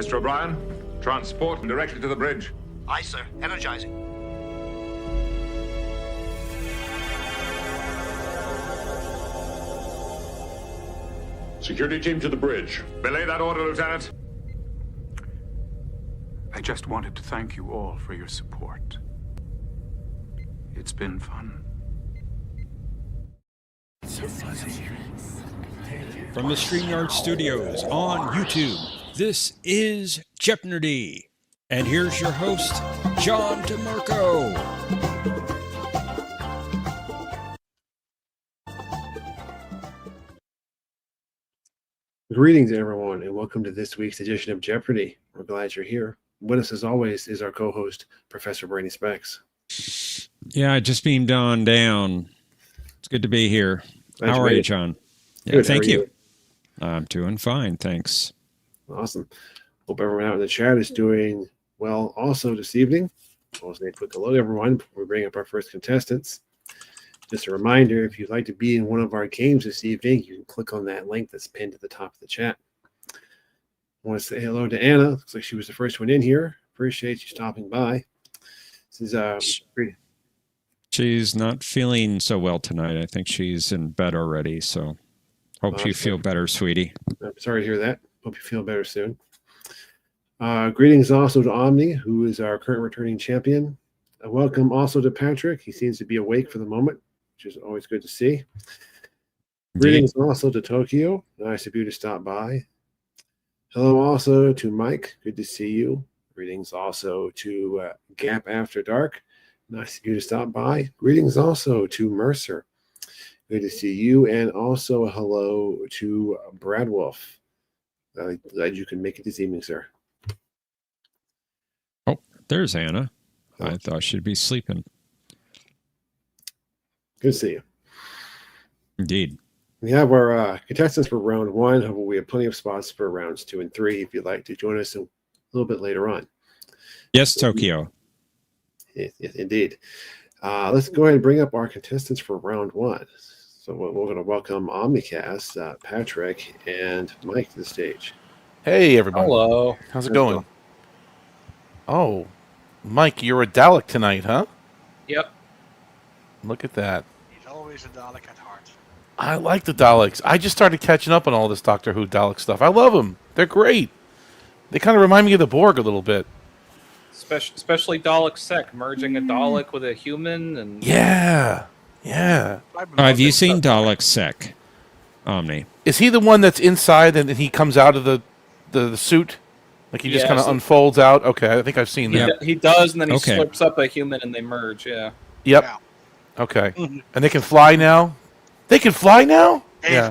Mr. O'Brien, transport directly to the bridge. Aye, sir. Energizing. Security team to the bridge. Belay that order, Lieutenant. I just wanted to thank you all for your support. It's been fun. From the StreamYard Studios on YouTube, this is Jeopnerdy. And here's your host, John DeMarco. Greetings, everyone, and welcome to this week's edition of Jeopardy. We're glad you're here. With us, as always, is our co-host, Professor Brainy Specs. Yeah, I just beamed on down. It's good to be here. Glad How are you, John? Yeah, Good. thank How are you. I'm doing fine, thanks. Awesome. Hope everyone out in the chat is doing well also this evening. I'll say a quick hello to everyone before we bring up our first contestants. Just a reminder, if you'd like to be in one of our games this evening, you can click on that link that's pinned at the top of the chat. I want to say hello to Anna. Looks like she was the first one in here. Appreciate you stopping by. This is She's not feeling so well tonight. I think she's in bed already, so hope you feel better, sweetie. I'm sorry to hear that. Hope you feel better soon. Greetings also to Omni, who is our current returning champion. Welcome also to Patrick. He seems to be awake for the moment, which is always good to see. Greetings also to Tokyo. Nice of you to stop by. Hello also to Mike. Good to see you. Greetings also to Gap After Dark. Nice of you to stop by. Greetings also to Mercer. Good to see you. And also a hello to Brad Wolf. Glad you can make it this evening, sir. Oh, there's Anna. I thought she'd be sleeping. Good to see you. Indeed. We have our contestants for round one. However, we have plenty of spots for rounds 2 and 3 if you'd like to join us a little bit later on. Yes, Tokyo. Yes, indeed. Let's go ahead and bring up our contestants for round one. So we're going to welcome OmniCast, Patrick, and Mike to the stage. Hey, everybody. Hello. How's it going? Oh, Mike, you're a Dalek tonight, huh? Yep. Look at that. He's always a Dalek at heart. I like the Daleks. I just started catching up on all this Doctor Who Dalek stuff. I love them. They're great. They kind of remind me of the Borg a little bit. Especially Dalek Sec, merging a Dalek with a human. And Yeah. Have you seen Dalek Sec, Omni? Is he the one that's inside and he comes out of the suit? Like he just kind of unfolds out? Okay, I think I've seen that. He does, and then he slips up a human and they merge, yeah. Yep. Yeah. Okay. And they can fly now? They can fly now? Yeah.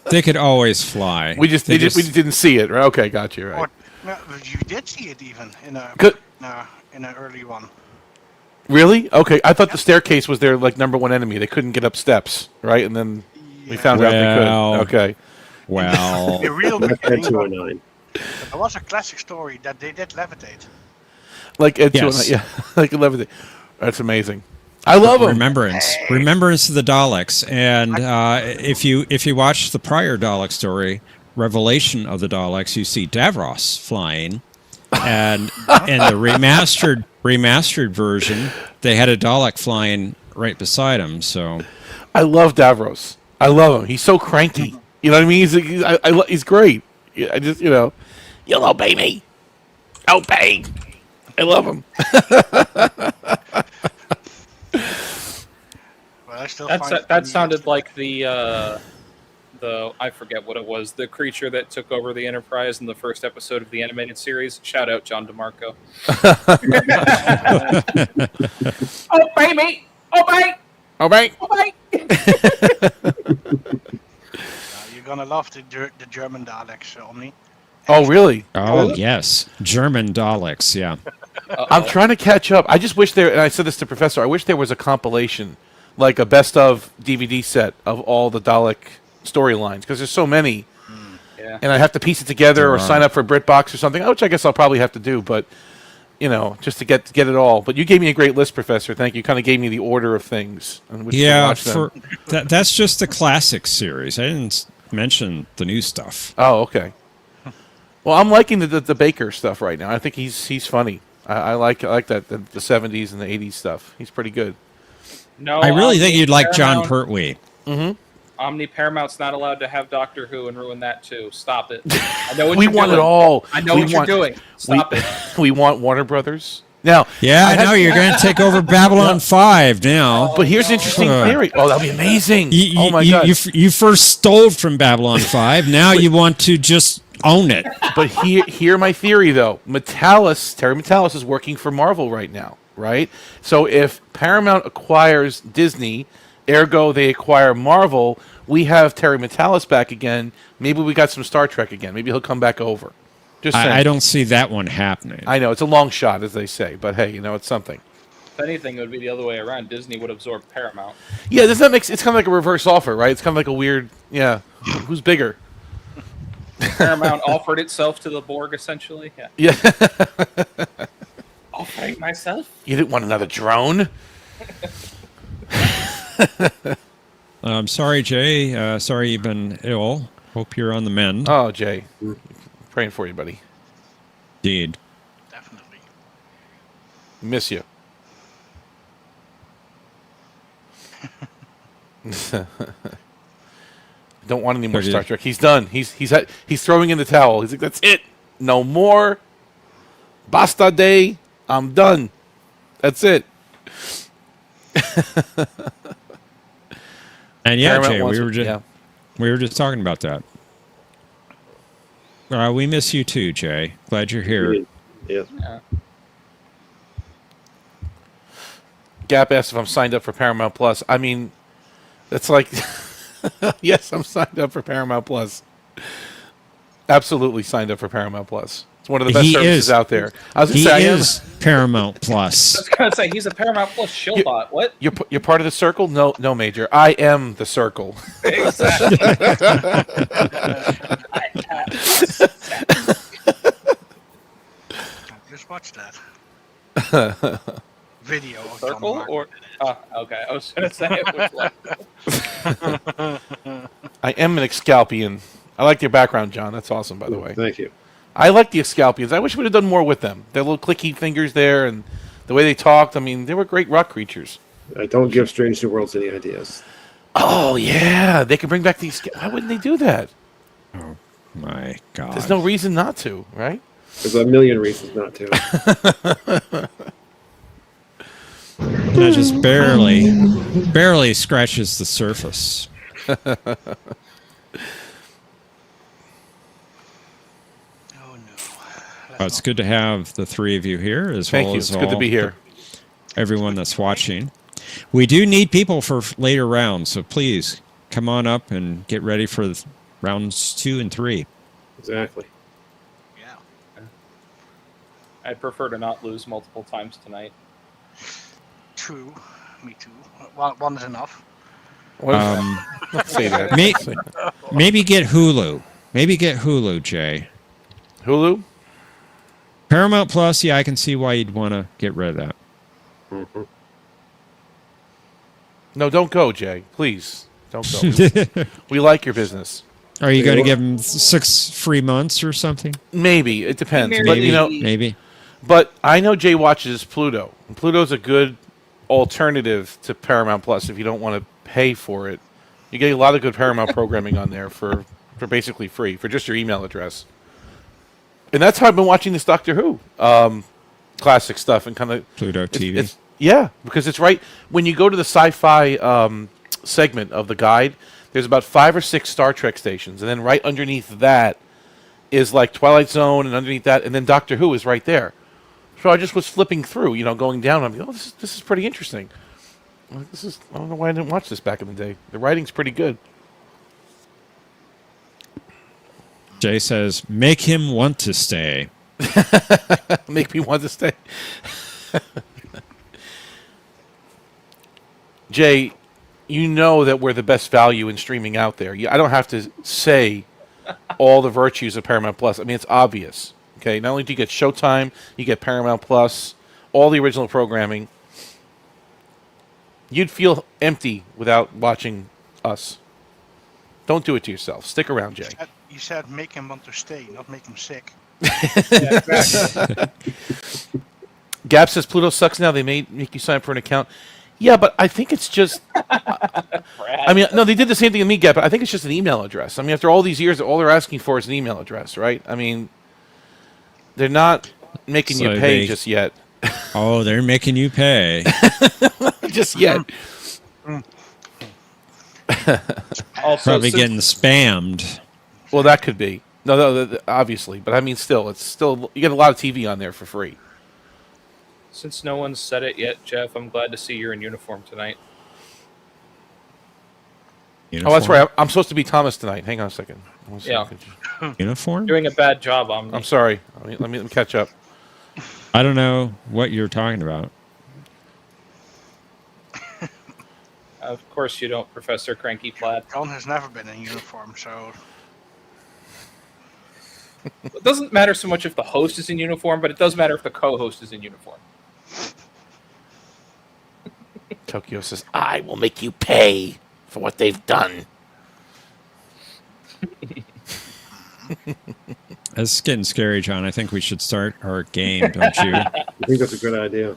They could always fly. We just didn't see it, right? Okay, got you, right. Well, you did see it even in an early one. Really? Okay, I thought the staircase was their number one enemy. They couldn't get up steps, right? And then we found out they could. Okay. Well, The real beginning, 209. there was a classic story that they did levitate. Like Ed Yes. yeah, like levitate. That's amazing. I love them. Remembrance of the Daleks, and if you watch the prior Dalek story, Revelation of the Daleks, you see Davros flying, and in the remastered version, they had a Dalek flying right beside him. So I love Davros. I love him. He's so cranky. You know what I mean? He's great. I just you'll obey me. Obey. I love him. Well, I still That sounded like the I forget what it was, the creature that took over the Enterprise in the first episode of the animated series. Shout out John DeMarco. Obey me! Obey! Obey. You're gonna love the German Daleks, Omni. Oh, really? oh yes, German Daleks, yeah. I'm trying to catch up. I just wish and I said this to Professor, I wish there was a compilation, like a best of DVD set of all the Dalek storylines, because there's so many. Yeah. And I have to piece it together or sign up for BritBox or something, which I guess I'll probably have to do, but just to get it all. But you gave me a great list, Professor. Thank you. You kind of gave me the order of things. And we should watch them. That's just the classic series. I didn't mention the new stuff. Oh, okay. Well, I'm liking the Baker stuff right now. I think he's funny. I like that the 70s and the 80s stuff. He's pretty good. No, I really think you'd like John Paramount- Pertwee. Mm-hmm. Omni Paramount's not allowed to have Doctor Who and ruin that too. Stop it. I know what We you're want doing. it all. I know We what want- you're doing. Stop it. We want Warner Brothers. Now, Yeah, I know you're going to take over Babylon 5 now. but here's an interesting theory. Oh, that'd be amazing. Oh my God. You first stole from Babylon 5. Now you want to just own it. But hear my theory, though. Terry Metalis is working for Marvel right now, right? So if Paramount acquires Disney, ergo they acquire Marvel, we have Terry Metalis back again. Maybe we got some Star Trek again. Maybe he'll come back over. Just saying. I don't see that one happening. I know, it's a long shot, as they say. But hey, it's something. If anything, it would be the other way around. Disney would absorb Paramount. Yeah, does that make it's kind of like a reverse offer, right? It's kind of like a weird, who's bigger? Paramount offered itself to the Borg, essentially. Yeah. Yeah. I'll fight myself. You didn't want another drone? I'm sorry, Jay. Sorry you've been ill. Hope you're on the mend. Oh, Jay. Praying for you, buddy. Indeed. Definitely. Miss you. Don't want any more Star Trek. He's done. He's throwing in the towel. He's like, that's it. No more. Basta day. I'm done. That's it. And yeah, Paramount Jay, wants we it. were just talking about that. We miss you too, Jay. Glad you're here. Yeah. Gap asked if I'm signed up for Paramount Plus. I mean, that's like, yes, I'm signed up for Paramount Plus. Absolutely signed up for Paramount Plus. It's one of the best services out there. I was going to say, he is Paramount Plus. I was going to say, he's a Paramount Plus showbot. What? You're part of the circle? No, Major. I am the circle. Exactly. Just watch that. Video of John Circle Mark. or... okay. I was going to say it was like... I am an Excalpian. I like your background, John. That's awesome, by the way. Thank you. I like the Excalpians. I wish we would have done more with them. Their little clicky fingers there and the way they talked. I mean, they were great rock creatures. I don't give Strange New Worlds any ideas. Oh, yeah. They could bring back these... Why wouldn't they do that? Oh, my God. There's no reason not to, right? There's a million reasons not to. That just barely scratches the surface. Oh no. It's good to have the three of you here, as Thank well you. as It's good to be here. everyone that's watching. We do need people for later rounds, so please come on up and get ready for rounds 2 and 3. Exactly. Yeah. I'd prefer to not lose multiple times tonight. True. Me too. One is enough. Let's say that. Maybe get Hulu. Maybe get Hulu, Jay. Hulu? Paramount Plus, yeah, I can see why you'd want to get rid of that. Mm-hmm. No, don't go, Jay. Please. Don't go. We like your business. Are you going to give them 6 free months or something? Maybe. It depends. But, Maybe. Maybe. But I know Jay watches Pluto. And Pluto's a good alternative to Paramount Plus if you don't want to pay for it. You get a lot of good Paramount programming on there for basically free, for just your email address. And that's how I've been watching this Doctor Who classic stuff and kind of... Pluto TV. Yeah, because it's right... When you go to the sci-fi segment of the guide, there's about 5 or 6 Star Trek stations. And then right underneath that is like Twilight Zone, and underneath that, and then Doctor Who is right there. So I just was flipping through, going down. I'm like, oh, this is pretty interesting. I'm like, I don't know why I didn't watch this back in the day. The writing's pretty good. Jay says, make him want to stay. Make me want to stay. Jay, you know that we're the best value in streaming out there. I don't have to say all the virtues of Paramount Plus. I mean, it's obvious. Okay, not only do you get Showtime, you get Paramount Plus, all the original programming. You'd feel empty without watching us. Don't do it to yourself. Stick around, Jay. You said make him want to stay, not make him sick. Yeah, exactly. Gap says Pluto sucks now. They make you sign up for an account. Yeah, but I think it's just. I mean, no, they did the same thing to me, Gap. But I think it's just an email address. I mean, after all these years, all they're asking for is an email address, right? I mean, they're not making you pay just yet. Oh, they're making you pay. Just yet. Also, Probably getting spammed. Well, that could be. No, obviously. But I mean, still, you get a lot of TV on there for free. since no one's said it yet, Jeff, I'm glad to see you're in uniform tonight. Oh, that's right. I'm supposed to be Thomas tonight. Hang on a second. Yeah. Uniform? Doing a bad job, Omni. I'm sorry. Let me catch up. I don't know what you're talking about. Of course you don't, Professor Cranky Plaid. John has never been in uniform, so... It doesn't matter so much if the host is in uniform, but it does matter if the co-host is in uniform. Tokyo says, I will make you pay for what they've done. It's getting scary, John. I think we should start our game, don't you? I think that's a good idea.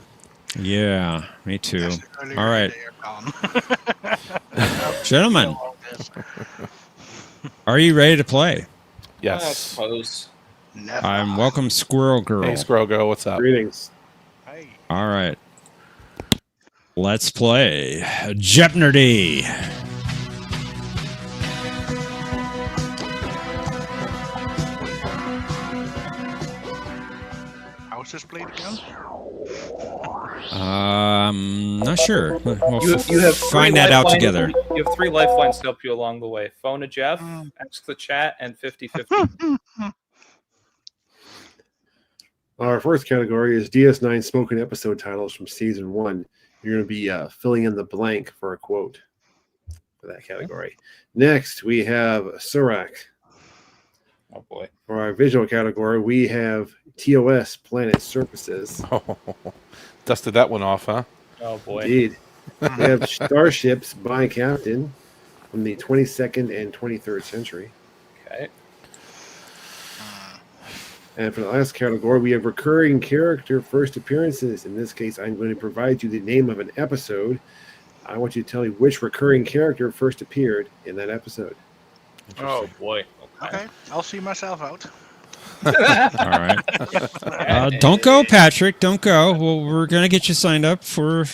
Yeah, me too. Yes, earlier All right, today, gentlemen, John. are you ready to play? I Yes. suppose. Never. I'm welcome, Squirrel Girl. Hey, Squirrel Girl, what's up? Greetings. Hey. All right, let's play Jeopnerdy. How's this played again? Not sure. We'll You have find that out together. You have 3 lifelines to help you along the way. Phone a Jeff, ask the chat, and 50-50. Our first category is DS9 spoken episode titles from season 1. You're going to be filling in the blank for a quote for that category. Next, we have Surak. Oh boy. For our visual category, we have TOS Planet Surfaces. Oh, dusted that one off, huh? Oh boy. Indeed. We have Starships by Captain from the 22nd and 23rd century. Okay. And for the last category, we have recurring character first appearances. In this case, I'm going to provide you the name of an episode. I want you to tell me which recurring character first appeared in that episode. Oh boy. Okay, I'll see myself out. All right. Don't go, Patrick. Don't go. Well, we're going to get you signed up for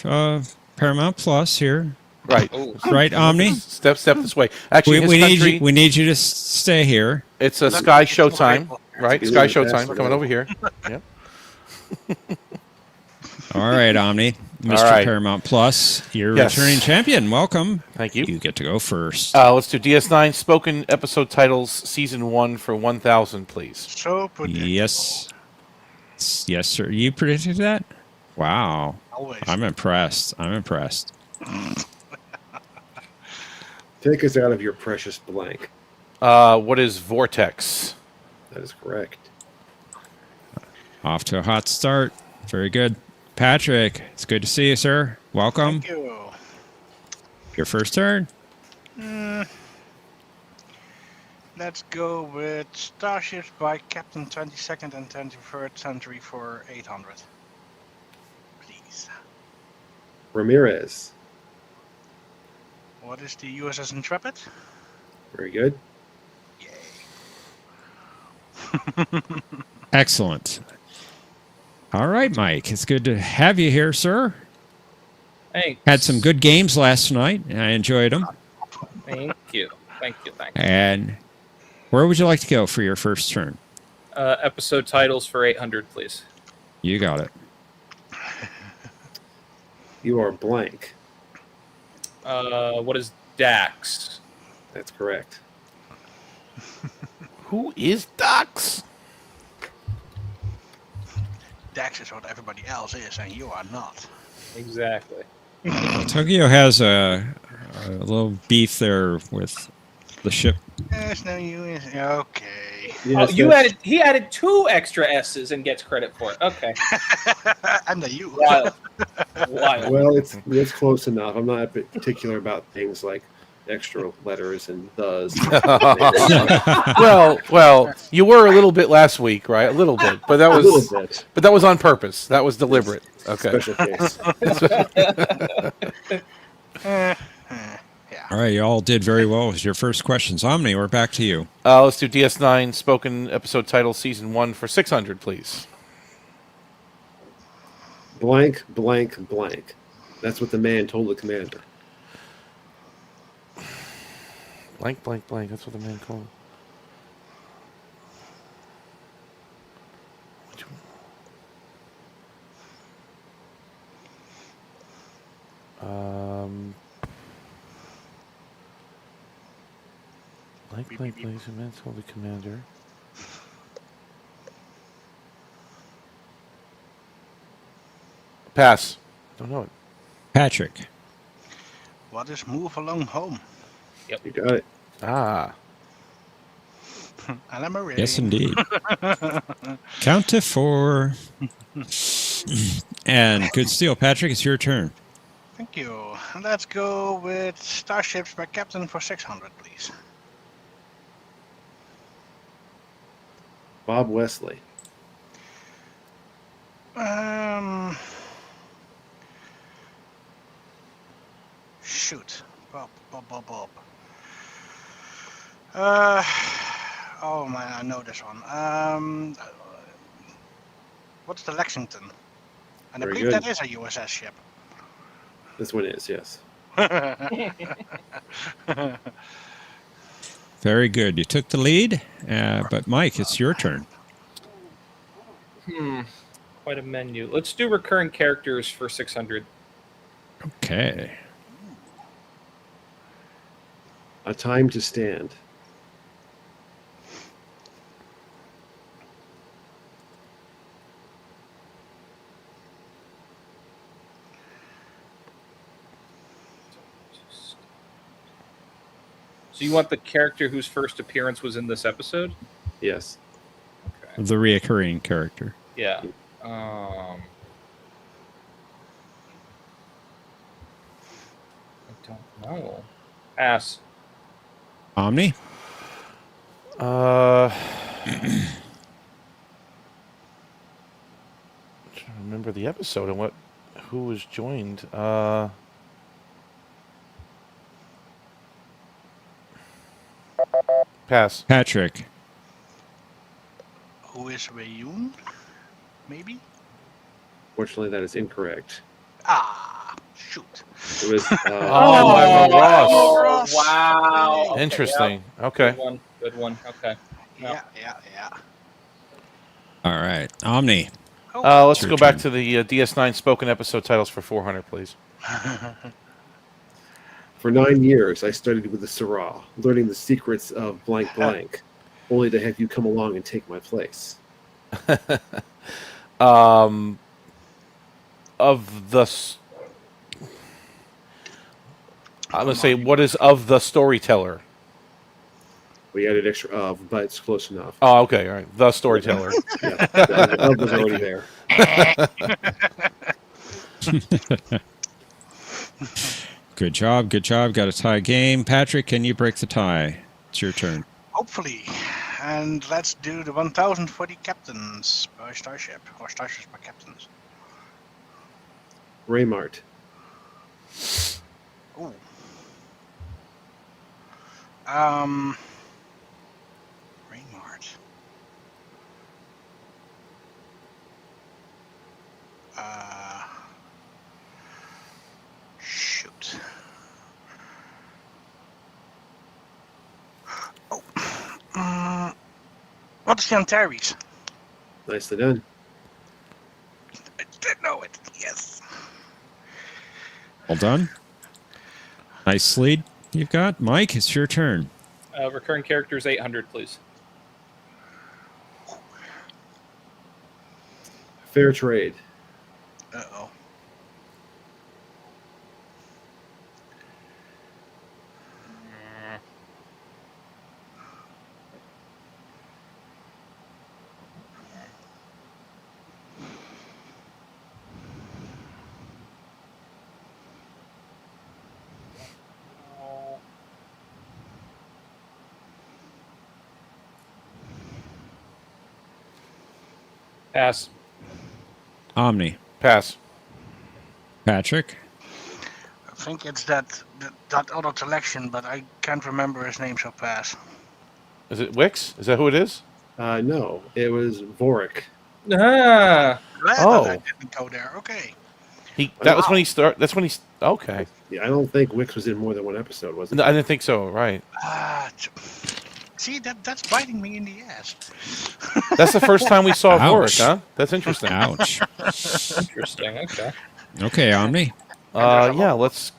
Paramount Plus here. Right. Oh, Right, Omni? Step this way. Actually, We need you to stay here. it's a Sky Showtime, right? Sky Showtime coming over here. Yep. All right, Omni. Mr. All right. Paramount Plus, you're Yes. returning champion. Welcome. Thank you. You get to go first. Let's do DS9 spoken episode titles, season 1 for 1,000, please. So predictable. Yes. Yes, sir. You predicted that? Wow. Always. I'm impressed. Take us out of your precious blank. What is Vortex? That is correct. Off to a hot start. Very good. Patrick, it's good to see you, sir. Welcome. Thank you. Your first turn. Let's go with Starships by Captain 22nd and 23rd Century for 800. Please. Ramirez. What is the USS Intrepid? Very good. Yay. Excellent. All right, Mike. It's good to have you here, sir. thanks. Had some good games last night. I enjoyed them. Thank you. And where would you like to go for your first turn? Episode titles for 800, please. You got it. You are blank. What is Dax? That's correct. Who is Dox? Dax is what everybody else is, and you are not. Exactly. Tokyo has a little beef there with the ship. Yes, no, you is okay. Yes, Oh, that's- he added 2 extra S's and gets credit for it. Okay. I'm the you. Wild. Wild. Well, it's close enough. I'm not particular about things like extra letters and thes. well, you were a little bit last week, right? A little bit, but that A was little bit. but that was on purpose. That was deliberate. Okay. Special case. Yeah. All right, you all did very well with your first questions. Omni, we're back to you. Let's do DS9 spoken episode title season 1 for 600, please. Blank, blank, blank. That's what the man told the commander. Blank, blank, blank. That's what the man called. Blank, blank, blank. The man told the commander. Pass. Don't know it. Patrick. What is move along home? You got it. Ah. And I'm a Yes, indeed. Count to 4. And good steal. Patrick, it's your turn. Thank you. Let's go with starships by captain for 600, please. Bob Wesley. Shoot. Bob. Oh man, I know this one. What's the Lexington? And Very I believe good. that is a USS ship. This one is, yes. Very good. You took the lead, but Mike, it's your turn. Quite a menu. Let's do recurring characters for 600. Okay. A Time to Stand. So you want the character whose first appearance was in this episode? Yes. Okay. The reoccurring character. Yeah. I don't know. Pass. Omni? Trying to remember the episode and who was joined. Pass. Patrick. Who is Rayun? Maybe? Fortunately, that is incorrect. Ah, shoot. It was. Oh, Admiral Ross. Ross. Wow. Okay, Interesting. yeah. Okay. Good one. Okay. No. Yeah. All right. Omni. Let's your go back turn. to the DS9 spoken episode titles for 400, please. For 9 years, I studied with the Syrah, learning the secrets of blank blank, only to have you come along and take my place. Of the... I'm going to say, what is of the storyteller? We added extra of, but it's close enough. Oh, okay. All right. The storyteller. Yeah, the of was already there. Good job. Got a tie game. Patrick, can you break the tie? It's your turn. Hopefully. And let's do the 1040 captains by starship, or starships by captains. Raymart. Ooh. Raymart. Shoot. Oh. What's the Antares? Nicely done. I did know it. Yes. Well done. Nice lead you've got. Mike, it's your turn. Recurring characters 800, please. Fair trade. Uh-oh. Pass. Omni. Pass. Patrick. I think it's that other selection, but I can't remember his name, so pass. Is it Wix? Is that who it is? No, it was Vorik. Ah. Glad Oh. that I didn't go there. Okay. That was when he started. That's when he. Okay. Yeah, I don't think Wix was in more than one episode, was it? No, I didn't think so. Right. See, that's biting me in the ass. That's the first time we saw Ouch. Vorik, huh? That's interesting. Ouch. Interesting. Okay. Okay, Omni. Yeah, let's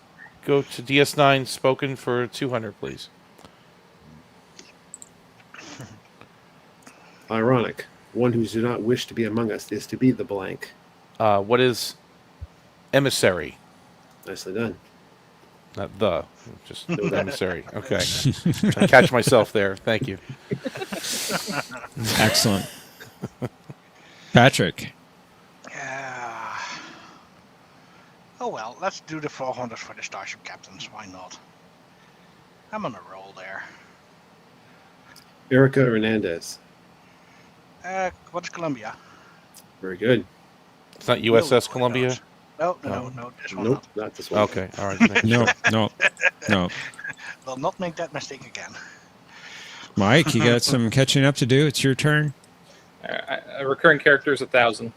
go to DS9 spoken for 200, please. Ironic. One who do not wish to be among us is to be the blank. What is emissary? Nicely done. Not the, just emissary. Okay. I catch myself there. Thank you. Excellent. Patrick. Oh well, let's do the 400 for the Starship Captains. Why not? I'm on a roll there. Erica Hernandez. What's Columbia? Very good. It's not USS No, Columbia? No, this one. Nope, not this one. Okay. All right. Thank you. No. Will not make that mistake again. Mike, you got some catching up to do. It's your turn. Recurring character is 1,000.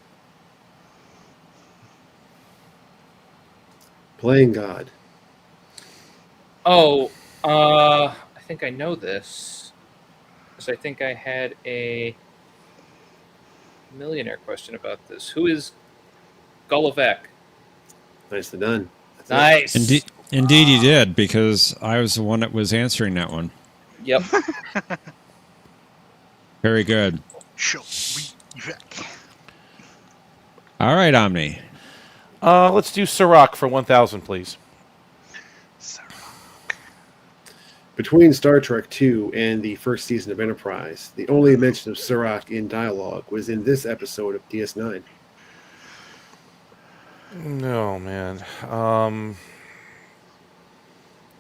Playing God. Oh, I think I know this. Because I think I had a millionaire question about this. Who is Gullivec? Nicely done. That's it. Nice. Indeed, you did, because I was the one that was answering that one. Yep. Very good. Show me back. All right, Omni. Let's do Sirach for 1,000, please. Between Star Trek II and the first season of Enterprise, the only mention of Sirach in dialogue was in this episode of DS9. No, man.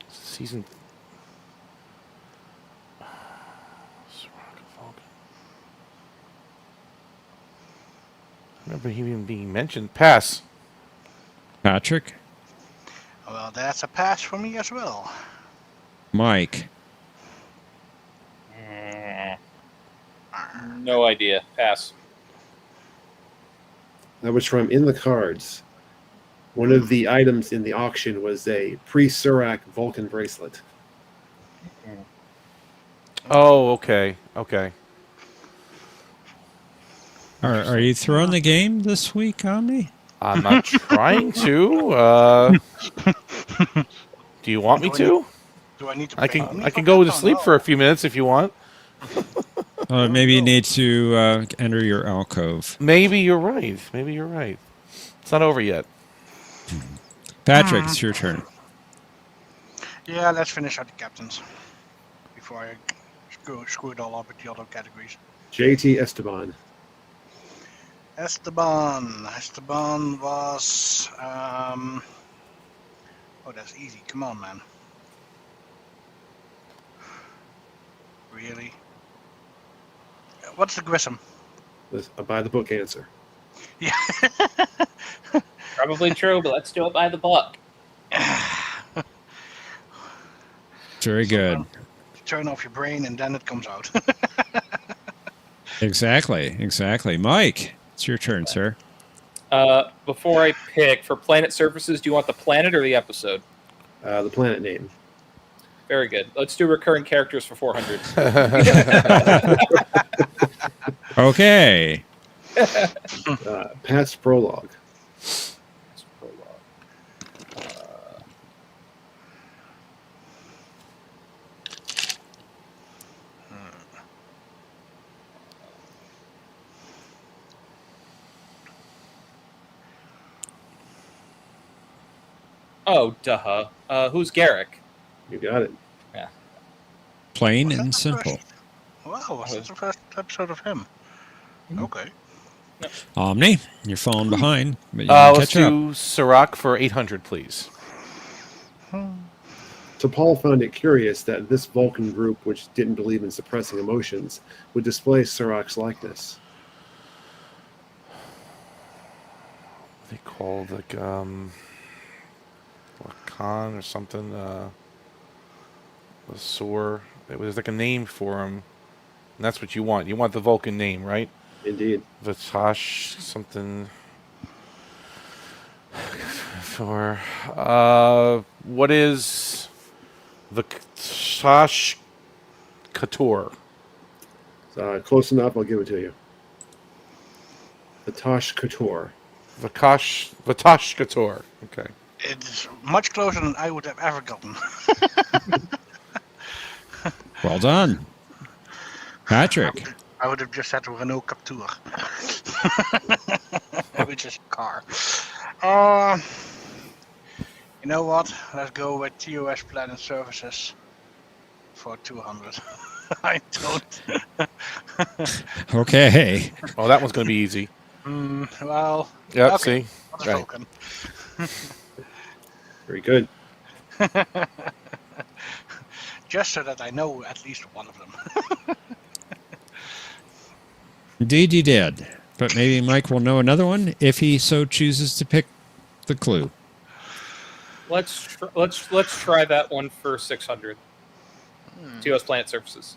Season. I remember him even being mentioned. Pass. Patrick. Well, that's a pass for me as well. Mike. No idea. Pass. That was from In the Cards. One of the items in the auction was a pre-Sirach Vulcan bracelet. Oh, okay. Okay. Are you throwing the game this week, Omni? I'm not trying to. Do you want me to? Do I need to? I pay can money I for can go that? to Oh, sleep no. for a few minutes if you want. Maybe you need to enter your alcove. Maybe you're right. Maybe you're right. It's not over yet. Patrick, it's your turn. Yeah, let's finish out the captains before I screw it all up with the other categories. JT Esteban. Esteban was. Oh, that's easy. Come on, man. Really? What's the Grissom? A by the book answer. Yeah. Probably true, but let's do it by the book. Very good. Turn off your brain and then it comes out. Exactly. Mike, it's your turn, sir. Before I pick, for planet surfaces, do you want the planet or the episode? The planet name. Very good. Let's do recurring characters for 400. Okay. Pat's prologue. Oh, duh. Who's Garrick? You got it. Plain Was that and the simple. first- Wow, was that the first episode of him? Okay. Omni, you're falling behind, but you can Let's catch up. do Sirach for 800, please. T'Pol found it curious that this Vulcan group, which didn't believe in suppressing emotions, would display Sirach's likeness. they called like Lacan or something. The Sor. It was like a name for him. And that's what you want. You want the Vulcan name, right? Indeed. Vatash something. For what is the Vatash Kator? Close enough. I'll give it to you. The Tosh Couture. Vatash Kator. Okay. It's much closer than I would have ever gotten. Well done. Patrick. I would have just said Renault Captur, which is a car. You know what? Let's go with TOS Planet Services for 200. I don't. Okay. Oh, that one's going to be easy. Well. Yep, Okay. see? What a Right. token. Very good. Just so that I know at least one of them. Indeed, you did. But maybe Mike will know another one if he so chooses to pick the clue. Let's try that one for 600. TOS Planet Services.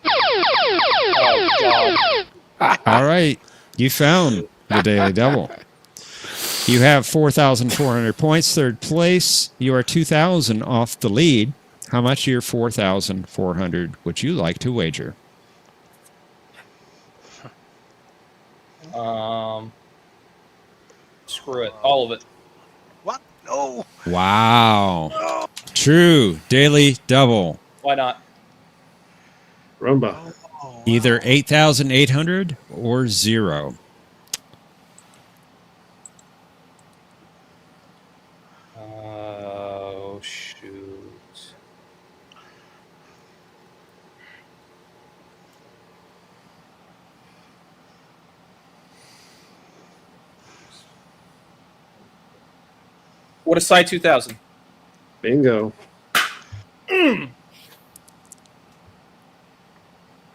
Oh God! All right. You found the Daily Double. You have 4,400 points, third place. You are 2,000 off the lead. How much of your 4,400 would you like to wager? Screw it, all of it. What? No. Wow. True. Daily Double. Why not? Rumba. Oh, Either 8,800 or 0. Oh shoot! What is Psi 2000? Bingo.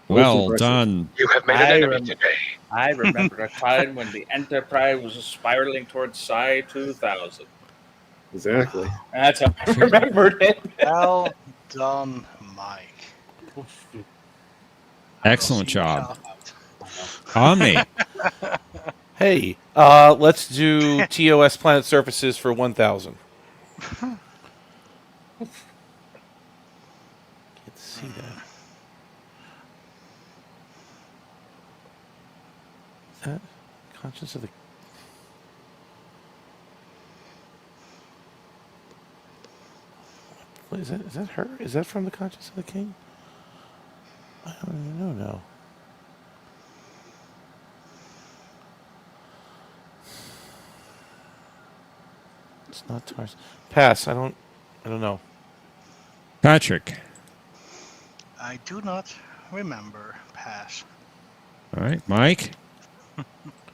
Well impressive. done. You have made I an enemy rem- today. I remember a time when the Enterprise was spiraling towards Psi 2000. Exactly. That's how I remembered it. well done, Mike. Excellent job. Out. Omni. Hey, let's do TOS Planet Surfaces for 1,000. Can't see that. Is that Conscience of the... What is that? Is that her? Is that from the Conscience of the King? I don't even know now. It's not Tars. Pass. I don't know. Patrick. I do not remember. Pass. All right. Mike.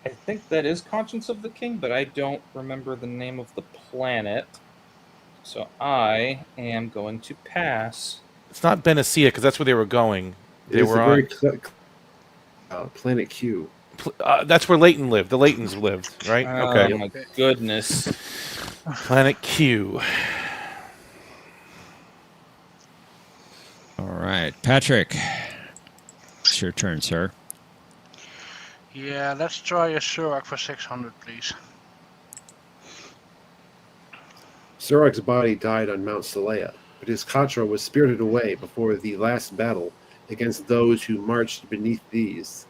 I think that is Conscience of the King, but I don't remember the name of the planet. So I am going to pass. It's not Benicia because that's where they were going. They It's were a on. very Planet Q. That's where Leighton lived. The Leightons lived, right? Oh Okay. my goodness. Planet Q. All right. Patrick. It's your turn, sir. Yeah, let's try a Surak for 600, please. Surak's body died on Mount Saleya, but his Katra was spirited away before the last battle against those who marched beneath these.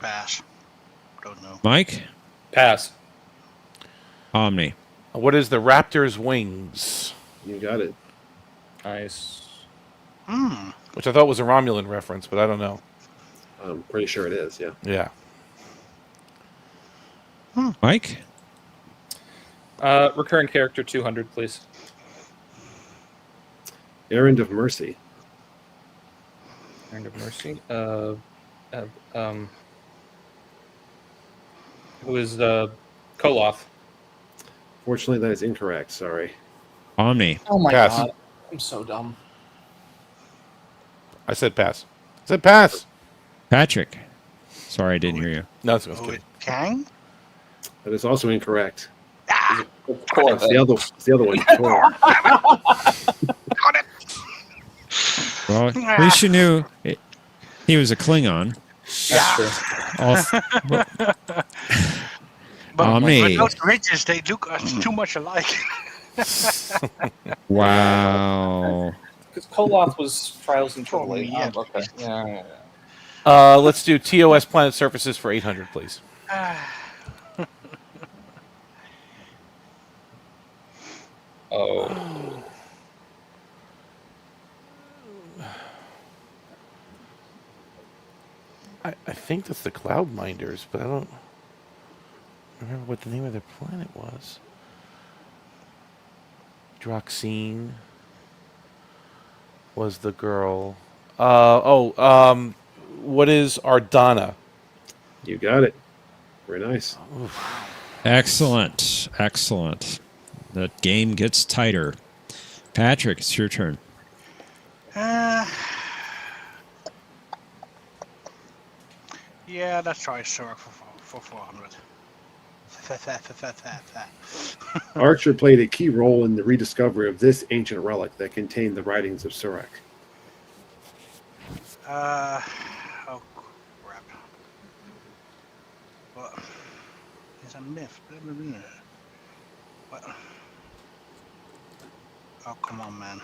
Pass. Don't know. Mike. Pass. Omni. What is the Raptor's wings? You got it. Nice. Which I thought was a Romulan reference, but I don't know. I'm pretty sure it is, yeah. Yeah. Mike. Recurring character 200, please. Errand of Mercy. Errand of Mercy. It was Koloth. Fortunately, that is incorrect. Sorry. Omni. Oh my Pass. god. I'm so dumb. I said pass. I said pass. Patrick. Sorry, I didn't hear you. No, that's Who good. is Kang? That is also incorrect. Of course. It's the other one. Tor. Got it. Well, at least you knew he was a Klingon. That's true. But Omni. those ridges, they look too much alike. Wow. Because Koloth was Trials and Tribulations. Yeah. Okay. Yeah. Let's do TOS planet surfaces for 800, please. Oh. I think that's the Cloud Minders, but I don't remember what the name of their planet was. Droxine was the girl. What is Ardana? You got it. Very nice. Excellent. Excellent. The game gets tighter. Patrick, it's your turn. Yeah, let's try Zurg for 400. Archer played a key role in the rediscovery of this ancient relic that contained the writings of Surak. Oh crap. What? It's a myth. What? Oh, come on, man.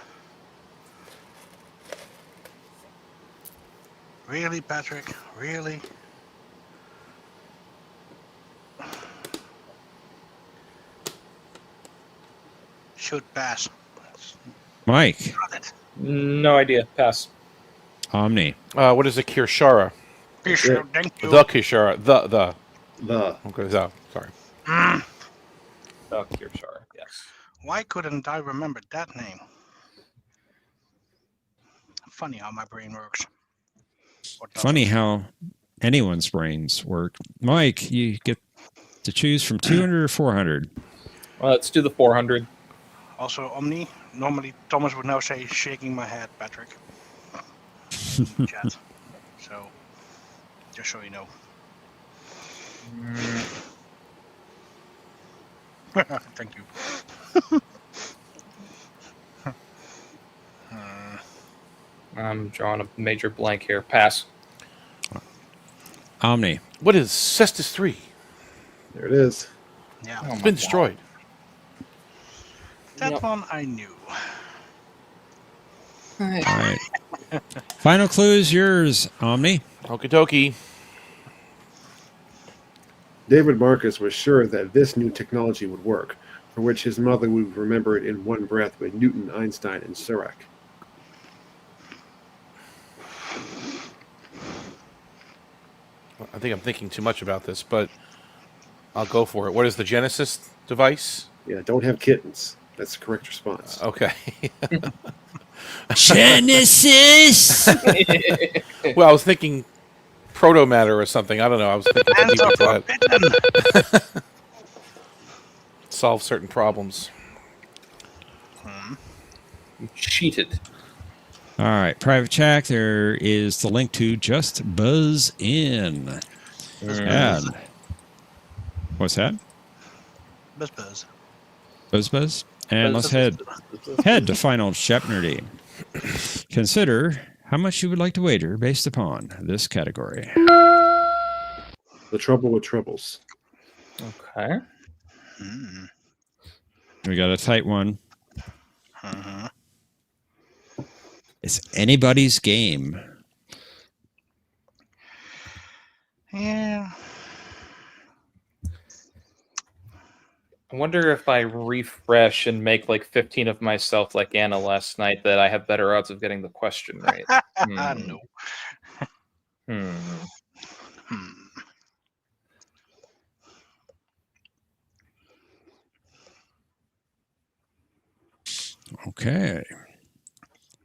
Really, Patrick? Really? Should pass. Mike. Got it. No idea. Pass. Omni. What is a Kirshara? Be sure, thank you. The Kirshara. The. The. Okay, so, sorry. Kirshar. Yes. Why couldn't I remember that name? Funny how my brain works. Or doesn't. Funny how anyone's brains work. Mike, you get to choose from 200 or 400. Well, let's do the 400. Also, Omni. Normally, Thomas would now say, shaking my head, Patrick. Chat. So, just so you know. Thank you. I'm drawing a major blank here. Pass. Omni. What is Cestus 3? There it is. Yeah, Oh It's my been God. destroyed. that Yep. one I knew. All right. Final clue is yours, Omni. Okie dokie. David Marcus was sure that this new technology would work, for which his mother would remember it in one breath with Newton, Einstein, and Surak. I think I'm thinking too much about this, but I'll go for it. What is the Genesis device? Yeah, don't have kittens. That's the correct response. Okay. Genesis. Well, I was thinking proto matter or something. I don't know. I was thinking Hands deep are into that. forbidden. Solve certain problems. You cheated. All right, private chat. There is the link to Just Buzz In. And what's that? Buzz. Buzz. And let's head to final Jeopnerdy. Consider how much you would like to wager based upon this category. The trouble with troubles. Okay. We got a tight one. Uh-huh. It's anybody's game. Yeah. I wonder if I refresh and make like 15 of myself like Anna last night that I have better odds of getting the question right. No. Hmm. Okay.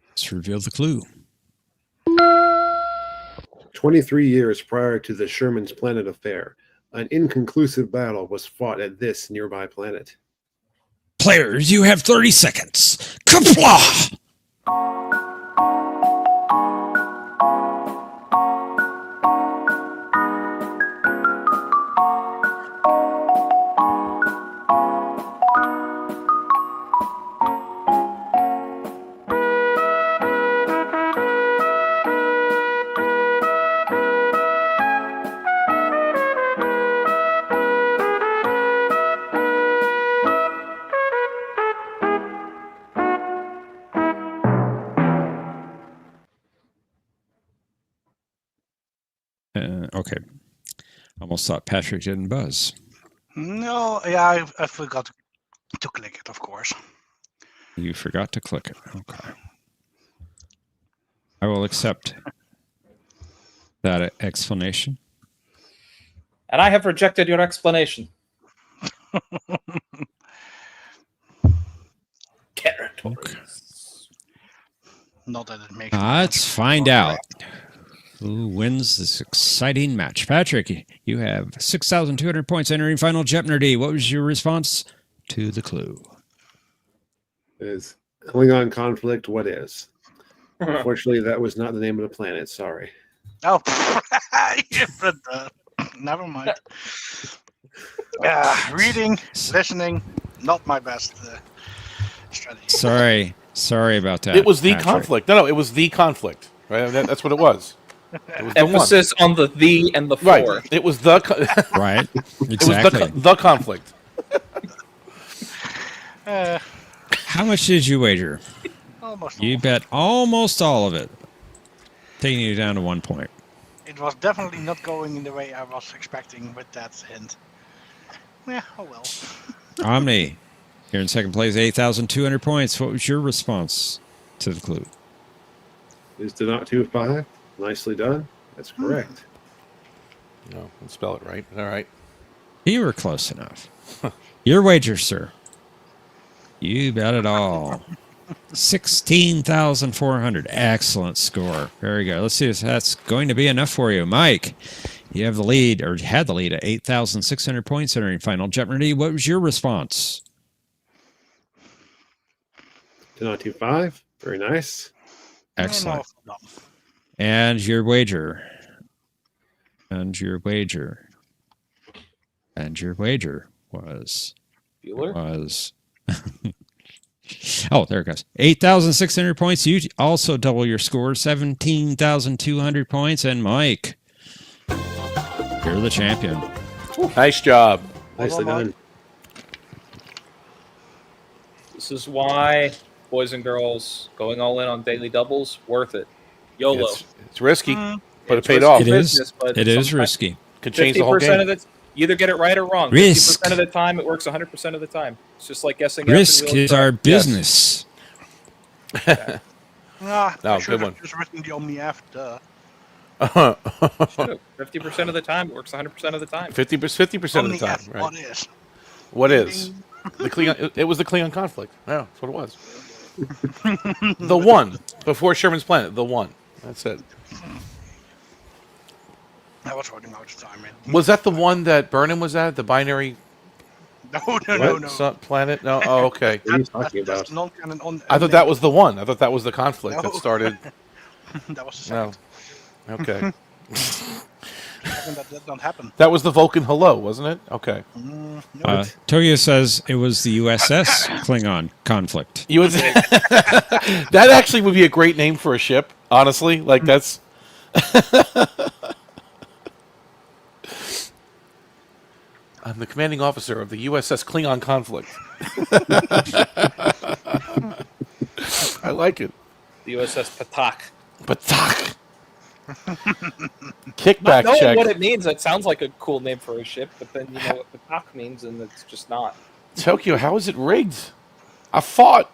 Let's reveal the clue. 23 years prior to the Sherman's Planet affair, An inconclusive battle was fought at this nearby planet. Players, you have 30 seconds. Kapla! Okay. Almost thought Patrick didn't buzz. No, yeah, I forgot to click it, of course. You forgot to click it. Okay. I will accept that explanation. And I have rejected your explanation. Territories. Not that it makes. Let's find out who wins this exciting match. Patrick, you have 6,200 points entering final Jeopnerdy. What was your response to the clue? Is Klingon conflict what is? Unfortunately, that was not the name of the planet. Sorry. Oh, but, never mind. Reading, listening, not my best strategy. Sorry about that. It was the Patrick. conflict. No, it was the conflict. Right? That's what it was. It was the Emphasis on the and the for. Right. It was the Right. It Exactly. was the conflict. How much did you wager? Almost. You bet almost all of it, taking you down to 1 point. It was definitely not going in the way I was expecting with that hint. Yeah, oh well. Omni, you're in second place, 8,200 points. What was your response to the clue? Is the not 2-5? Nicely done. That's correct. No, let's spell it right. All right. You were close enough. Your wager, sir. You bet it all. 16,400. Excellent score. Very good. Let's see if that's going to be enough for you. Mike, you have the lead, or had the lead at 8,600 points entering final Jeopardy. What was your response? To not 2-5. Very nice. Excellent. And your wager. And your wager. And your wager was... Bueller? Was... Oh, there it goes. 8,600 points. You also double your score, 17,200 points. And Mike, you're the champion. Nice job. Nicely done. This is why, boys and girls, going all in on daily doubles, worth it. YOLO. It's risky, but it It's paid risky off. It is. business, but It is sometimes risky. Could change the whole 50% game. of it, you either get it right or wrong. Risk. 50% of the time, it works 100% of the time. It's just like guessing. Risk after the is our business. I No, should good have one. just written the Omni after. 50% of the time, it works 100% of the time. 50% of Omni the time. F, Right. what is? What is the Klingon? It was the Klingon conflict. Yeah, that's what it was. The one before Sherman's planet. The one. That's it. I was running out of time. Was that the one that Burnham was at? The binary No. planet? No. Oh, okay. What are you talking about? That's non-canon on. I thought that was the one. I thought that was the conflict that No. started. That was the No. second. Okay. That did not happen. That was the Vulcan hello, wasn't it? Okay. No. Toya says it was the USS Klingon conflict. You would that actually would be a great name for a ship, honestly. Like that's I'm the commanding officer of the USS Klingon conflict. I like it. The USS Patak. Batak. Kickback Knowing check. what it means, it sounds like a cool name for a ship, but then you know what Patak means, and it's just not. Tokyo, how is it rigged? I fought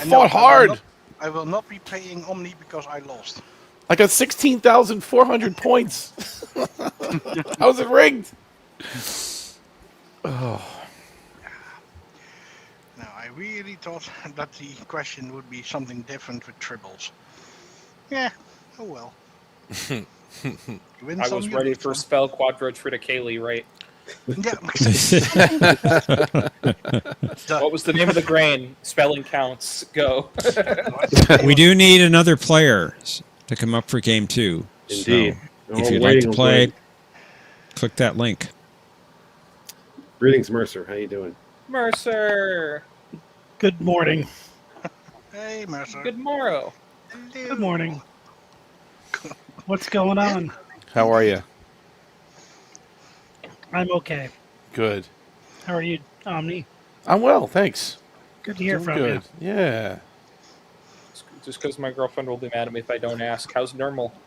know, hard. I will not be paying Omni because I lost. I got 16,400 points. How is it rigged? No, I really thought that the question would be something different with triples. Yeah, oh well. You win I some, was you ready lose for some. spell Quadrotriticale, right? Yeah. What was the name of the grain? Spelling counts. Go. We do need another player to come up for game 2. Indeed. So All if you'd the like to waiting was play, waiting. click that link. Greetings, Mercer. How you doing? Mercer. Good morning. Hey, Mercer. Good morrow. Hello. Good morning. What's going on? How are you? I'm okay. Good. How are you, Omni? I'm well, thanks. Good to hear Doing from good. Yeah. Just because my girlfriend will be mad at me if I don't ask. How's normal? you.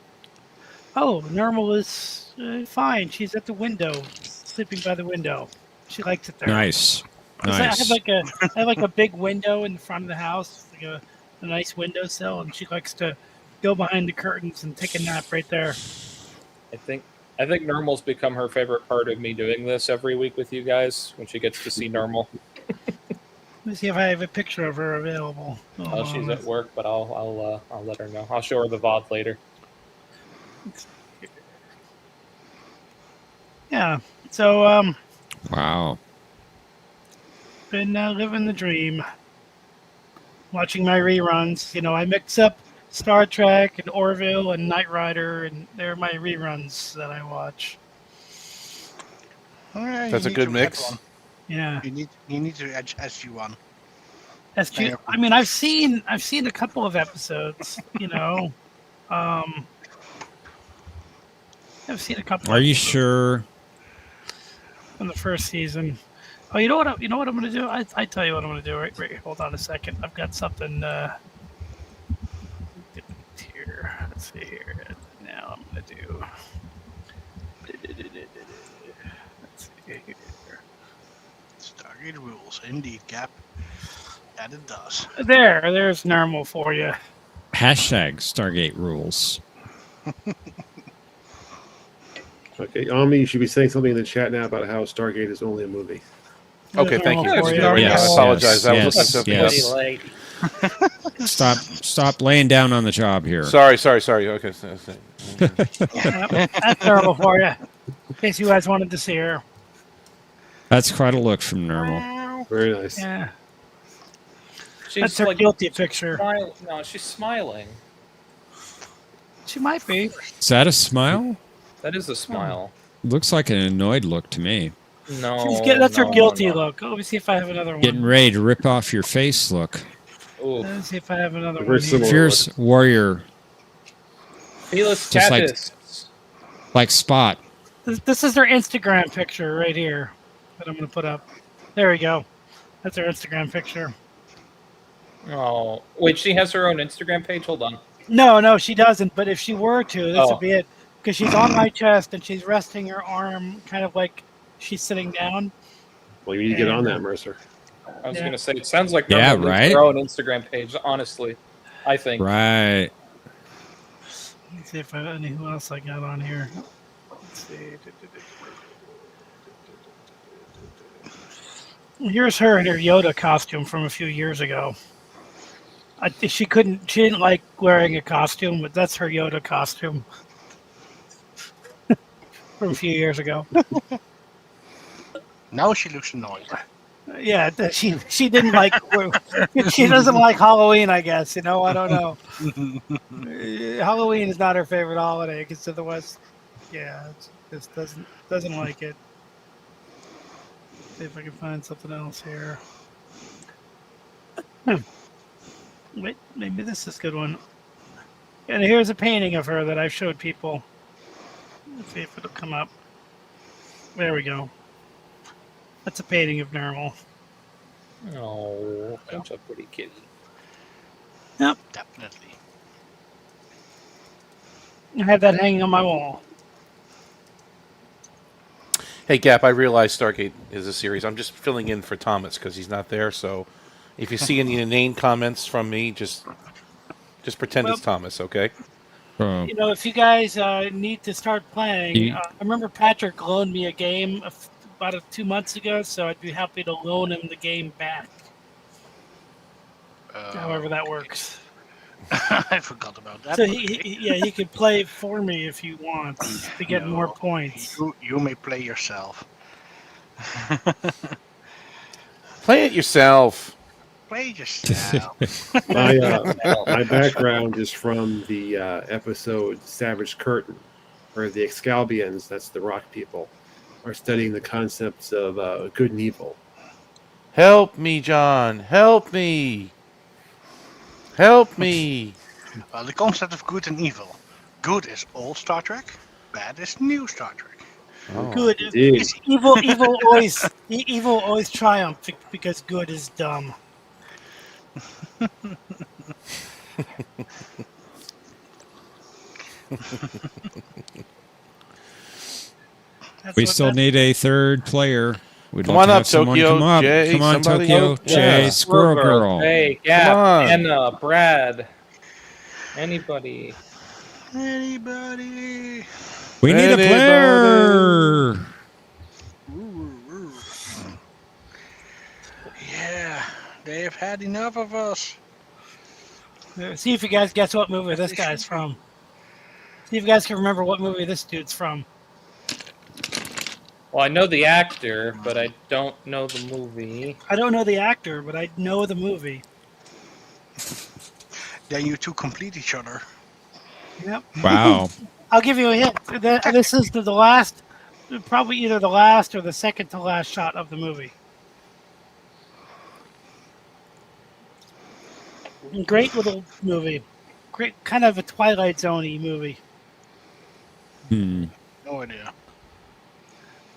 Oh, Normal is fine. She's at the window, sleeping by the window. She likes it there. Nice. 'Cause I have Nice. like a big window in the front of the house, like a nice windowsill, and she likes to go behind the curtains and take a nap right there. I think normal's become her favorite part of me doing this every week with you guys when she gets to see normal. Let me see if I have a picture of her available. Oh, she's at work, but I'll let her know. I'll show her the VOD later. Yeah. So Wow. been living the dream. Watching my reruns. You know, I mix up Star Trek and Orville and Knight Rider, and they're my reruns that I watch. Oh, yeah, That's you a need good to mix. get one. Yeah. You need to edge SG1. SG. I mean, I've seen a couple of episodes. You know, I've seen a couple. Are you episodes sure? from the first season? Oh, you know what? You know what I'm gonna do? I tell you what I'm gonna do. Right. Hold on a second. I've got something. Here. Let's see here. Now I'm gonna do. Let's see here. Stargate rules. Indeed, Cap. That it does. There's Normal for you. Hashtag Stargate rules. Okay, Omni, you should be saying something in the chat now about how Stargate is only a movie. Okay, thank you. Normal for for doing that right now. I Yes, apologize. I was yes, looking yes. something Pretty else. late. Stop laying down on the job here. Sorry. Okay. Yep, that's Normal for you. In case you guys wanted to see her. That's quite a look from Normal. Very nice. Yeah. She's That's her like guilty picture. No, she's smiling. She might be. Is that a smile? That is a smile. Looks like an annoyed look to me. No, That's her no, guilty no. look. Let me see if I have another one. Getting ready to rip off your face look. Ooh. Let me see if I have another Very one. Here. similar. Fierce warrior, Felis Just like- Tatis. like Spot. This is her Instagram picture right here that I'm going to put up. There we go. That's her Instagram picture. Oh, wait, she has her own Instagram page? Hold on. No, she doesn't. But if she were to, this Oh. would be it. Because she's on my chest and she's resting her arm kind of like she's sitting down. Well, you need to get on that, Mercer. I was Yeah. going to say, it sounds like Yeah, Norma needs right? her own Instagram page, honestly. I think. Right. Let's see if I have any who else I got on here. Let's see. Here's her in her Yoda costume from a few years ago. She didn't like wearing a costume, but that's her Yoda costume from a few years ago. Now she looks annoyed. Yeah, she didn't like. She doesn't like Halloween, I guess. You know, I don't know. Halloween is not her favorite holiday because to the West, yeah, just doesn't like it. See if I can find something else here. Wait, maybe this is a good one. And here's a painting of her that I've showed people. Let's see if it'll come up. There we go. That's a painting of Normal. Oh, such a pretty kitty. Yep, Definitely. I have that hanging on my wall. Hey, Gap, I realize Stargate is a series. I'm just filling in for Thomas because he's not there. So if you see any inane comments from me, just pretend it's Thomas, okay? You know, if you guys need to start playing, I remember Patrick loaned me a game about 2 months ago, so I'd be happy to loan him the game back. However that works. I forgot about that. So but he could play for me if he wants to get more No, points. you may play yourself. Play it yourself. Play yourself. My background is from the episode Savage Curtain, where the Excalbians, that's the rock people, are studying the concepts of good and evil. Help me, John. Help me. Help me. Well, the concept of good and evil. Good is old Star Trek. Bad is new Star Trek. Oh. Good. Indeed. Evil always triumphs because good is dumb. We still need a third player. We'd Come love on to up, have someone Tokyo, come up. Jay, Come on, somebody. Tokyo, Oh, Jay, yeah. Squirrel Girl. Hey, Come on. Gap, Anna, Brad. Anybody. Anybody? We need a Anybody? player. Ooh. Yeah, they have had enough of us. See if you guys guess what movie this guy's from. See if you guys can remember what movie this dude's from. Well, I know the actor, but I don't know the movie. I don't know the actor, but I know the movie. Then you two complete each other. Yep. Wow. I'll give you a hint. This is the last, probably either the last or the second to last shot of the movie. Great little movie. Great, kind of a Twilight Zone-y movie. Hmm. No idea.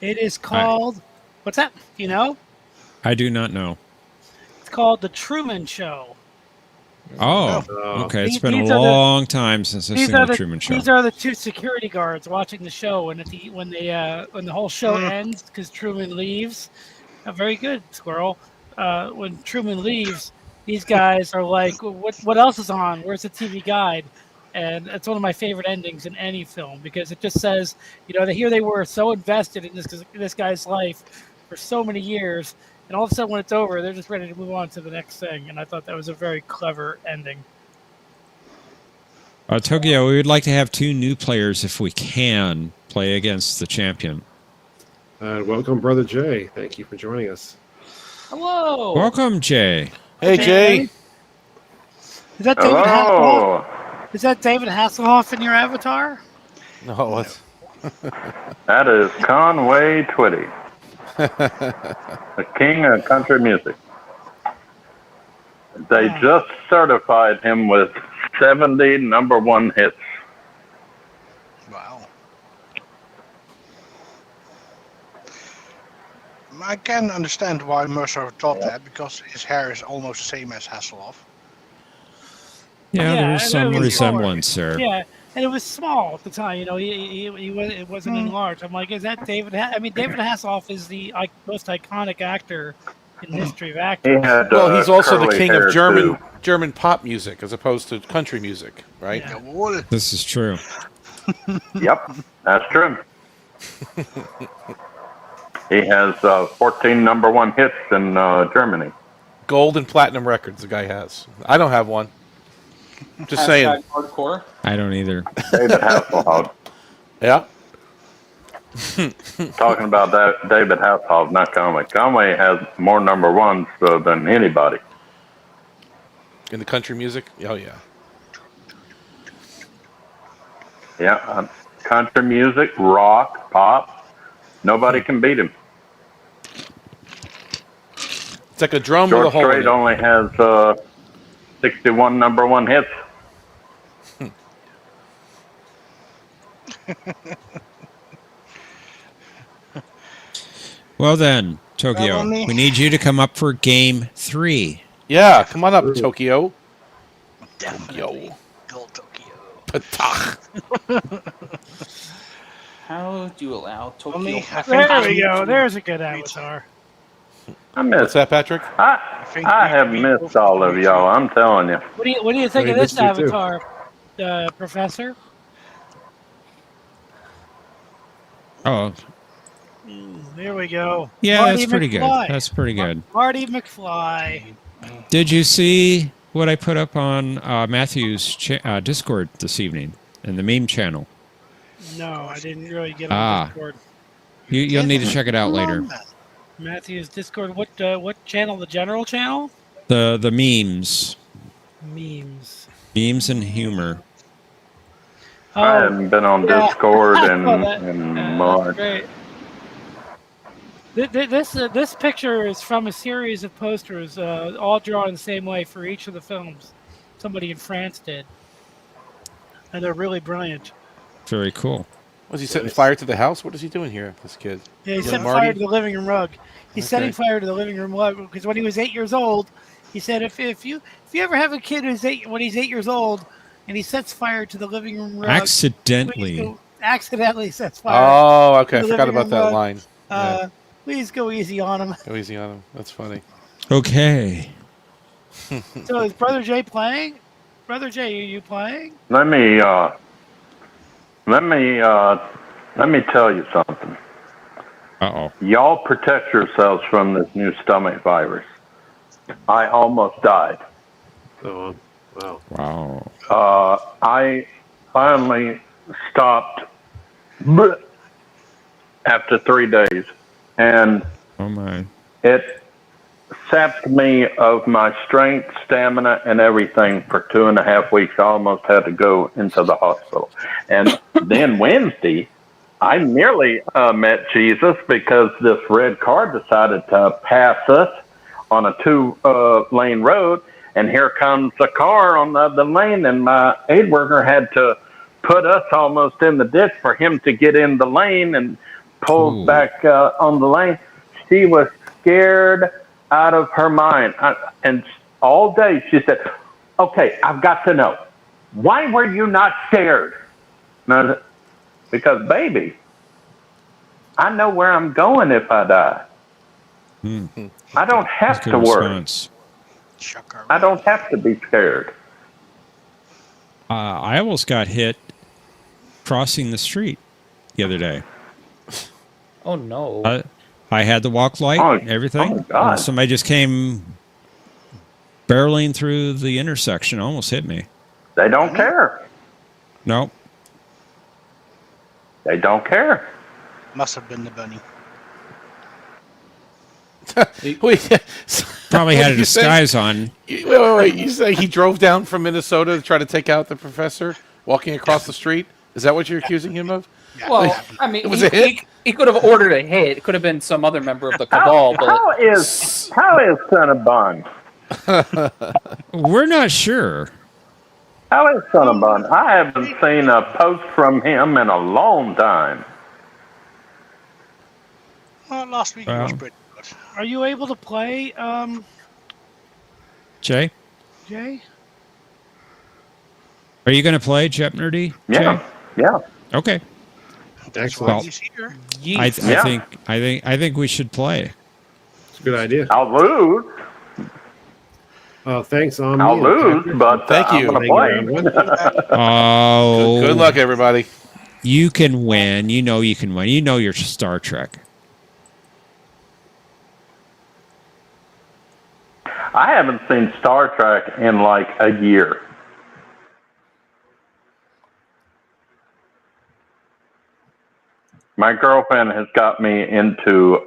It is called, what's that? Do you know? I do not know. It's called The Truman Show. Oh, okay. It's been a These are the- long time since I've seen the Truman Show. These are the two security guards watching the show, and when the whole show ends because Truman leaves, very good, Squirrel. When Truman leaves, these guys are like, "What else is on? Where's the TV guide?" And it's one of my favorite endings in any film because it just says, here they were so invested in this guy's life for so many years, and all of a sudden when it's over, they're just ready to move on to the next thing. And I thought that was a very clever ending. Tokyo, we would like to have 2 new players if we can play against the champion. Welcome, Brother Jay. Thank you for joining us. Hello. Welcome, Jay. Hey, Jay. Is that David Hasselhoff? Is that David Hasselhoff in your avatar? No, it's That is Conway Twitty, the king of country music. They just certified him with 70 number 1 hits. Wow. I can understand why Mercer thought that, because his hair is almost the same as Hasselhoff. Yeah, there's and some it was resemblance there. Yeah, and it was small at the time. It wasn't enlarged. I'm like, is that David? David Hasselhoff is the most iconic actor in the history of acting. He had, well, he's also the curly king hair, of too. German pop music as opposed to country music, right? Yeah. This is true. Yep, that's true. He has 14 number 1 hits in Germany. Gold and platinum records the guy has. I don't have one. Just saying. Hardcore. I don't either. David Hasselhoff. Yeah. Talking about that, David Hasselhoff, not Conway. Conway has more number 1s than anybody. In the country music? Oh, yeah. Yeah, country music, rock, pop. Nobody can beat him. It's like a drum George with a hole in Strait it. only has 61 number 1 hits. Well then, Tokyo, Well, we need you to come up for game 3. Yeah, come on up, Tokyo. Definitely. Tokyo. Go Tokyo. Patach. How do you allow Tokyo? Only, I think There we need go. to- There's a good avatar. I What's miss. that, Patrick? I have missed all of y'all. I'm telling you. What do you think I of this missed you too. avatar, Professor? Oh, There we go. yeah, Marty that's pretty McFly. good. That's pretty good. Marty McFly. Did you see what I put up on Matthew's Discord this evening in the meme channel? No, I didn't really get on Discord. You'll need to check it out later. Matthew's Discord. What channel? The general channel? The memes. Memes and humor. I haven't been on Discord in That's months. great. This picture is from a series of posters, all drawn the same way for each of the films. Somebody in France did, and they're really brilliant. Very cool. Was he setting fire to the house? What is he doing here, this kid? Yeah, he's setting fire to the living room rug. He's setting fire to the living room rug because when he was 8 years old, he said if you ever have a kid when he's 8 years old and he sets fire to the living room rug accidentally sets fire. Oh, okay. I forgot about that line. Please go easy on him. Go easy on him. That's funny. Okay. So is Brother Jay playing? Brother Jay, are you playing? Let me tell you something. Uh-oh. Y'all protect yourselves from this new stomach virus. I almost died. Oh, wow. Wow. I finally stopped after 3 days, and oh my! It sapped me of my strength, stamina, and everything for 2.5 weeks. I almost had to go into the hospital. And then Wednesday, I nearly met Jesus because this red car decided to pass us on a 2-lane road. And here comes a car on the other lane, and my aid worker had to put us almost in the ditch for him to get in the lane and pulled back on the lane. She was scared out of her mind. And all day she said, okay, I've got to know, why were you not scared? No, because, baby, I know where I'm going if I die. I don't have to worry. I don't have to be scared. I almost got hit crossing the street the other day. Oh, no. I had the walk light and everything. Oh, God. And somebody just came barreling through the intersection, almost hit me. They don't care. No. They don't care. Must have been the bunny. Probably had a disguise on. Wait. You say he drove down from Minnesota to try to take out the professor walking across the street? Is that what you're accusing him of? Well, I mean, it was a hit? He could have ordered a hit. It could have been some other member of the cabal. How is Son of Bun? We're not sure. How is Son of Bun? I haven't seen a post from him in a long time. Well, last week was pretty good. Are you able to play, Jay? Jay? Are you going to play Jeopnerdy? Yeah. Jay? Yeah. Okay. Excellent. Well, I think we should play. It's a good idea. I'll lose. Thanks, Omni. I'll lose, but thank you. I'm going to play. Oh. Good luck, everybody. You can win. You know you can win. You know your Star Trek. I haven't seen Star Trek in like a year. My girlfriend has got me into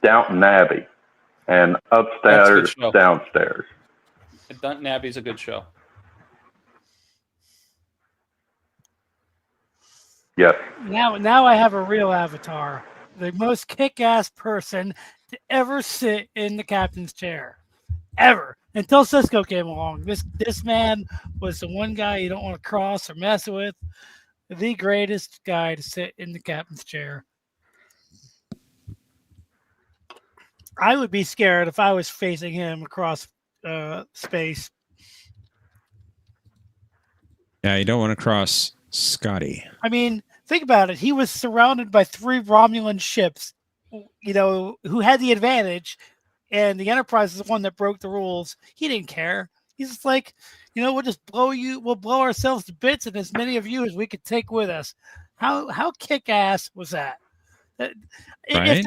Downton Abbey and upstairs, downstairs. Downton Abbey's a good show. Yes. Now I have a real avatar. The most kick-ass person to ever sit in the captain's chair. Ever. Until Cisco came along. This man was the one guy you don't want to cross or mess with. The greatest guy to sit in the captain's chair. I would be scared if I was facing him across space. Yeah, you don't want to cross Scotty. I mean, think about it. He was surrounded by 3 Romulan ships, who had the advantage, and the Enterprise is the one that broke the rules. He didn't care. He's just like, we'll just we'll blow ourselves to bits, and as many of you as we could take with us. How kick-ass was that? If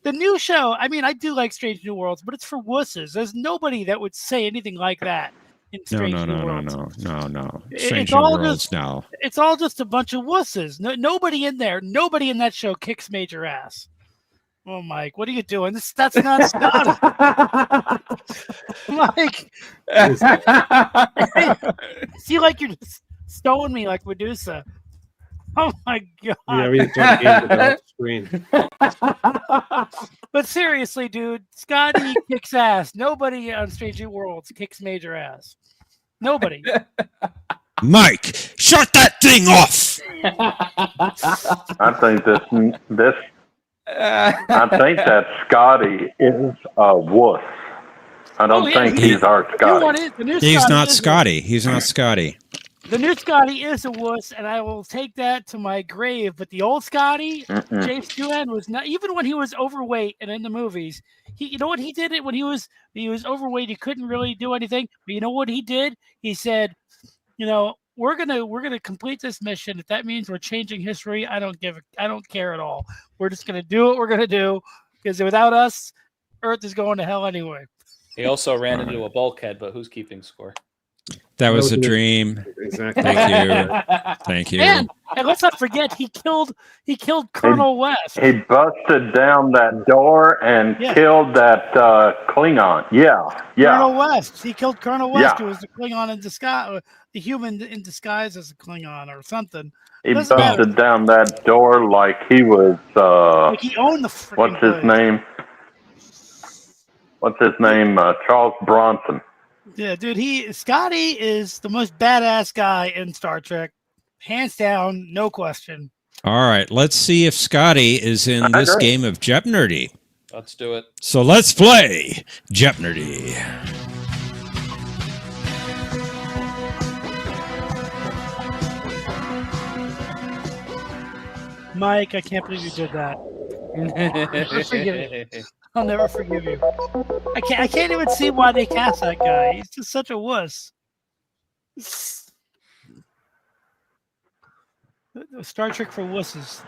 the new show, I mean, I do like Strange New Worlds, but it's for wusses. There's nobody that would say anything like that in Strange New Worlds. No. It's Strange New all Worlds just now. it's all just a bunch of wusses. Nobody in there, nobody in that show kicks major ass. Oh, Mike, what are you doing? That's not Scotty. Mike, see, like you're just stowing me like Medusa. Oh my god! Yeah, we need to talk games about the screen. But seriously, dude, Scotty kicks ass. Nobody on Strange New Worlds kicks major ass. Nobody. Mike, shut that thing off. I think I think that Scotty is a wuss. I don't think he's our Scotty. He's not Scotty. He's not Scotty. The new Scotty is a wuss, and I will take that to my grave. But the old Scotty, James Doohan, was not, even when he was overweight and in the movies. You know what he did? It when he was overweight, he couldn't really do anything. But you know what he did? He said, we're gonna complete this mission. If that means we're changing history, I don't care at all. We're just gonna do what we're gonna do, because without us, Earth is going to hell anyway. He also ran into a bulkhead, but who's keeping score? That was a dream. Exactly. Thank you. And let's not forget, he killed Colonel West. He busted down that door and killed that Klingon. Yeah. Colonel West. He killed Colonel West, Yeah. who was the Klingon in disguise, the human in disguise as a Klingon or something. He Doesn't matter. busted down that door like he was. Like he owned the freaking What's his place. name? Charles Bronson. Yeah, dude. Scotty is the most badass guy in Star Trek, hands down, no question. All right, let's see if Scotty is in this game of Jeopnerdy. Let's do it. So let's play Jeopnerdy. Mike, I can't believe you did that. I'll never forgive you. I can't even see why they cast that guy. He's just such a wuss. Star Trek for wusses.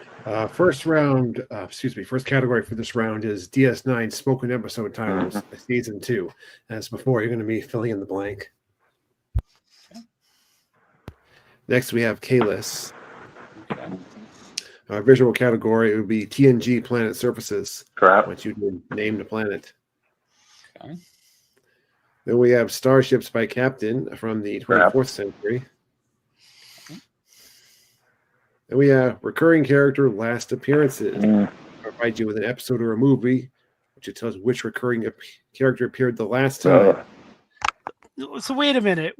First category for this round is DS9 spoken episode titles, season 2. As before, you're going to be filling in the blank. Next, we have Kalis. Visual category, it would be TNG planet surfaces. Crap. Once you name the planet. Okay. Then we have Starships by Captain from the 24th century. Then we have recurring character last appearances. Provide you with an episode or a movie, which tells which recurring character appeared the last time. So wait a minute.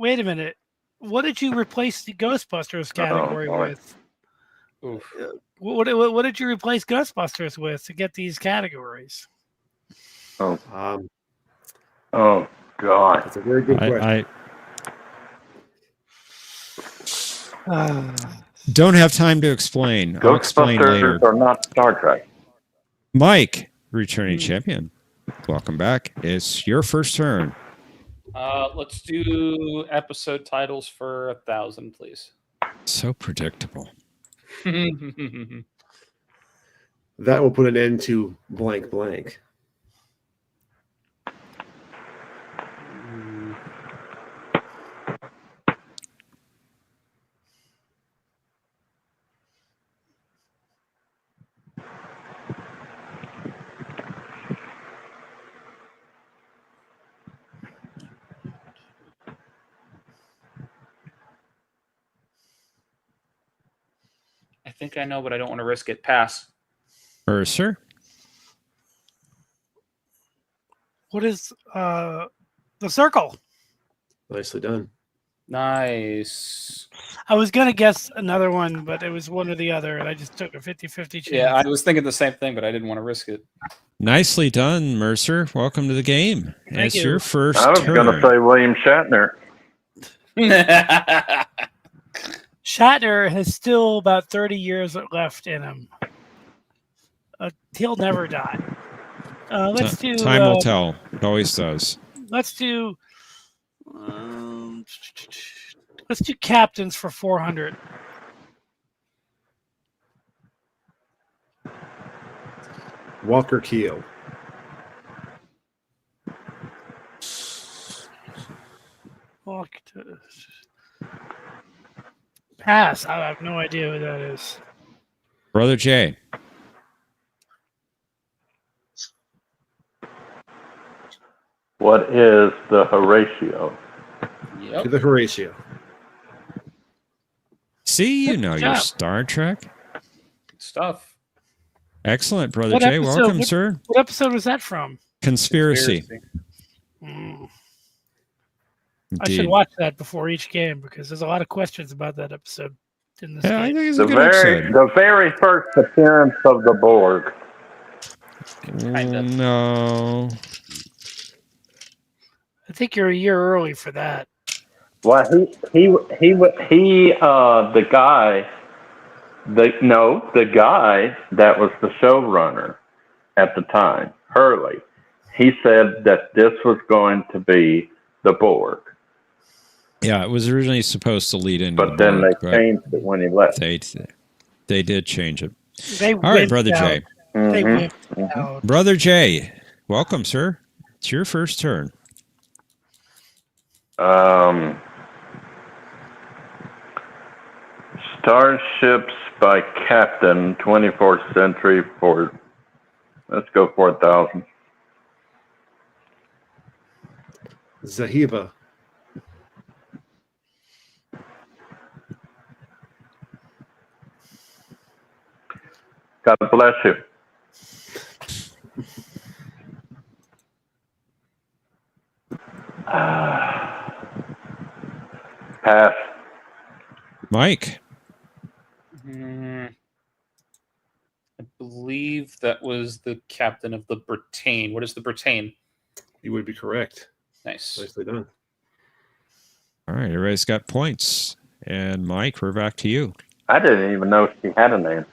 What did you replace the Ghostbusters category with? Oof. What did you replace Ghostbusters with to get these categories? Oh God, that's a very good question. Don't have time to explain. I'll explain later. Ghostbusters are not Star Trek. Mike, returning champion. Welcome back. It's your first turn. Let's do episode titles for 1,000, please. So predictable. That will put an end to blank blank. I think I know, but I don't want to risk it. Pass. Mercer? What is the circle? Nicely done. Nice. I was going to guess another one, but it was one or the other, and I just took a 50-50 chance. Yeah, I was thinking the same thing, but I didn't want to risk it. Nicely done, Mercer. Welcome to the game. Thank It's you. your first I was turn. going to say William Shatner. Shatner has still about 30 years left in him. He'll never die. Let's do. Time will tell. It always does. Let's do. Let's do captains for 400. Walker Keel. Pass. I have no idea who that is. Brother Jay. What is the Horatio? To the Horatio. See, you know Good your job. Star Trek. Good stuff. Excellent, Brother What Jay. episode- Welcome, what- sir. What episode was that from? Conspiracy. I Indeed. should watch that before each game because there's a lot of questions about that episode in this Yeah, I game. think it's a The good very, episode. the very first appearance of the Borg. No. I think you're a year early for that. Well, the guy that was the showrunner at the time, Hurley, he said that this was going to be the Borg, Yeah, it was originally supposed to lead into but the then Borg, they but changed it when he left. they did change it. They All right, wimped Brother out. Jay. They Mhm. wimped out. Brother Jay, welcome, sir. It's your first turn. Starships by Captain, 24th century for, let's go 4,000. Zahiva. God bless you. Pass. Mike. I believe that was the captain of the Britannia. What is the Britannia? You would be correct. Nice. Nicely done. All right, everybody's got points. And Mike, we're back to you. I didn't even know she had a name.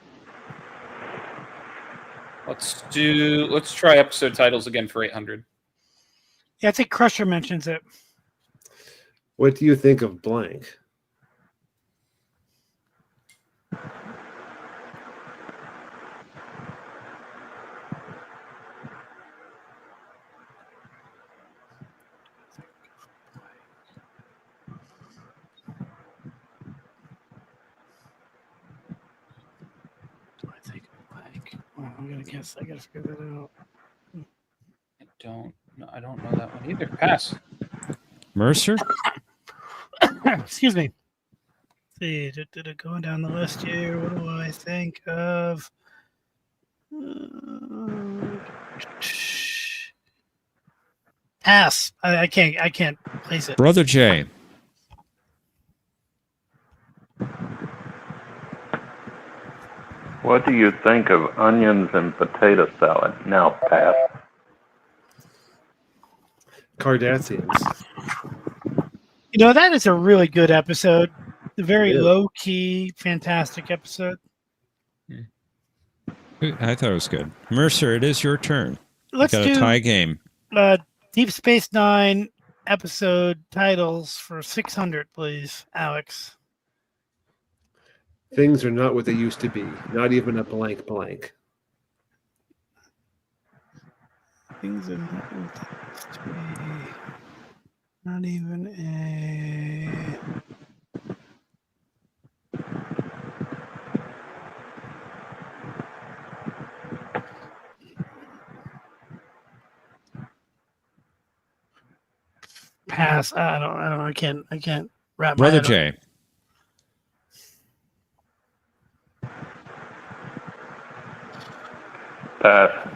Let's try episode titles again for 800. Yeah, I think Crusher mentions it. What do you think of blank? I think blank. Well, I'm gonna guess. I gotta figure that out. I don't know that one either. Pass. Mercer? Excuse me. See, going down the list here. What do I think of? Pass. I can't place it. Brother Jay. What do you think of onions and potato salad? Now, pass. Cardassians. You know, that is a really good episode. A very It is. low key, fantastic episode. I thought it was good. Mercer, it is your turn. Let's Got a do tie game. Deep Space Nine episode titles for 600, please, Alex. Things are not what they used to be. Not even a blank blank. Things are not what they used to be. Not even a. Pass. I don't. I can't wrap my Brother head Jay. Pass.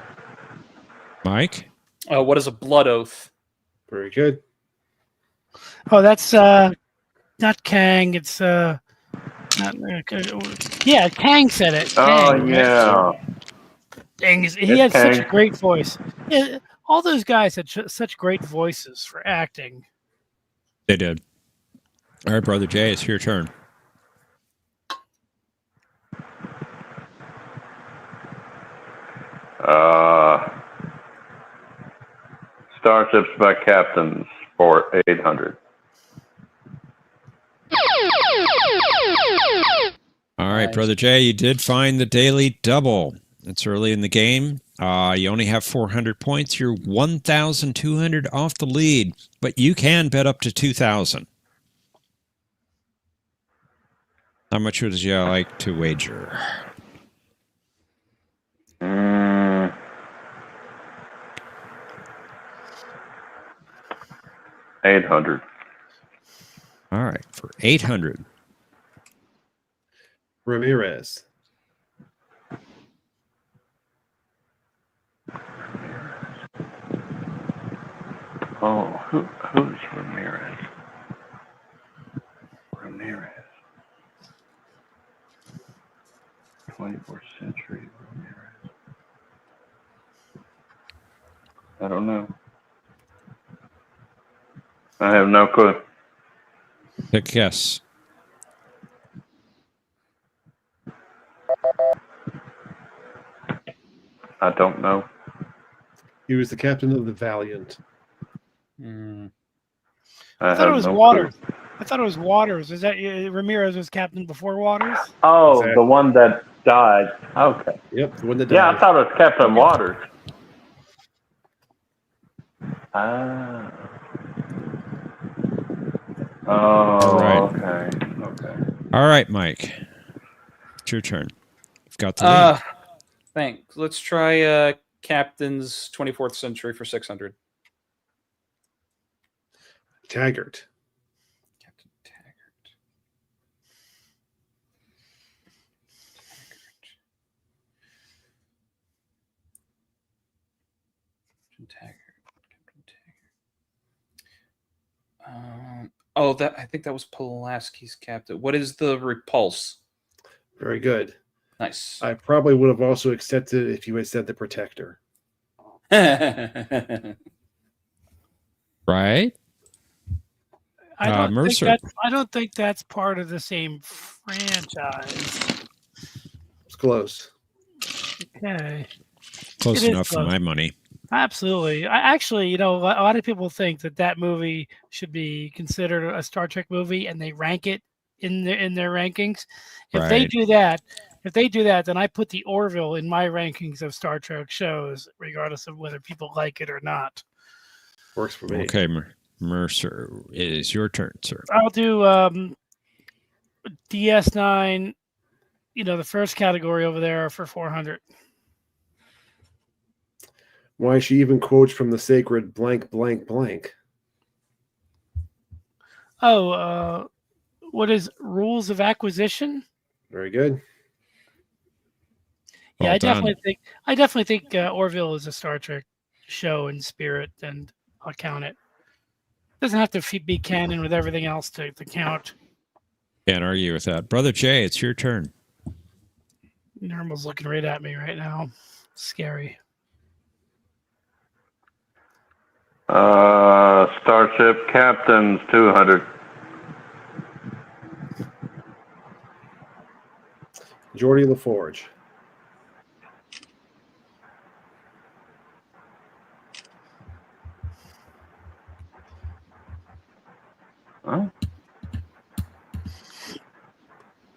Mike? What is a blood oath? Very good. Oh, that's not Kang. It's not, yeah, Kang said it. Oh, Kang, right? yeah. Dang, he It's had such a Kang. great voice. Yeah, all those guys had such great voices for acting. They did. All right, Brother Jay, it's your turn. Starships by Captains for 800. All right, Nice. Brother Jay, you did find the daily double. It's early in the game. You only have 400 points. You're 1,200 off the lead, but you can bet up to 2,000. How much would you like to wager? 800. All right, for 800. Ramirez. Oh, who's Ramirez? Ramirez. 24th century Ramirez. I don't know. I have no clue. Take a guess. I don't know. He was the captain of the Valiant. I thought it have was no Waters. clue. I thought it was Waters. Is that Ramirez was captain before Waters? Oh, Exactly. the one that died. Okay. Yep, the one that Yeah, died. I thought it was Captain Waters. Ah. Oh, All right. Okay. All right, Mike. It's your turn. You've got the lead. Thanks. Let's try Captain's 24th Century for 600. Taggart. Captain Taggart. Captain Taggart. I think that was Pulaski's captain. What is the repulse? Very good. Nice. I probably would have also accepted it if you had said the Protector. Right? Mercer. I don't think that's part of the same franchise. It's close. Okay. Close It is enough for close. my money. Absolutely. Actually, a lot of people think that movie should be considered a Star Trek movie, and they rank it in their rankings. If they Right. do that, then I put the Orville in my rankings of Star Trek shows, regardless of whether people like it or not. Works for me. Okay, Mercer, it is your turn, sir. I'll do DS9. The first category over there for 400. Why she even quotes from the sacred blank, blank, blank. Oh, what is Rules of Acquisition? Very good. Yeah, Well I done. definitely think Orville is a Star Trek show in spirit, and I'll count it. Doesn't have to be canon with everything else to count. Can't argue with that. Brother Jay, it's your turn. Normal's looking right at me right now. Scary. Starship Captain's 200. Geordie LaForge. Huh?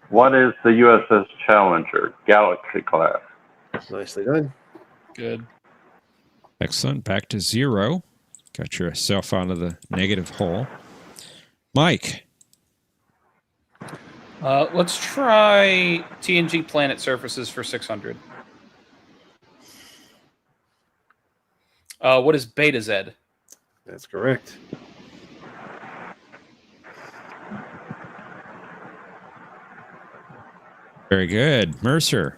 What is the USS Challenger Galaxy class? Nicely done. Good. Excellent. Back to 0. Got yourself out of the negative hole. Mike. Let's try TNG Planet Surfaces for 600. What is Beta Z? That's correct. Very good. Mercer.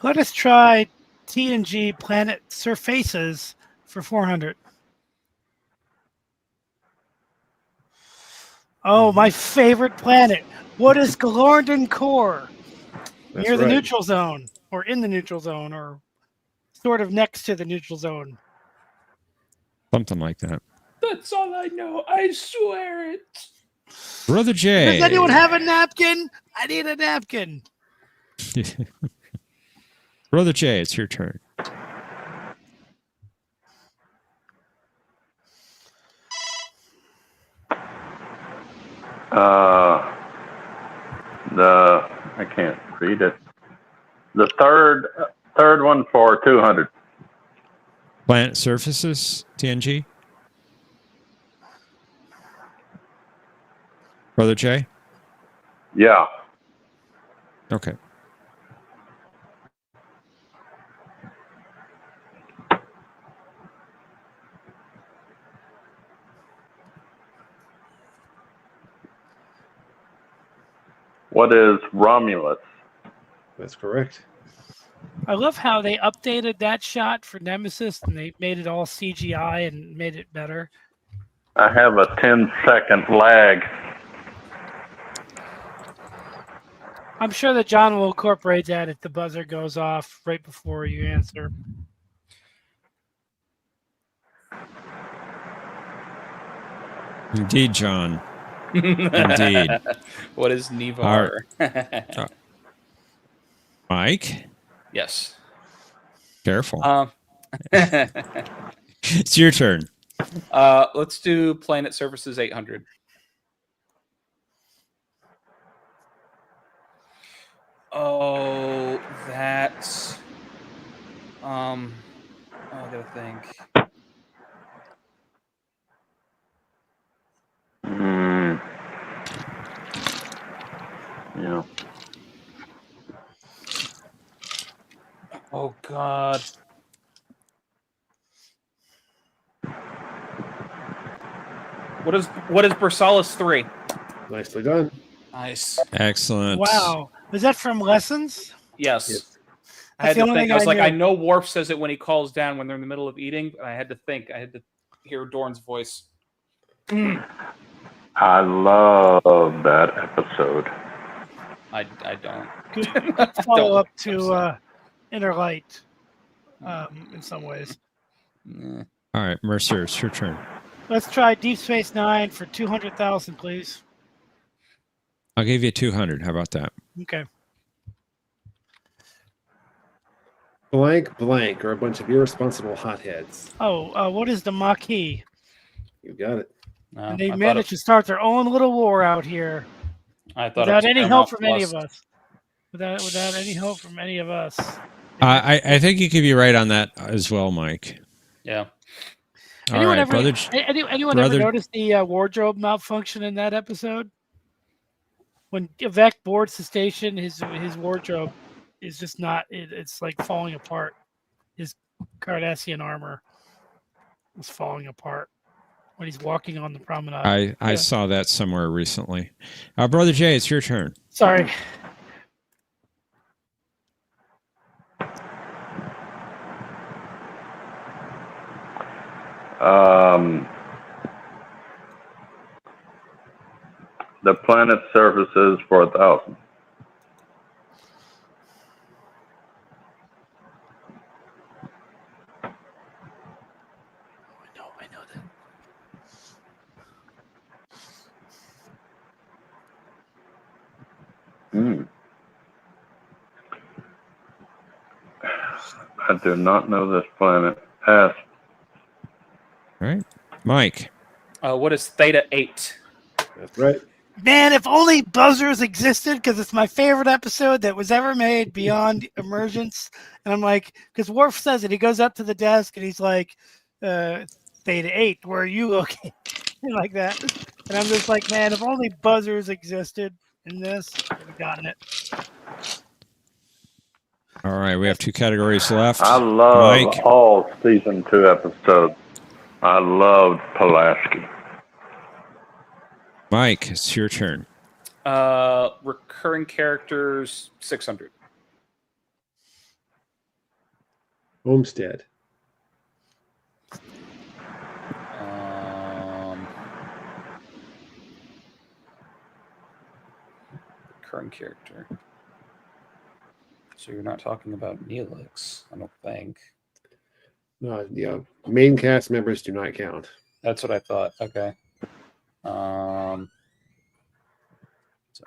Let us try TNG Planet Surfaces for 400. Oh, my favorite planet. What is Galorndon Core? That's Near the right. neutral zone, or in the neutral zone, or sort of next to the neutral zone. Something like that. That's all I know. I swear it. Brother Jay. Does anyone have a napkin? I need a napkin. Brother Jay, it's your turn. I can't read it. The third one for 200. Planet surfaces, TNG. Brother Jay? Yeah. Okay. What is Romulus? That's correct. I love how they updated that shot for Nemesis and they made it all CGI and made it better. I have a 10-second lag. I'm sure that John will incorporate that if the buzzer goes off right before you answer. Indeed, John. Indeed. What is Nevar? Mike? Yes. Careful. It's your turn. Let's do Planet Surfaces 800. Oh, that's I gotta think. Yeah. Oh God. What is Bersalis 3? Nicely done. Nice. Excellent. Wow. Was that from Lessons? Yes. I That's had the to only think. thing I was like, knew. I know Worf says it when he calls down when they're in the middle of eating, but I had to think. I had to hear Dorn's voice. I love that episode. I don't. Good follow up to Inner Light in some ways. All right, Mercer, it's your turn. Let's try Deep Space Nine for 200,000, please. I'll give you 200. How about that? Okay. Blank, blank, or a bunch of irresponsible hotheads. Oh, what is the Maquis? You got it. And they managed to start their own little war out here. I thought without it was any Paramount help from any Plus. of us. Without any help from any of us. I think you could be right on that as well, Mike. Yeah. All right, brother. Anyone ever noticed the wardrobe malfunction in that episode? When Vec boards the station, his wardrobe is just not. It's like falling apart. His Cardassian armor is falling apart when he's walking on the promenade. I saw that somewhere recently. Brother Jay, it's your turn. Sorry. The planet surfaces for 1,000. I know that. I do not know this planet. Pass. All right, Mike. What is Theta 8? That's right. Man, if only buzzers existed, because it's my favorite episode that was ever made beyond Emergence. And I'm like, because Worf says it, he goes up to the desk and he's like, Theta 8, where are you looking? Like that. And I'm just like, man, if only buzzers existed in this, I would have gotten it. All right, we have 2 categories left. I love Mike. all season 2 episodes. I loved Pulaski. Mike, it's your turn. Recurring characters 600. Homestead. Recurring character. So you're not talking about Neelix, I don't think. No, yeah. Main cast members do not count. That's what I thought. Okay. So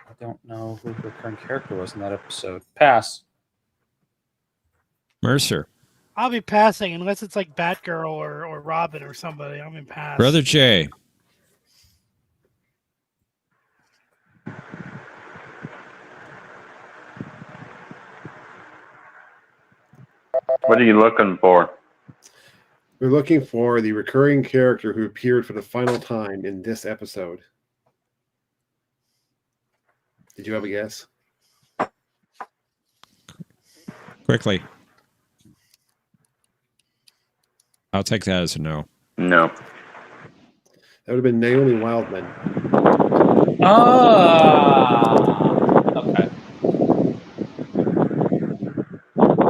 I don't know who the recurring character was in that episode. Pass. Mercer. I'll be passing unless it's like Batgirl or Robin or somebody. I'm in pass. Brother Jay. What are you looking for? We're looking for the recurring character who appeared for the final time in this episode. Did you have a guess? Quickly. I'll take that as a no. No. That would have been Naomi Wildman. Okay.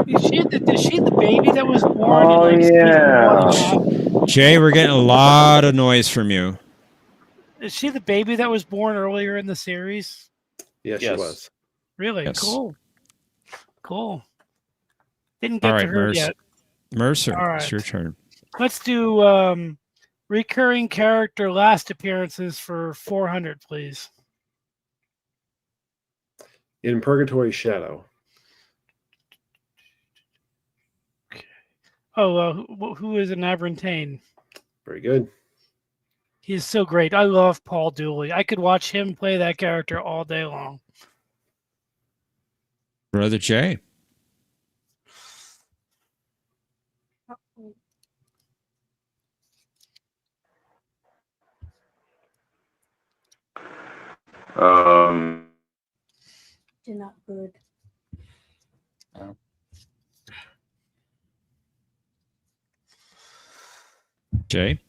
Is she the baby that was born Oh, in like season yeah. 1.5? Jay, we're getting a lot of noise from you. Is she the baby that was born earlier in the series? Yes, she Yes. was. Really? Yes. Cool. Didn't get All to right, her yet. Mercer, All it's right. your turn. Let's do recurring character last appearances for 400, please. In Purgatory Shadow. Oh, who is an Abrantane? Very good. He's so great. I love Paul Dooley. I could watch him play that character all day long. Brother Jay. You're not good. Jay.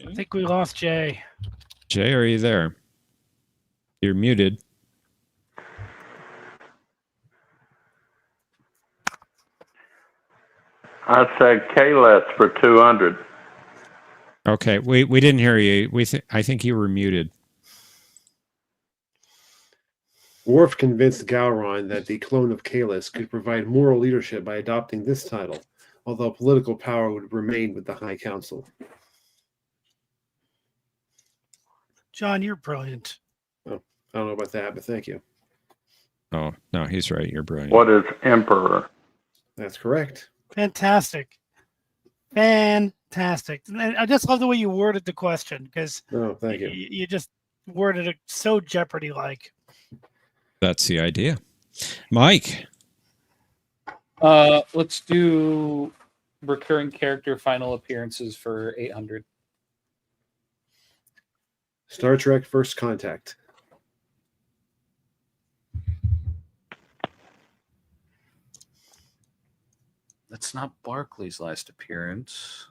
I think we lost Jay. Jay, are you there? You're muted. I said Kalis for 200. Okay, we didn't hear you. I think you were muted. Worf convinced Gowron that the clone of Kalis could provide moral leadership by adopting this title, although political power would remain with the High Council. John, you're brilliant. Oh, I don't know about that, but thank you. Oh, no, he's right. You're brilliant. What is Emperor? That's correct. Fantastic. Fantastic. And I just love the way you worded the question because Oh, thank you. you just worded it so Jeopardy-like. That's the idea. Mike. Let's do recurring character final appearances for 800. Star Trek First Contact. That's not Barclay's last appearance.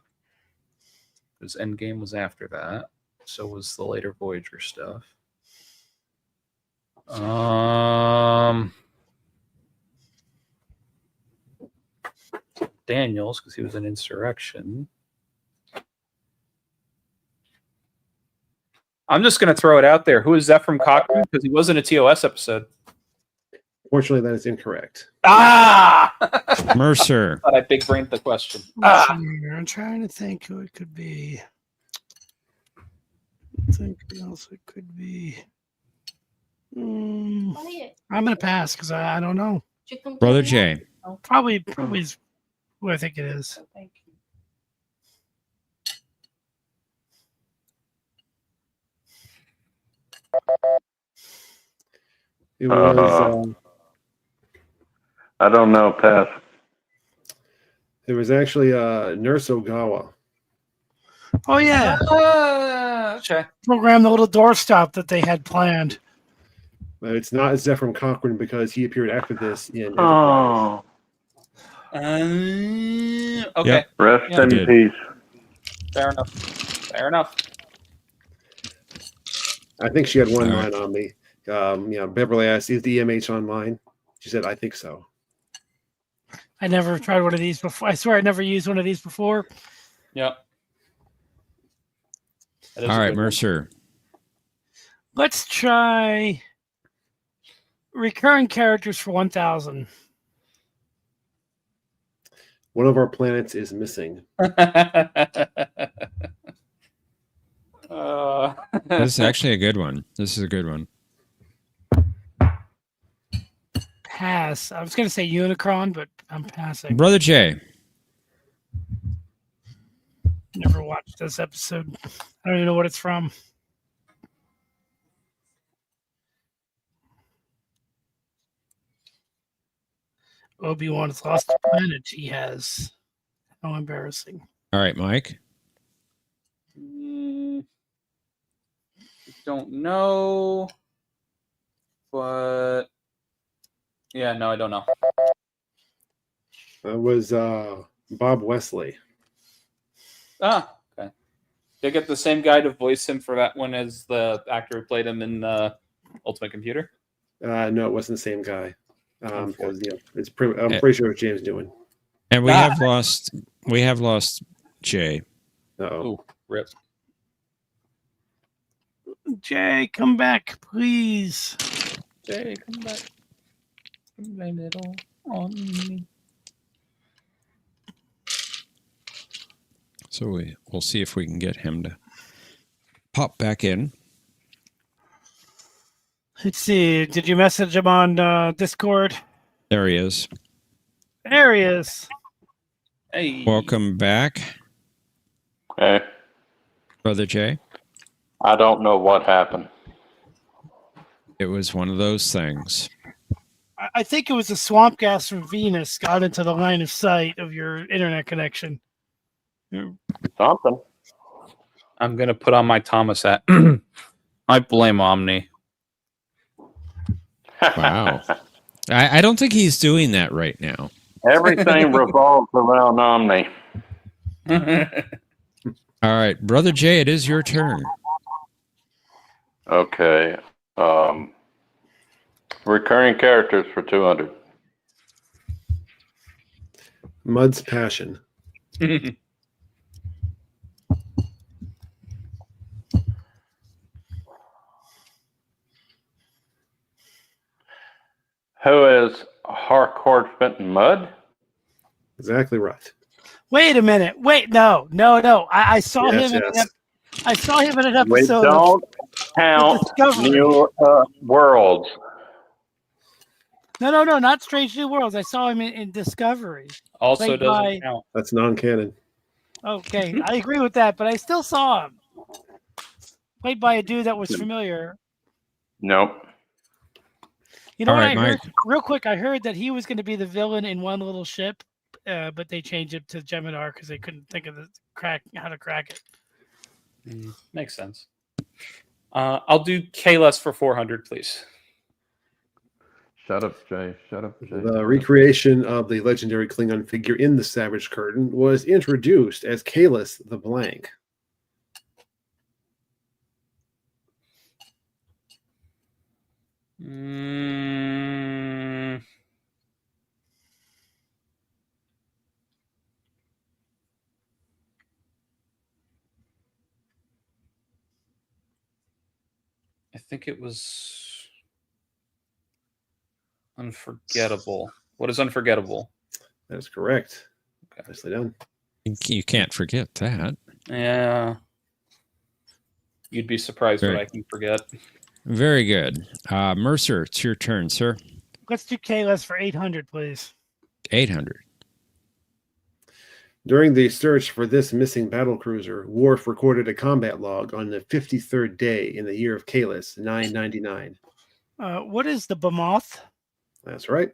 Because Endgame was after that. So was the later Voyager stuff. Daniels, because he was an Insurrection. I'm just going to throw it out there. Who is Zephram Cochrane? Because he was in a TOS episode. Fortunately, that is incorrect. Ah! Mercer. Thought I big brained the question. I'm trying to think who it could be. Think who else it could be. I'm gonna pass because I don't know. Brother Jay. Probably is who I think it is. Thank you. It was. I don't know, pass. It was actually Nurse Ogawa. Oh yeah. Okay. Program the little doorstop that they had planned. But it's not Zephram Cochrane because he appeared after this in Oh, Okay. Yep. rest Yeah. in Did. peace. Fair enough. Fair enough. I think she had one All line on me. Beverly asked, "Is the EMH online?" She said, "I think so." I never tried one of these before. I swear I never used one of these before. Yep. That is All a right, good one. Mercer. Let's try recurring characters for 1,000. One of our planets is missing. This is actually a good one. This is a good one. Pass. I was going to say Unicron, but I'm passing. Brother Jay. Never watched this episode. I don't even know what it's from. Obi-Wan has lost the planet he has. How embarrassing. All right, Mike. Don't know, but yeah, no, I don't know. That was Bob Wesley. Ah, okay. Did I get the same guy to voice him for that one as the actor who played him in Ultimate Computer? No, it wasn't the same guy. Because I'm pretty sure it's James Doohan. And we have lost. We have lost Jay. Oh, rip. Jay, come back, please. Jay, come back. Blame it all on me. So we'll see if we can get him to pop back in. Let's see. Did you message him on Discord? There he is. There he is. Hey. Welcome back, Hey, Brother Jay. I don't know what happened. It was one of those things. I think it was the swamp gas from Venus got into the line of sight of your internet connection. Something. I'm going to put on my Thomas hat. I blame Omni. Wow. I don't think he's doing that right now. Everything revolves around Omni. All right, Brother Jay, it is your turn. Okay. Recurring characters for 200. Mud's Passion. Who is Harcourt Fenton Mudd? Exactly right. Wait a minute. Wait, no. I saw Yes, him. yes. I saw him in an We episode. don't count Discovery. new worlds. No, not Strange New Worlds. I saw him in Discovery. Also Played doesn't by- count. That's non-canon. Okay, I agree with that, but I still saw him. Played by a dude that was familiar. Nope. You know All what right, I heard? Mike. Real quick, I heard that he was going to be the villain in One Little Ship, but they changed it to Jeopnerdy because they couldn't think of how to crack it. Makes sense. I'll do Kalos for 400, please. Shut up, Jay. Shut up, Jay. The recreation of the legendary Klingon figure in the Savage Curtain was introduced as Kalis the Blank. I think it was Unforgettable. What is Unforgettable? That is correct. Nicely done. You can't forget that. Yeah. You'd be surprised what I can forget. Very good. Mercer, it's your turn, sir. Let's do Kalos for 800, please. 800. During the search for this missing battlecruiser, Worf recorded a combat log on the 53rd day in the year of Kalis, 999. What is the Bemoth? That's right.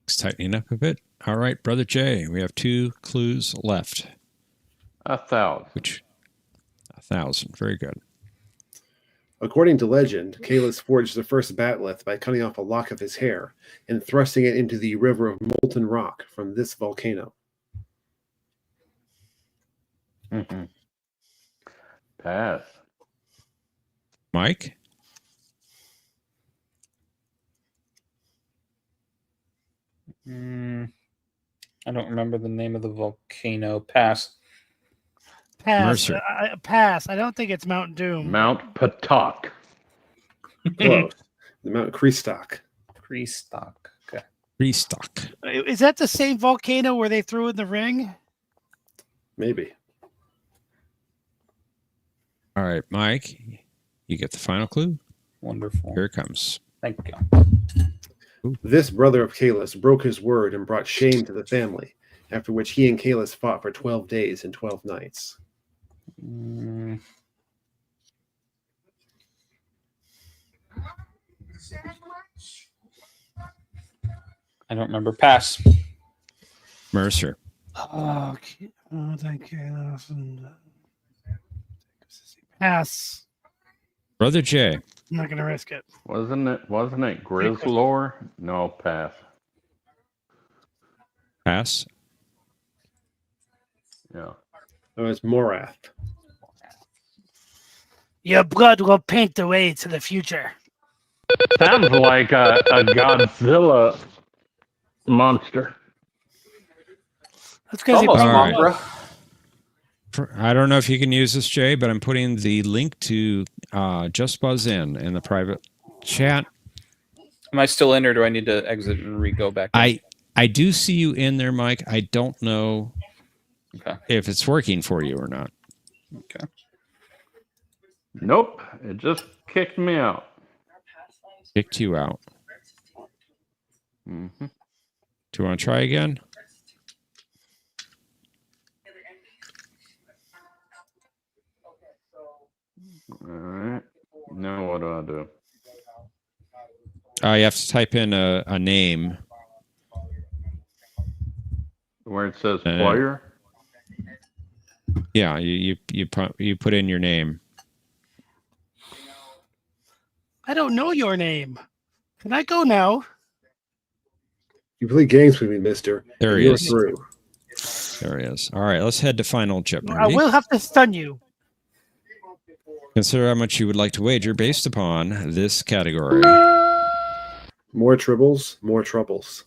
It's tightening up a bit. All right, Brother Jay, we have 2 clues left. 1,000. 1,000. Very good. According to legend, Kalis forged the first bat'leth by cutting off a lock of his hair and thrusting it into the river of molten rock from this volcano. Mm-hmm. Pass. Mike? I don't remember the name of the volcano. Pass. Pass. Mercer. Pass. I don't think it's Mount Doom. Mount Patak. Close. The Mount Kristock. Kristock. Okay. Restock. Is that the same volcano where they threw in the ring? Maybe. All right, Mike, you get the final clue. Wonderful. Here it comes. Thank you. This brother of Kalis broke his word and brought shame to the family, after which he and Kalis fought for 12 days and 12 nights. I don't remember. Pass. Mercer. Okay. Oh, thank you. Pass. Brother Jay. I'm not gonna risk it. Wasn't it Grizzlor? No, pass. Pass. Yeah. Oh, it's Morath. Your blood will paint the way to the future. Sounds like a Godzilla monster. That's because he Almost All right. Mothra. I don't know if you can use this, Jay, but I'm putting the link to Just Buzz in the private chat. Am I still in, or do I need to exit and re-go back in? I do see you in there, Mike. I don't know if it's working for you or not. Okay. Nope. It just kicked me out. Kicked you out. Mm-hmm. Do you want to try again? All right. Now what do I do? You have to type in a name. Where it says player? Yeah, you put in your name. I don't know your name. Can I go now? You play games with me, mister. There he You're is. through. There he is. All right, let's head to final I Jeopardy. will have to stun you. Consider how much you would like to wager based upon this category. More tribbles, more troubles.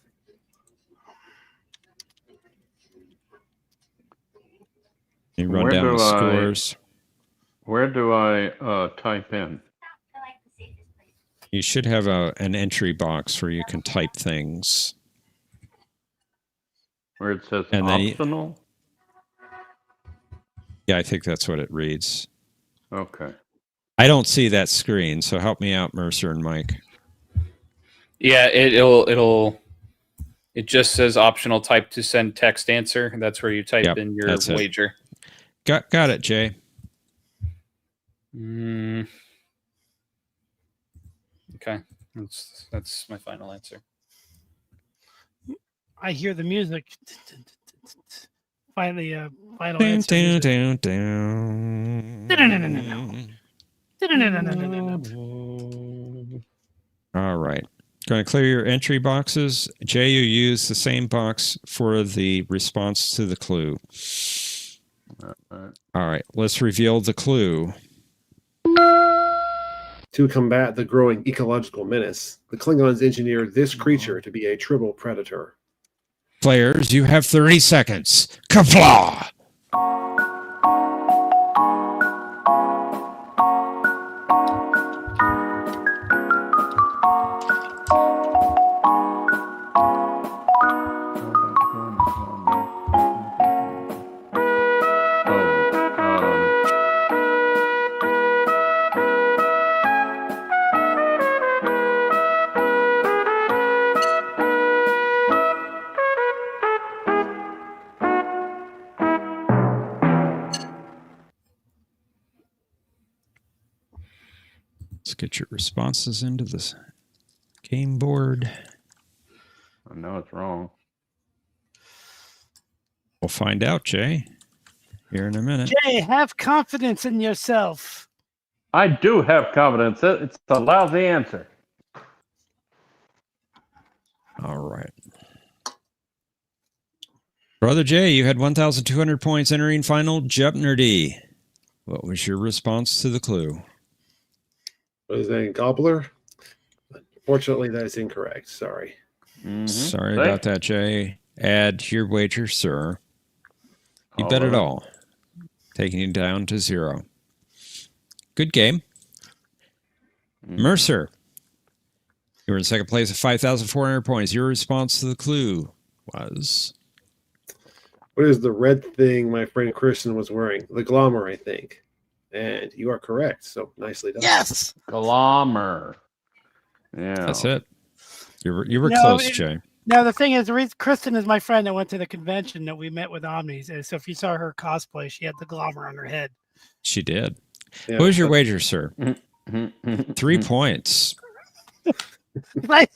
You run down the scores. Where do I type in? You should have an entry box where you can type things. Where it says And then optional? Yeah, I think that's what it reads. Okay. I don't see that screen, so help me out, Mercer and Mike. Yeah, it just says optional type to send text answer. That's where you type in your wager. Got it, Jay. Okay, that's my final answer. I hear the music. Finally, final Down, answer. down, music. down, No. All right. Going to clear your entry boxes. Jay, you use the same box for the response to the clue. All right. Let's reveal the clue. To combat the growing ecological menace, the Klingons engineered this creature to be a tribble predator. Players, you have 30 seconds. Kapla! Let's get your responses into this game board. I know it's wrong. We'll find out, Jay, here in a minute. Jay, have confidence in yourself. I do have confidence. It's a lousy answer. All right. Brother Jay, you had 1,200 points entering final Jeopnerdy. What was your response to the clue? What is that, Gobbler? Fortunately, that is incorrect. Sorry. Mm-hmm. Sorry about that, Jay. Add your wager, sir. You bet it all. Taking you down to 0. Good game. Mercer, you were in second place at 5,400 points. Your response to the clue was? What is the red thing my friend Christian was wearing? The Glommer, I think. And you are correct. So nicely done. Yes. Glommer. Yeah. That's it. You were close, Jay. Now, the thing is, Kristen is my friend that went to the convention that we met with Omnis. And so if you saw her cosplay, she had the Glommer on her head. She did. Yeah, What was your wager, sir? 3 points. I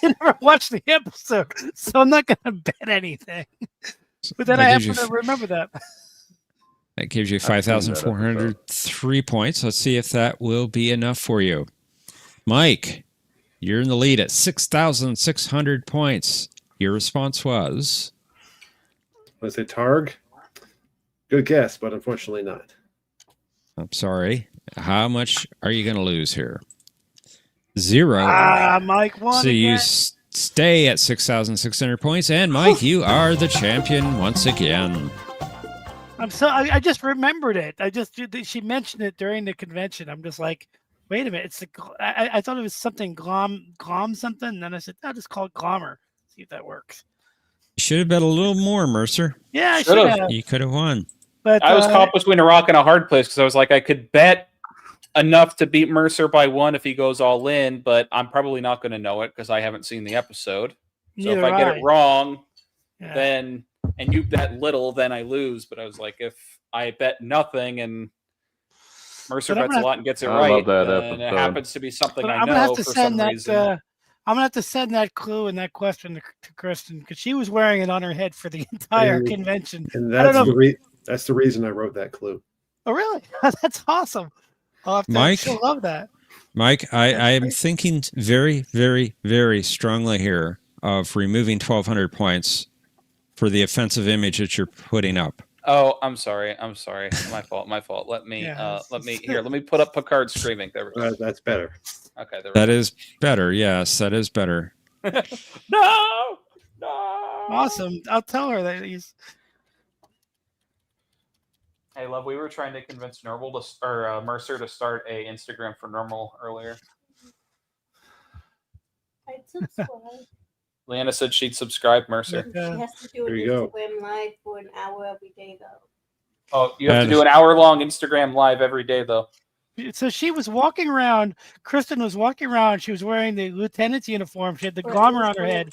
never watched the episode, so I'm not going to bet anything. But then That I gives happen you to remember that. That gives you I've seen that 5,403 points. Let's see if that will be enough for you. Mike, you're in the lead at 6,600 points. Your response was? Was it Targ? Good guess, but unfortunately not. I'm sorry. How much are you going to lose here? 0. Mike won So you again. stay at 6,600 points. And Mike, you are the champion once again. I just remembered it. She mentioned it during the convention. I'm just like, wait a minute. It's I thought it was something glom something. And then I said, I'll just call it Glommer. See if that works. You should have bet a little more, Mercer. Yeah, I should have. You could have won. But I was caught between a rock and a hard place because I was like, I could bet enough to beat Mercer by 1 if he goes all in, but I'm probably not going to know it because I haven't seen the episode. So if I get it wrong, then and you bet little, then I lose. But I was like, if I bet nothing and Mercer bets a lot and gets it I right, love that and it episode. happens to be something I I'm gonna know have to for send some that. reason. I'm gonna have to send that clue and that question to Kristen because she was wearing it on her head for the entire convention. And I don't that's know. that's the reason I wrote that clue. Oh, really? That's awesome. I'll have to, Mike? she'll love that. Mike, I am thinking very, very, very strongly here of removing 1,200 points for the offensive image that you're putting up. Oh, I'm sorry. My fault. Let me put up Picard screaming. There we go. That's better. Okay, there we That is better. Yes, that is better. No. Awesome. I'll tell her that he's. Hey, love. We were trying to convince Mercer to start a Instagram for Normal earlier. I subscribe. Leanna said she'd subscribe Mercer. She has to do an There you go. Instagram live for an hour every day, though. Oh, you have to do an hour-long Instagram live every day, though. So she was walking around. Kristen was walking around. She was wearing the lieutenant's uniform. She had the Glommer on her head.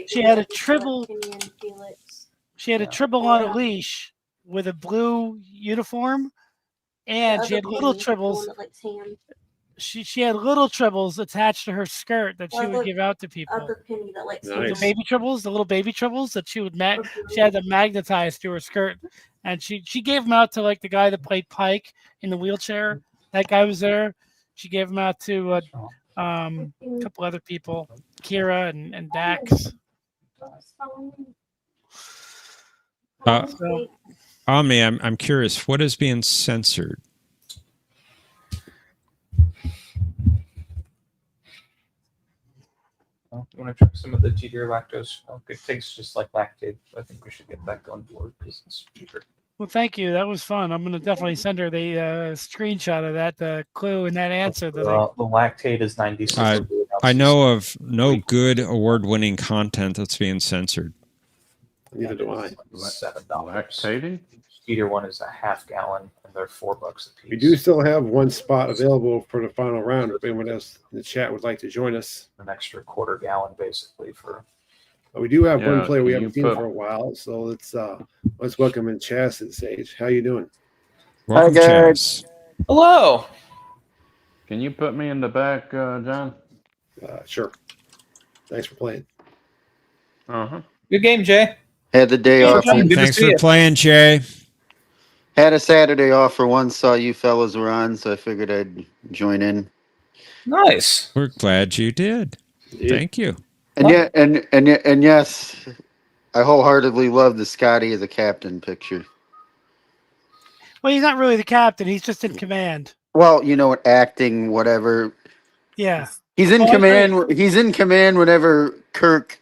She had a tribble. She had a tribble on a leash with a blue uniform, and she had little tribbles. She had little tribbles attached to her skirt that she would give out to people. Nice. The baby tribbles, the little baby tribbles that she would she had them magnetized to her skirt, and she gave them out to like the guy that played Pike in the wheelchair. That guy was there. She gave them out to a couple other people, Kira and Dax. Omni, I'm curious, what is being censored? Well, you want to try some of the Jeter lactose? It tastes just like lactate. I think we should get that going forward because it's cheaper. Well, thank you. That was fun. I'm going to definitely send her the screenshot of that clue and that answer. The lactate is 96. I know of no good award-winning content that's being censored. Neither do I. $7. Lactating? Either one is a half gallon, and they're $4 a piece. We do still have one spot available for the final round. If anyone else in the chat would like to join us, An extra quarter gallon, basically, for. we do have one Yeah, player we can haven't you seen put- for a while. So let's welcome in Chaz to the stage. How you doing? Welcome, Chaz. Hello. Can you put me in the back, John? Sure. Thanks for playing. Uh-huh. Good game, Jay. Had the day off. Good to Thanks see for you. playing, Jay. Had a Saturday off for once. Saw you fellas were on, so I figured I'd join in. Nice. We're glad you did. Thank you. And yeah, and yes, I wholeheartedly love the Scotty as a captain picture. Well, he's not really the captain. He's just in command. Well, acting, whatever. Yeah. He's in command. He's in command whenever Kirk,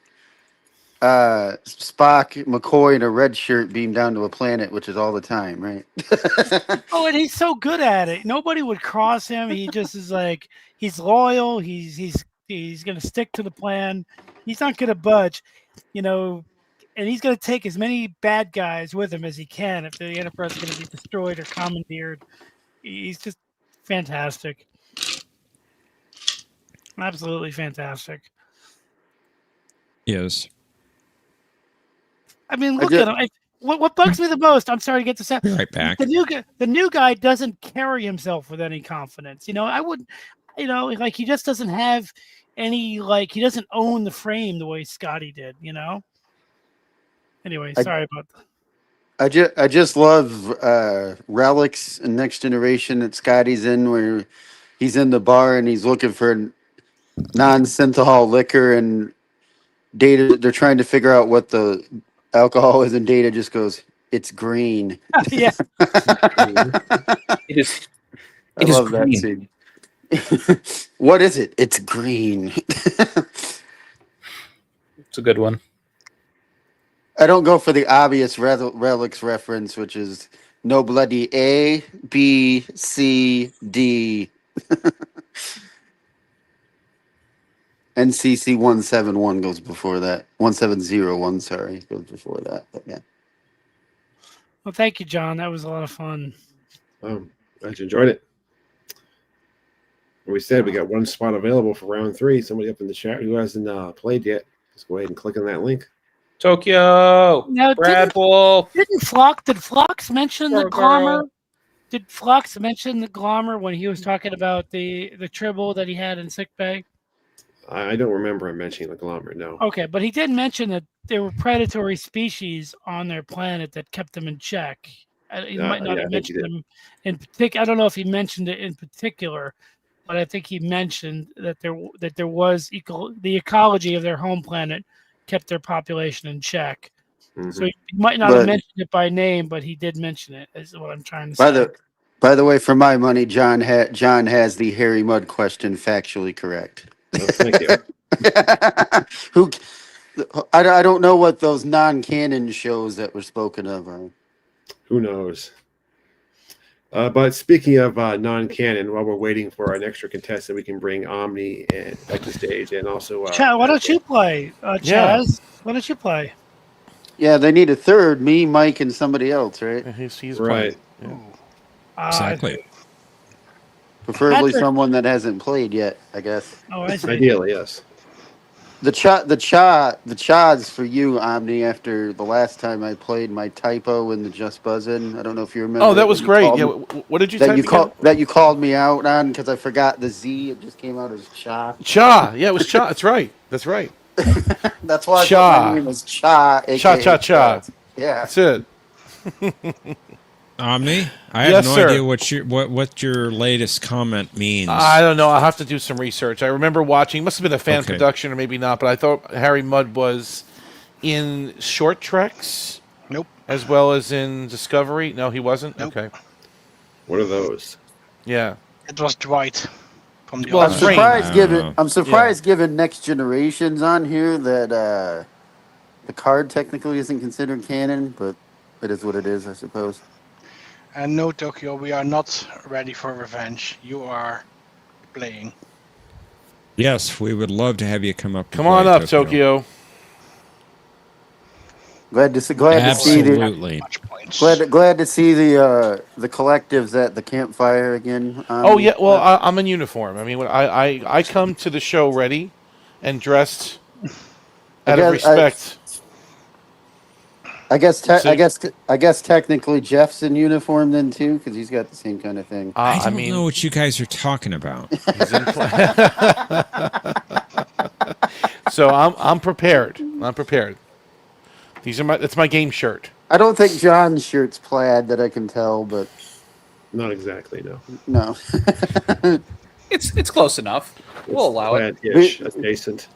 Spock, McCoy, and a red shirt beam down to a planet, which is all the time, right? Oh, and he's so good at it. Nobody would cross him. He just is like he's loyal. He's going to stick to the plan. He's not going to budge, and he's going to take as many bad guys with him as he can if the Enterprise is going to be destroyed or commandeered. He's just fantastic. Absolutely fantastic. Yes. I mean, look at him. What bugs me the most? I'm sorry to get this out. Be right back. The new guy doesn't carry himself with any confidence. I wouldn't. like he just doesn't have any, like he doesn't own the frame the way Scotty did. Anyway, sorry about that. I just love relics and Next Generation that Scotty's in, where he's in the bar and he's looking for non-synthahol liquor, and Data, they're trying to figure out what the alcohol is, and Data just goes, "It's green." Yeah. It is. I It is love that green. scene. What is it? It's green. It's a good one. I don't go for the obvious relics reference, which is no bloody A, B, C, D. NCC 171 goes before that. 1701, sorry, goes before that. But yeah. Well, thank you, John. That was a lot of fun. I enjoyed it. We said we got one spot available for round 3. Somebody up in the chat who hasn't played yet, just go ahead and click on that link. Tokyo. Now, Brad Wolf. Did Flox mention the Glommer? Did Flox mention the Glommer when he was talking about the tribble that he had in sickbay? I don't remember him mentioning the Glommer, no. Okay, but he did mention that there were predatory species on their planet that kept them in check. He might not have mentioned them in particular. I don't know if he mentioned it in particular, but I think he mentioned that there was the ecology of their home planet kept their population in check. Mm-hmm. So he might not have mentioned it by name, but he did mention it. Is what I'm trying to say. By the way, for my money, John has the Harry Mudd question factually correct. Oh, thank you. I don't know what those non-canon shows that were spoken of are. Who knows? But speaking of non-canon, while we're waiting for an extra contestant, we can bring Omni and back to stage, and also Chaz, why don't you play? Chaz, why don't you play? Yeah, they need a third, me, Mike, and somebody else, right? He's right. Yeah. Exactly. Preferably someone that hasn't played yet, I guess. Oh, I see. Ideally, yes. The chads for you, Omni, after the last time I played my typo in the Just Buzzin'. I don't know if you remember. Oh, that was great. Yeah, what did you type again? That you called me out on because I forgot the Z. It just came out as Cha. Cha. Yeah, it was Cha. That's right. That's right. That's why I Cha. thought my name was Cha. Cha. Yeah. That's it. Omni, I have no idea what your latest comment means. I don't know. I'll have to do some research. I remember watching. Must have been a fan production or maybe not, but I thought Harry Mudd was in Short Treks. Nope. As well as in Discovery. No, he wasn't. Nope. Okay. What are those? Yeah. It was Dwight. From the I'm surprised given Next Generations on here that the card technically isn't considered canon, but it is what it is, I suppose. And no, Tokyo, we are not ready for revenge. You are playing. Yes, we would love to have you come up. Come on up, Tokyo. Glad to see the collectives at the campfire again. Oh yeah, well I'm in uniform. I mean, when I come to the show ready and dressed out of respect. I guess technically Jeff's in uniform then too, because he's got the same kind of thing. I don't know what you guys are talking about. So I'm prepared. I'm prepared. That's my game shirt. I don't think John's shirt's plaid that I can tell, but not exactly. No. No. It's close enough. We'll allow it. Plaid-ish, adjacent.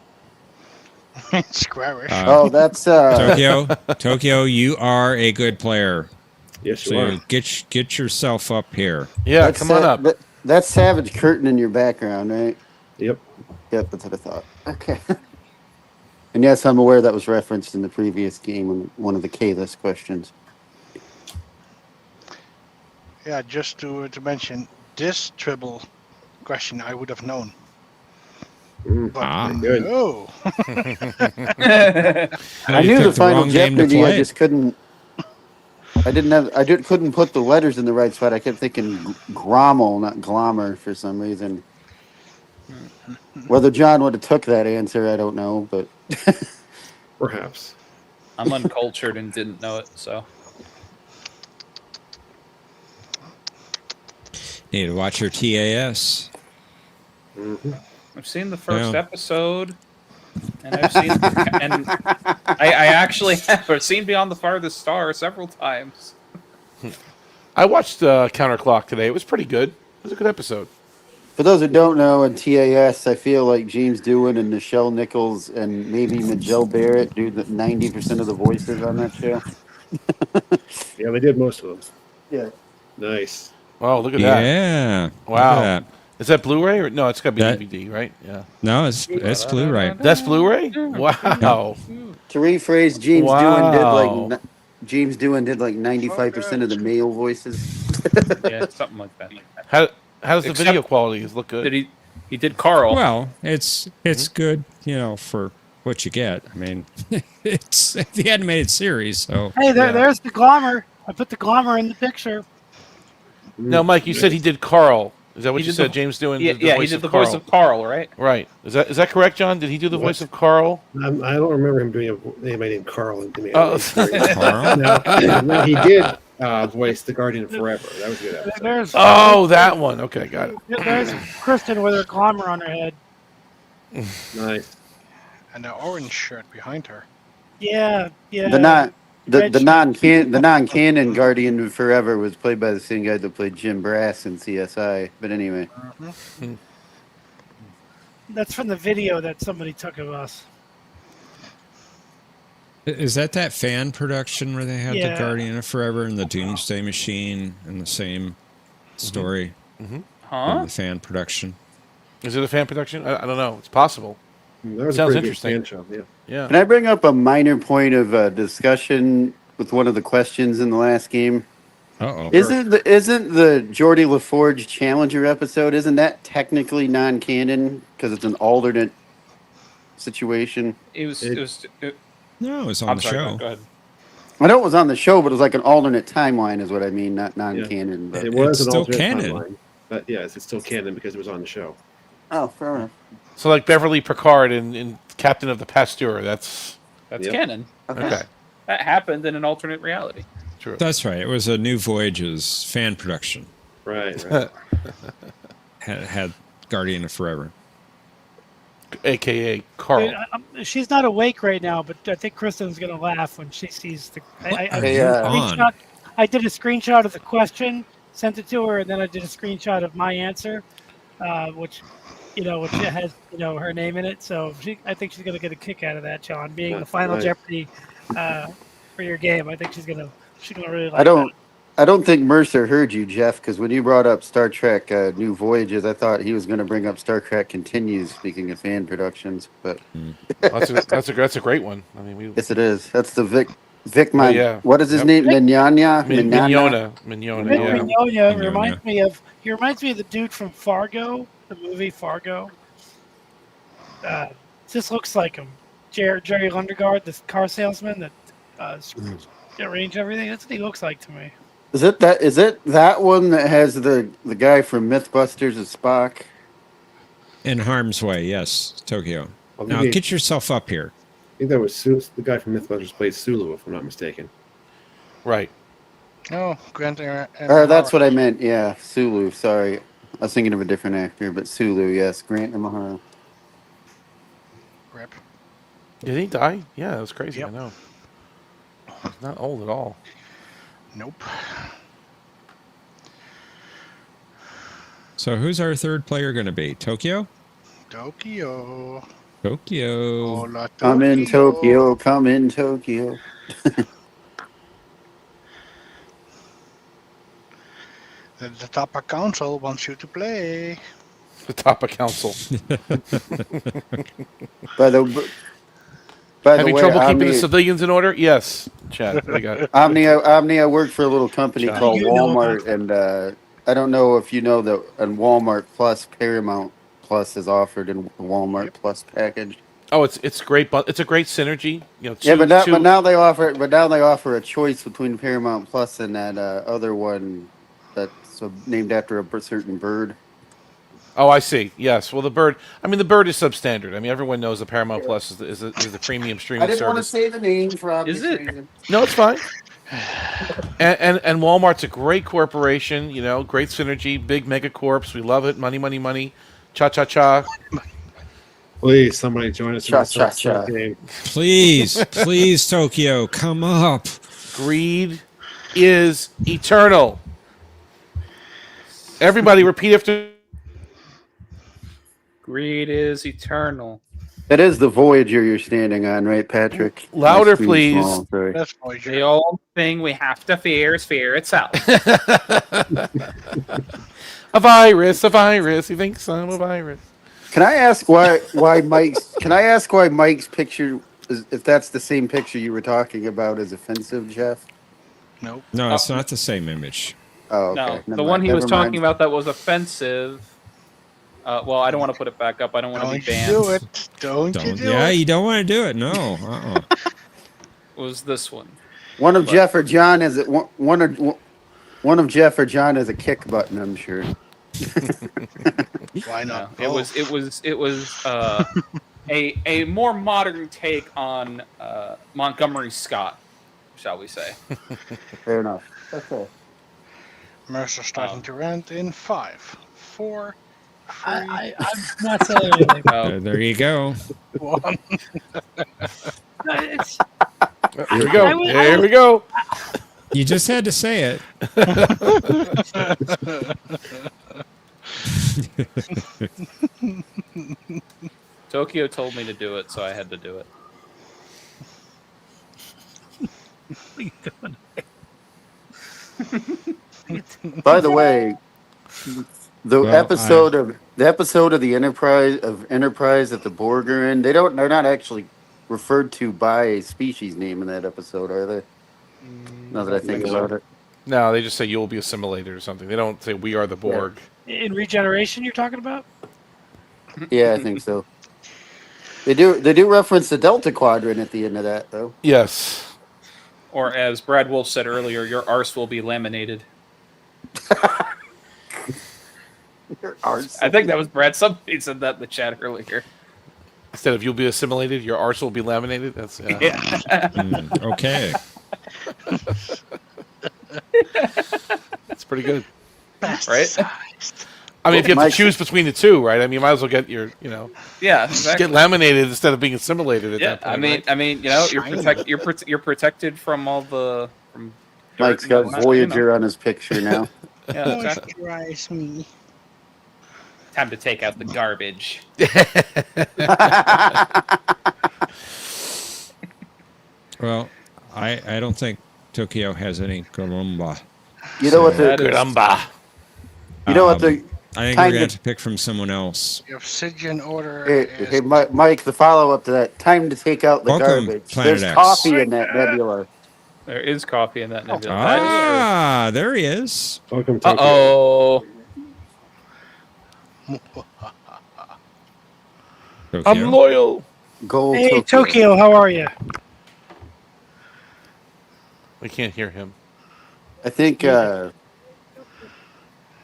Squarish. That's Tokyo. You are a good player. Yes, you are. Get yourself up here. Yeah, come on up. That's Savage Curtain in your background, right? Yep. That's what I thought. Okay. And yes, I'm aware that was referenced in the previous game on one of the K-list questions. Yeah, just to mention, this tribble question I would have known. But no. I knew the final Jeopnerdy. I just couldn't. Couldn't put the letters in the right spot. I kept thinking Grommel, not Glommer, for some reason. Whether John would have took that answer, I don't know, but perhaps. I'm uncultured and didn't know it, so. Need to watch your TAS. Mm-hmm. I've seen the first episode, and I've seen, and I actually have seen Beyond the Farthest Star several times. I watched Counterclock today. It was pretty good. It was a good episode. For those who don't know, in TAS, I feel like James Doohan and Nichelle Nichols and maybe Majel Barrett do the 90% of the voices on that show. Yeah, they did most of them. Yeah. Nice. Oh, look at that. Yeah. Wow. Look at that. Is that Blu-ray or no? It's got to be That- DVD, right? Yeah. No, it's Blu-ray. That's Blu-ray. Wow. To rephrase, James Wow. James Doohan did like 95% of the male voices. Yeah, something like that. How does the Except- video quality look good? Did he did Carl? Well, it's good, for what you get. I mean, it's the animated series, so Hey, there's the Glommer. I put the Glommer in the picture. Now, Mike, you said he did Carl. Is that what He you did said? the- James Doohan Yeah, did the yeah, voice he did of the Carl. voice of Carl, right? Right. Is that correct, John? Did he do the voice of Carl? I don't remember him doing anybody named Carl in the Oh. Carl? No, he did voice the Guardian of Forever. That was a good episode. There's Oh, that one. Okay, got it. there's Kristen with her Glommer on her head. Nice. And the orange shirt behind her. Yeah, yeah. The Red non-canon Guardian of Forever was played by the same guy that played Jim Brass in CSI. But anyway, That's from the video that somebody took of us. is that fan production where they have Yeah. the Guardian of Forever and the Doomsday Machine in the same story? Huh? The fan production. Is it a fan production? I don't know. It's possible. That was Sounds a pretty interesting. good fan show. Yeah. Yeah. can I bring up a minor point of discussion with one of the questions in the last game? Uh-oh. Isn't the Geordie LaForge Challenger episode? Isn't that technically non-canon because it's an alternate situation? It was. No, it's on I'm the sorry. show. Go ahead. I know it was on the show, but it was like an alternate timeline, is what I mean, not non-canon. But... It was It's an still alternate canon. timeline, but yes, it's still canon because it was on the show. Oh, fair enough. So like Beverly Picard in Captain of the Pasteur. That's That's Yep. canon. okay. That happened in an alternate reality. True. That's right. It was a New Voyages fan production. Right. Had Guardian of Forever. AKA Carl. She's not awake right now, but I think Kristen's gonna laugh when she sees the. I did a screenshot of the question, sent it to her, and then I did a screenshot of my answer, which has her name in it. So I think she's gonna get a kick out of that, John, being the final Right. Jeopardy for your game. I think she's gonna really like. I don't think Mercer heard you, Jeff, because when you brought up Star Trek New Voyages, I thought he was going to bring up Star Trek Continues. Speaking of fan productions, but That's a great one. I mean, yes, it is. That's the Vic. My what is his Yep. name? Mignogna. Mignogna. Mignogna Yeah. reminds me of the dude from Fargo, the movie Fargo. This looks like him, Jerry Lundegaard, the car salesman that arranged everything. That's what he looks like to me. Is it that one that has the guy from MythBusters as Spock? In Harm's Way, yes, Tokyo. Well, Now maybe- get yourself up here. I think that was the guy from MythBusters played Sulu, if I'm not mistaken. Right. No, Grant. That's what I meant. Yeah, Sulu. Sorry, I was thinking of a different actor, but Sulu. Yes, Grant Imahara. Rip. Did he die? Yeah, that was crazy. Yep. I know. He's not old at all. Nope. So who's our third player going to be? Tokyo? Tokyo. Tokyo. Hola, Come in Tokyo. Come in Tokyo. The Tapa Council wants you to play. The Tapa Council. By the Having way, trouble keeping the Omni, civilians in order? Yes, Chad. I got it. Omni, I worked for a little company John. called You know Walmart, and I don't know if you know that on Walmart Plus, Paramount Plus is offered in the Walmart Plus package. Oh, it's great, but it's a great synergy. You know, But now they offer a choice between Paramount Plus and that other one that's named after a certain bird. Oh, I see. Yes. Well, the bird is substandard. I mean, everyone knows the Paramount Plus is the premium streaming I didn't want to service. say the name for obvious Is it? reason. No, it's fine. And Walmart's a great corporation. You know, great synergy, big mega corps. We love it. Money, money, money. Cha-cha-cha. Please, somebody join us in the Cha-cha-cha. game. Please, please, Tokyo, come up. Greed is eternal. Everybody repeat after. Greed is eternal. That is the Voyager you're standing on, right, Patrick? Louder, My screen's please. small, sorry. That's Voyager. The only thing we have to fear is fear itself. A virus, a virus. He thinks I'm a virus. Can I ask why Mike's picture is, if that's the same picture you were talking about, is offensive, Jeff? Nope. No, it's not the same image. Oh, okay. No, Never the one mind. he was Never mind. talking about that was offensive. Well, I don't want to put it back up. I don't want to be banned. Do it. Don't you do Yeah, it. you don't want to do it. No. Was this one? One of Jeff or John is one of Jeff or John is a kick button, I'm sure. Why not? It was a more modern take on Montgomery Scott, shall we say? Fair enough. Okay. Mercer starting to rant in 5, 4, 3. I'm not saying anything. There you go. 1. It's, Here we go. Here we go. You just had to say it. Tokyo told me to do it, so I had to do it. By the way, the episode of the Enterprise that the Borg are in, they're not actually referred to by a species name in that episode, are they? Now that I think about it. No, they just say you'll be assimilated or something. They don't say we are the Borg. in regeneration, you're talking about? Yeah, I think so. They do reference the Delta Quadrant at the end of that, though. Yes. Or as Brad Wolf said earlier, your arse will be laminated. Your arse. I think that was Brad. Somebody said that in the chat earlier. Instead of you'll be assimilated, your arse will be laminated. That's okay. That's pretty good. Right? I mean, if you have to choose between the two, right? I mean, you might as well get your, Yeah, exactly. get laminated instead of being assimilated at that point. I mean, you're protected from all the. From Mike's got Voyager on his picture now. Yeah, exactly. Moisturize me. Time to take out the garbage. Well, I don't think Tokyo has any Columba. You know what the Columba. You know what the I think we're going to have to pick from someone else. The Obsidian Order Hey, Mike, the follow-up to that. Time to take out the Welcome, garbage. Planet There's X. coffee in that nebula. There is coffee in that nebula. Ah, there he is. Welcome, Tokyo. Uh-oh. Tokyo. I'm loyal. Gold Hey, Tokyo. Tokyo, how are you? We can't hear him. I think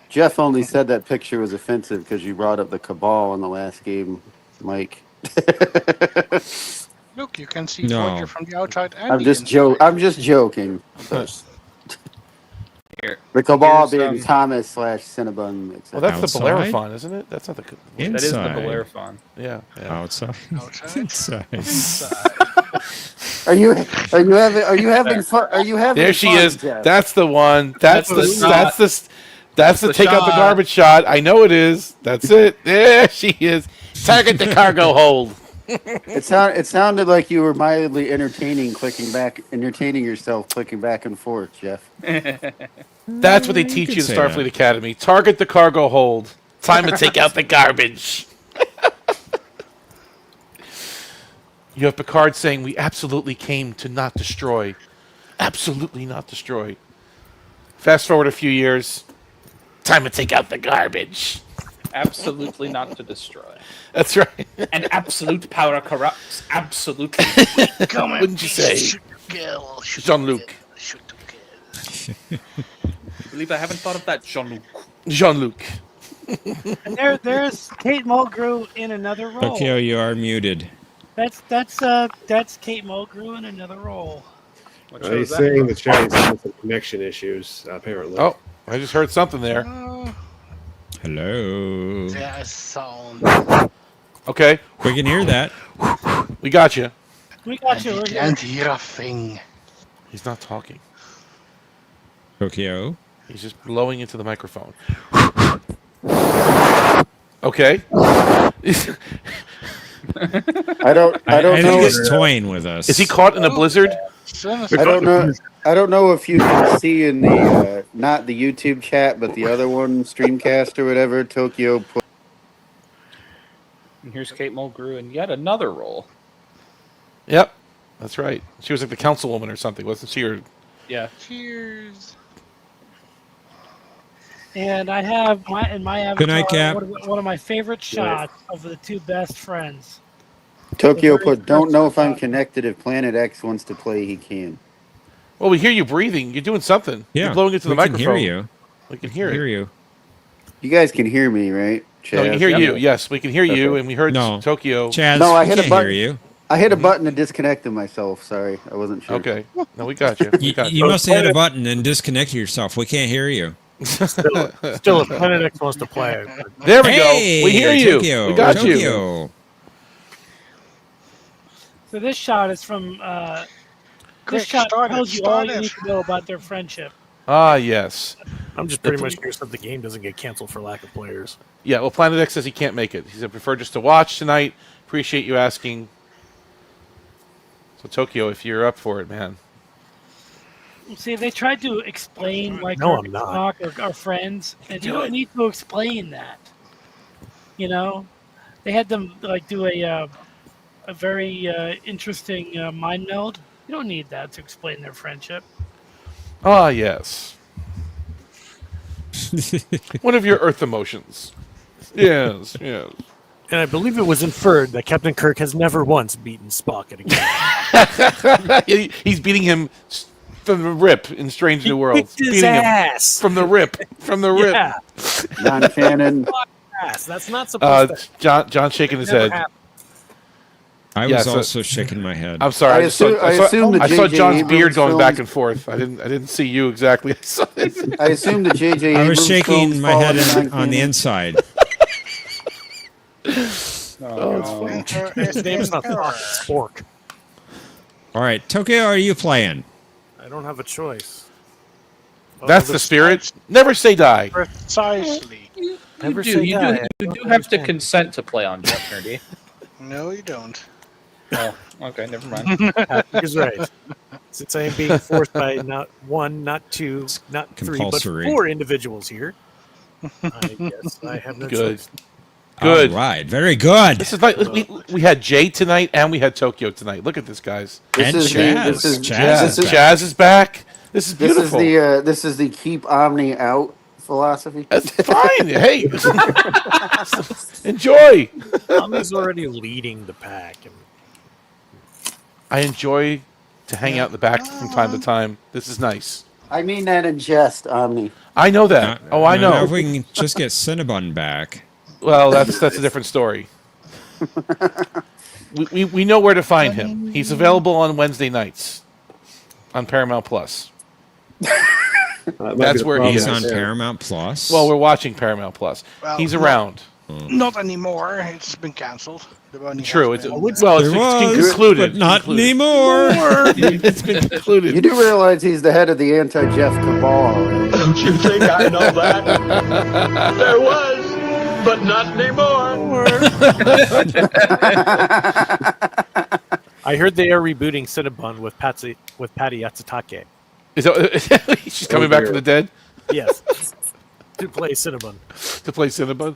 Jeff only said that picture was offensive because you brought up the Cabal in the last game, Mike. Look, you can see No. Voyager from the outside and I'm the just inside. I'm just joking. Here. The Cabal Here's, being Thomas / Cinnabon. Well, that's Outside? the Bellerophon, isn't it? That's not the. Inside. That is the Bellerophon. Yeah. Outside. Outside. Inside. Are you having fun? Are you having There she fun, is. Jeff? That's the one. That's the the take out the shot. garbage shot. I know it is. That's it. There she is. Target the cargo hold. It sounded like you were mildly entertaining yourself clicking back and forth, Jeff. That's what they You teach could you in say Starfleet that. Academy. Target the cargo hold. Time to take out the garbage. You have Picard saying, "We absolutely came to not destroy. Absolutely not destroy." Fast forward a few years. Time to take out the garbage. Absolutely not to destroy. That's right. And absolute power corrupts. Absolutely. Wouldn't you say, Jean-Luc? I believe I haven't thought of that, Jean-Luc. Jean-Luc. And there's Kate Mulgrew in another role. Tokyo, you are muted. That's Kate Mulgrew in another role. He's saying the chat is having some connection issues, apparently. Oh, I just heard something there. Hello. There is sound. Okay, We can hear that. we got you. We got you. You We're here. can't hear a thing. He's not talking. Tokyo. He's just blowing into the microphone. Okay. I don't I know. think he's toying with us. Is he caught in a blizzard? I don't know. I don't know if you can see in the not the YouTube chat, but the other one, Streamcast or whatever. Tokyo put. And here's Kate Mulgrew in yet another role. Yep, that's right. She was like the councilwoman or something, wasn't she? Or Yeah. Cheers. And I have in my avatar Good night, Cap. one of my favorite shots of the two best friends. Tokyo The very put. Don't first know if I'm shot. connected. If Planet X wants to play, he can. well, we hear you breathing. You're doing something. Yeah. You're blowing into the we can microphone. hear you. We can hear it. you. You guys can hear me, right? No, we can hear Chaz? you. Yes, we can hear you, Okay. and we heard No. Tokyo. Chaz, No, I we hit a can't button. hear you. I hit a button and disconnected myself. Sorry, I wasn't sure. Okay. No, we got you. We You, got you must have hit a button and disconnected yourself. We can't hear you. Still, if Planet X wants to play. There we Hey, go. We hear you. Tokyo, We got you. Tokyo. So this shot is from. Quick, This shot start it, tells you all start you it. need to know about their friendship. Ah, yes. I'm just pretty much curious that the game doesn't get canceled for lack of players. Yeah, well, Planet X says he can't make it. He said, prefer just to watch tonight. Appreciate you asking. So, Tokyo, if you're up for it, man. See, they tried to explain why No, Kirk I'm and not. Spock are friends, and you Do don't it. need to explain that. You know, they had them like do a very interesting mind meld. You don't need that to explain their friendship. Ah, yes. One of your Earth emotions. Yes, yes. And I believe it was inferred that Captain Kirk has never once beaten Spock at a game. He's beating him from the rip in Strange New Worlds. Kicked his Beating him ass. from the rip. From the rip. Yeah. Non-canon. Ass. That's not supposed to. John shaking his never head. happened. I was Yeah, so- also shaking my head. I'm sorry. I assume the I saw J.J. John's Abrams beard going back films- and forth. I didn't see you exactly. I saw it. I assume the J.J. I Abrams was shaking films my fall head into on the non-canon. inside. His name is not Spock, it's Spork. All right, Tokyo, are you playing? I don't have a choice. That's the spirit. Never say die. Precisely. Never You say do. die. You do have to consent to play on Jeopnerdy. No, you don't. Oh, okay, never mind. Patrick is right. Since I am being forced by not one, not two, not three, compulsory. but 4 individuals here, I guess I have no Good. choice. Good. All right, very good. This is like we had Jay tonight and we had Tokyo tonight. Look at this, guys. And This is the- Chaz. this is- Chaz this is is- back. Jazz is back. This is beautiful. This is the keep Omni out philosophy. That's fine. Hey, enjoy. Omni's already leading the pack. And I enjoy to hang out in the back from time to time. This is nice. I mean that in jest, Omni. I know that. Oh, I Now, know. if we can just get Cinnabon back. Well, that's a different story. We know where to find him. He's available on Wednesday nights on Paramount Plus. That's where he He's is. on Paramount Plus. Well, we're watching Paramount Plus. Well, He's no. around. Not anymore. It's been cancelled. The one he True. has It's been- well, There was, it's concluded. but not Concluded. anymore. It's been concluded. You do realize he's the head of the anti-Jeff cabal, right? Don't you think I know that? There was, but not anymore. I heard they are rebooting Cinnabon with Patty Yatsutake. Is that, she's coming back from the dead Yes, to play Cinnabon to play Cinnabon?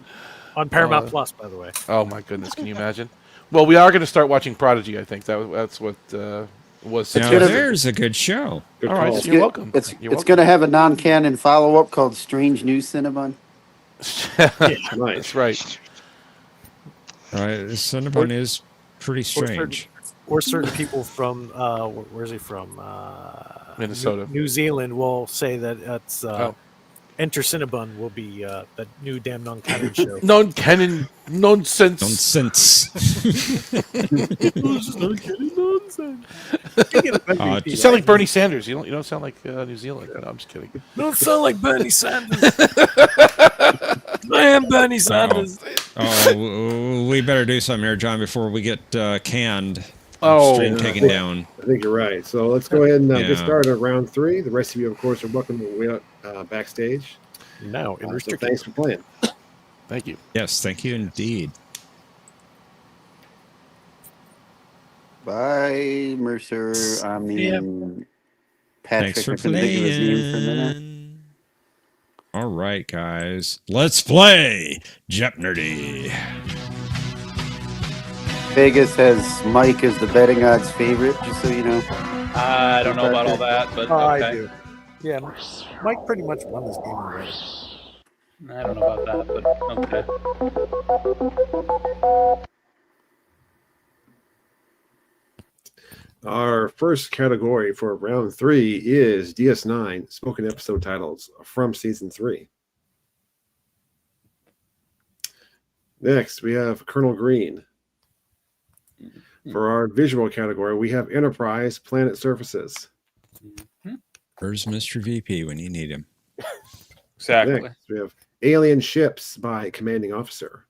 on Paramount Plus, by the way. Oh my goodness! Can you imagine? Well, we are going to start watching Prodigy. I think that's what was. Now, suggested. there's a good show. All right, so It's you're go- welcome. It's You're going to have a non-canon follow-up called Strange New Cinnabon. welcome. That's right. All right, Cinnabon is pretty strange. Or certain people from where's he from? Minnesota. New Zealand will say that it's Oh. Enter Cinnabon will be that new damn non-canon show. Non-canon nonsense. Nonsense. You sound like Bernie Sanders. You don't sound like New Zealand. No, I'm just kidding. Don't sound like Bernie Sanders. I am Bernie Sanders. Oh, we better do something here, John, before we get canned. Oh, Stream taken down. I think you're right. So let's go ahead and get Yeah. started on round 3. The rest of you, of course, are welcome to wait backstage. Now, in So restricted. thanks for playing. Thank you. Yes, thank you indeed. Bye, Mercer. I mean, Patrick. Thanks for I couldn't think of his name for a minute. playing. All right, guys. Let's play Jeopnerdy. Vegas has Mike as the betting odds favorite, just so you know. I don't know about all that, but okay. I do. Yeah, Mike pretty much won this game already. I don't know about that, but okay. Our first category for round 3 is DS9 spoken episode titles from season 3. Next, we have Colonel Green. For our visual category, we have Enterprise Planet Surfaces. Where's Mr. VP when you need him? Exactly. Next, we have Alien Ships by Commanding Officer.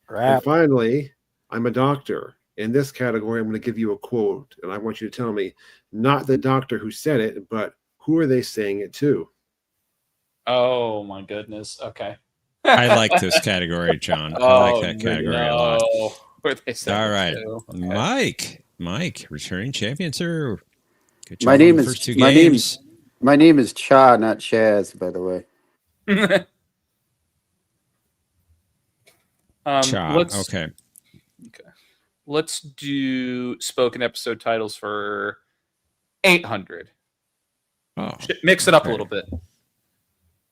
And finally, I'm a Doctor. In this category, I'm going to give you a quote, and I want you to tell me not the doctor who said it, but who are they saying it to? Oh my goodness. Okay. I like this category, John. I like that category a lot. Where they saying All it right, to? Okay. Mike, returning champion, sir. Good job My name on the is first 2 games. my name is Cha, not Chaz, by the way. Cha. Okay. Let's do spoken episode titles for 800. Oh, Mix it up a okay. little bit.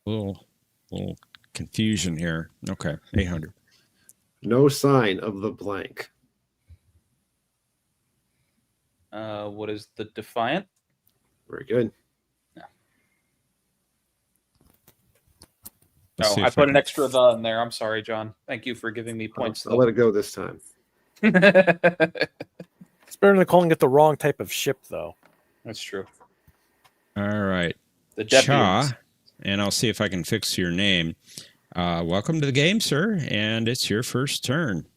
Little confusion here. Okay, 800. No sign of the blank. What is the Defiant? Very good. Oh, I put an extra "the" in there. I'm sorry, John. Thank you for giving me points. I'll let it go this time. It's better than calling it the wrong type of ship, though. That's true. All right. The Cha, Defiant. and I'll see if I can fix your name. Welcome to the game, sir, and it's your first turn.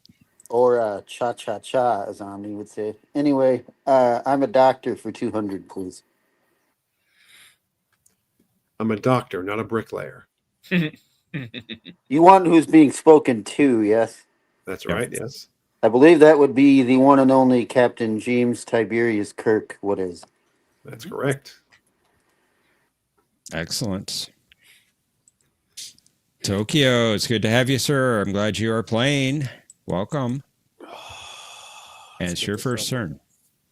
Or cha-cha-cha, as Omni would say. Anyway, I'm a Doctor for 200, please. I'm a doctor, not a bricklayer. You want who's being spoken to, yes? That's right, yes. I believe that would be the one and only Captain James Tiberius Kirk. What is? That's correct. Excellent. Tokyo, it's good to have you, sir. I'm glad you are playing. Welcome. And it's your first turn.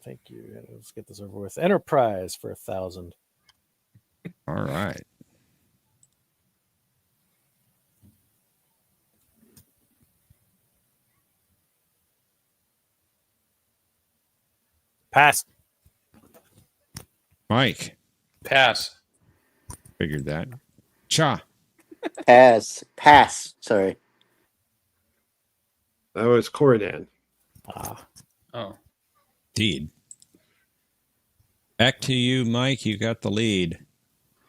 Thank you. Let's get this over with. Enterprise for 1,000. All right. Pass. Mike. Pass. Figured that. Cha. Pass. Sorry. That was Corridan. Oh. Indeed. Back to you, Mike. You got the lead.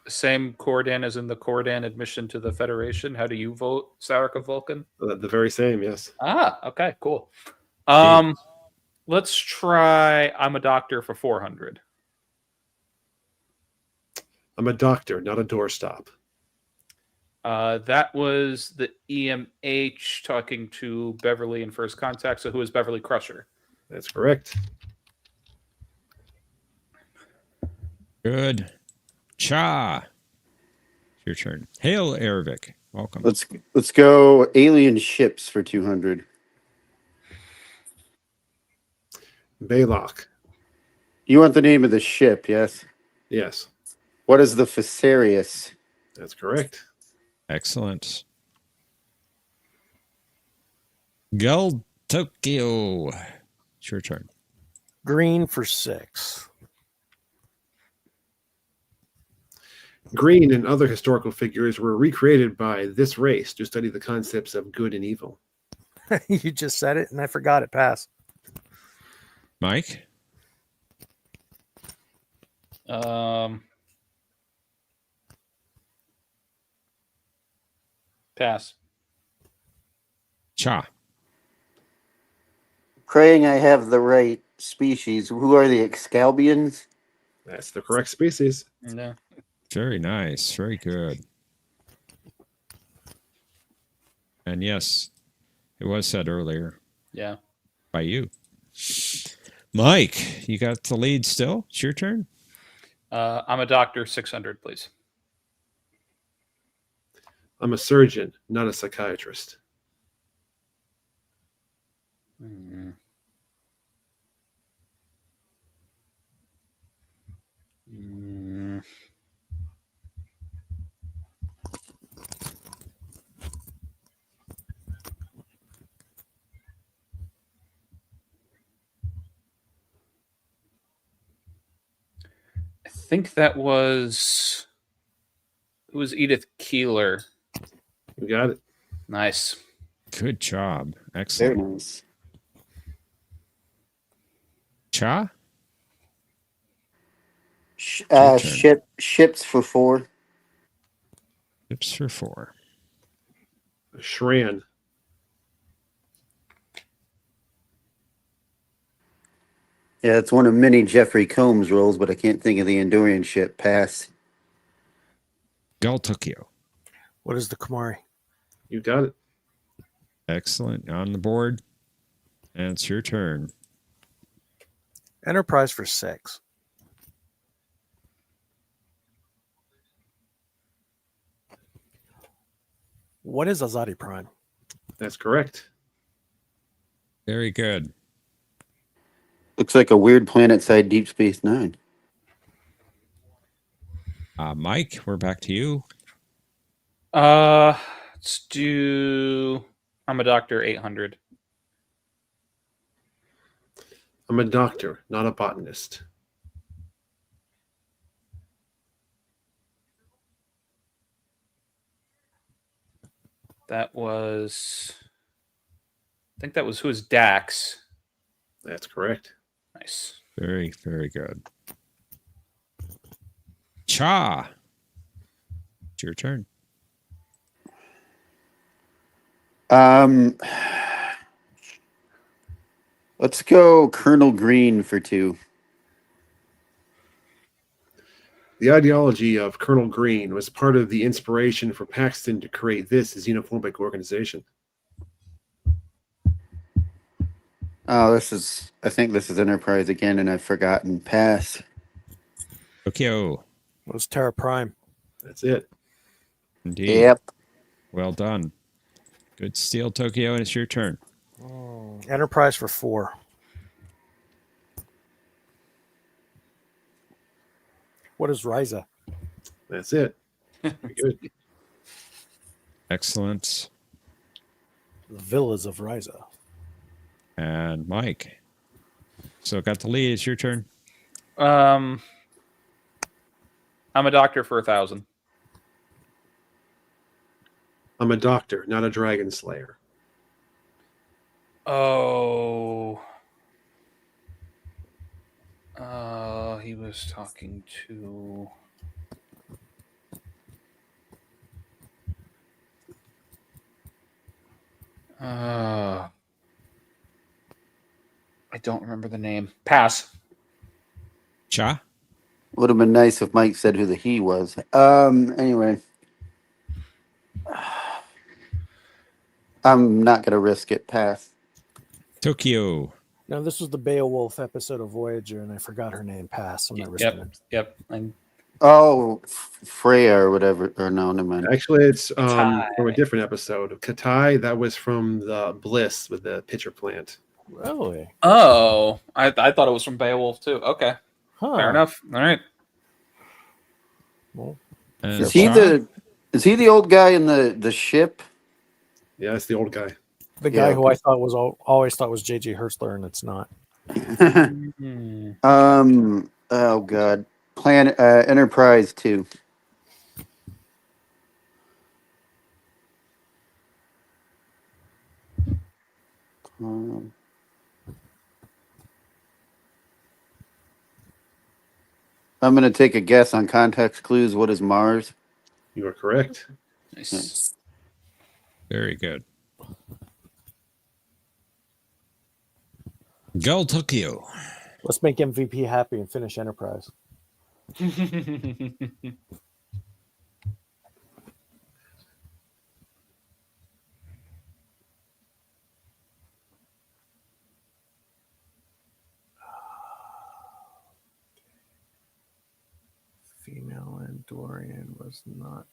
Same Cordan as in the Cordan admission to the Federation. How do you vote, Sarika Vulcan? The very same, yes. Okay, cool. Let's try I'm a Doctor for 400. I'm a doctor, not a doorstop. That was the EMH talking to Beverly in First Contact. So who is Beverly Crusher? That's correct. Good. Cha. It's your turn. Hail, Ervik. Welcome. Let's go Alien Ships for 200. Baylock. You want the name of the ship, yes? Yes. What is the Facerius? That's correct. Excellent. Gull Tokyo. It's your turn. Green for 6. Green and other historical figures were recreated by this race to study the concepts of good and evil. You just said it, and I forgot it. Pass. Mike? Pass. Cha. Praying I have the right species. Who are the Excalbians? That's the correct species. No. Very nice. Very good. And yes, it was said earlier. Yeah. By you. Mike, you got the lead still? It's your turn. I'm a doctor. 600, please. I'm a surgeon, not a psychiatrist. Mm. Mm. I think that was... It was Edith Keeler. You got it. Nice. Good job. Very Excellent. nice. Cha? Ships for 4. Ships for 4. Shran. Yeah, it's one of many Jeffrey Combs roles, but I can't think of the Endurian ship. Pass. Del Tokyo. What is the Kamari? You got it. Excellent. On the board. And it's your turn. Enterprise for 6. What is Azadi Prime? That's correct. Very good. Looks like a weird planet-side Deep Space Nine. Mike, we're back to you. Let's do... I'm a doctor. 800. I'm a doctor, not a botanist. That was... I think that was... Who was Dax? That's correct. Nice. Very, very good. Cha. It's your turn. Let's go Colonel Green for 2. The ideology of Colonel Green was part of the inspiration for Paxton to create this as xenophobic organization. Oh, I think this is Enterprise again, and I've forgotten. Pass. Tokyo. It was Terra Prime. That's it. Indeed. Yep. Well done. Good steal, Tokyo, and it's your turn. Enterprise for 4. What is Ryza? That's it. Very good. Excellent. The Villas of Ryza. And Mike. So got the lead. It's your turn. I'm a doctor for 1,000. I'm a doctor, not a dragon slayer. Oh. He was talking to... I don't remember the name. Pass. Cha? Would have been nice if Mike said who the he was. Anyway. I'm not going to risk it. Pass. Tokyo. Now, this was the Beowulf episode of Voyager, and I forgot her name. Pass. I'm not risking it. Yep. Oh, Freya or whatever. Or no, never mind. Actually, it's from Katai. a different episode of Katai. That was from the Bliss with the pitcher plant. Really? Oh, I thought it was from Beowulf too. Okay, fair enough. All right. Well, Is he the old guy in the ship? Yeah, it's the old guy. The guy who I thought was always thought was J.J. Hertzler, and it's not. Oh God. Planet Enterprise 2. I'm going to take a guess on context clues. What is Mars? You are correct. Nice. Very good. Go Tokyo. Let's make MVP happy and finish Enterprise. Female Andorian was not.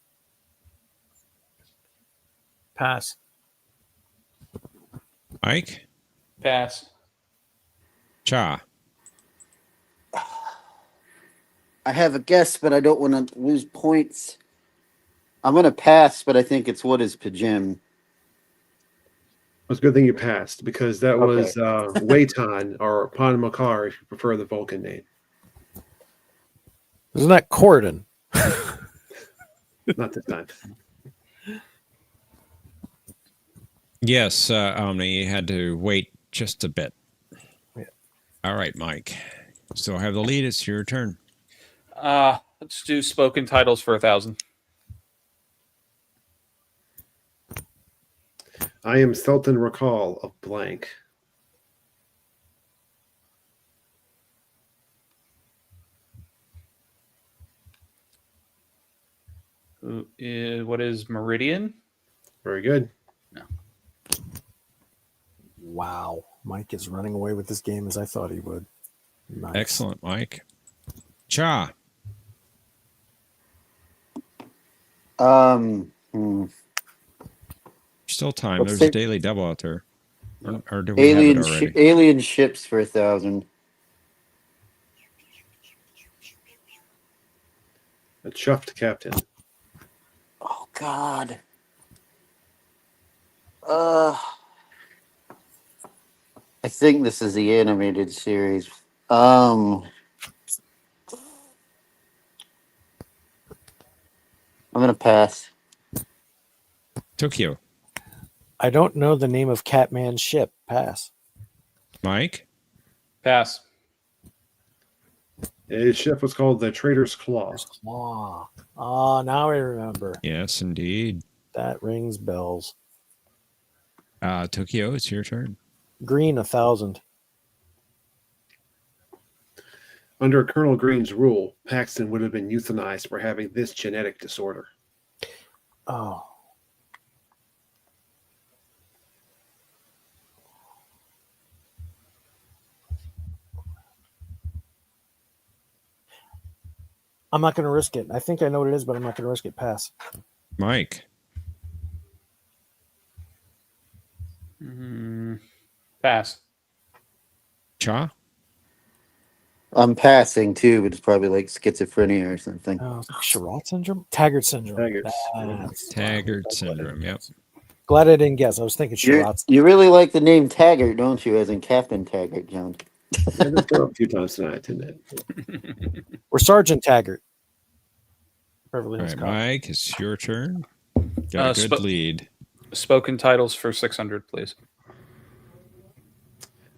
Pass. Mike? Pass. Cha. I have a guess, but I don't want to lose points. I'm going to pass, but I think it's what is Pajim. It's a good thing you passed because that Okay. was Waitan or Pon Makar, if you prefer the Vulcan name. Isn't that Corden? Not this time. Yes, Omni, you had to wait just a bit. Yeah. All right, Mike. Still have the lead. It's your turn. Let's do spoken titles for 1,000. I am Sultan Rakal of blank. What is Meridian? Very good. No. Wow. Mike is running away with this game as I thought he would. Nice. Excellent, Mike. Cha. Still time. Let's There's say- a daily double out there. Or do we have it Alien, already? alien ships for 1,000. A chuffed captain. Oh God. I think this is the animated series. I'm gonna pass. Tokyo. I don't know the name of Catman's ship. Pass. Mike? Pass. His ship was called the Trader's Claw. Claw. Oh, now I remember. Yes, indeed. That rings bells. Tokyo, it's your turn. Green 1,000. Under Colonel Green's rule, Paxton would have been euthanized for having this genetic disorder. Oh. I'm not going to risk it. I think I know what it is, but I'm not going to risk it. Pass. Mike. Pass. Cha? I'm passing too, but it's probably like schizophrenia or something. Charlotte syndrome? Taggart syndrome. Taggart syndrome, yep. Glad I didn't guess. I was thinking Charlotte. You really like the name Taggart, don't you? As in Captain Taggart, John. Yeah, that's come up a few times tonight, didn't it? We're Sergeant Taggart. Beverly All Hills right, Cop. Mike, it's your turn. Got a good lead. Spoken titles for 600, please.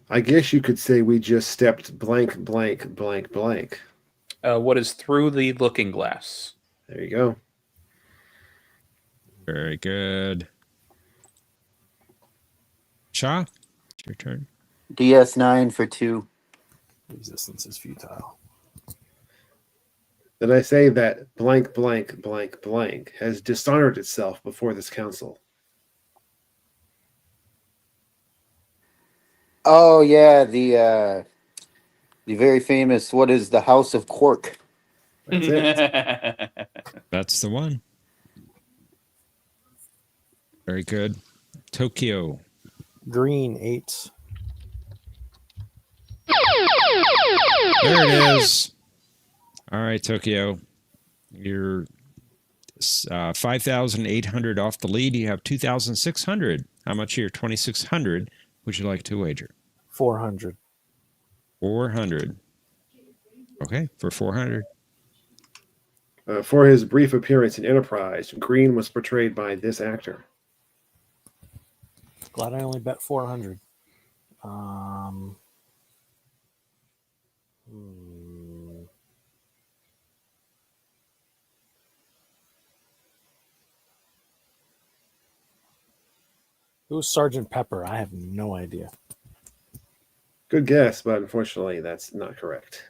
I guess you could say we just stepped blank, blank, blank, blank. What is Through the Looking Glass? There you go. Very good. Cha, it's your turn. DS9 for 2. Resistance is futile. Did I say that blank, blank, blank, blank has dishonored itself before this council? Oh yeah, the very famous. What is the House of Quark? That's it. That's the one. Very good. Tokyo. Green 8. There it is. All right, Tokyo. You're 5,800 off the lead. You have 2,600. How much of your 2,600 would you like to wager? 400. 400. Okay, for 400. For his brief appearance in Enterprise, Green was portrayed by this actor. Glad I only bet 400. Who's Sergeant Pepper? I have no idea. Good guess, but unfortunately, that's not correct.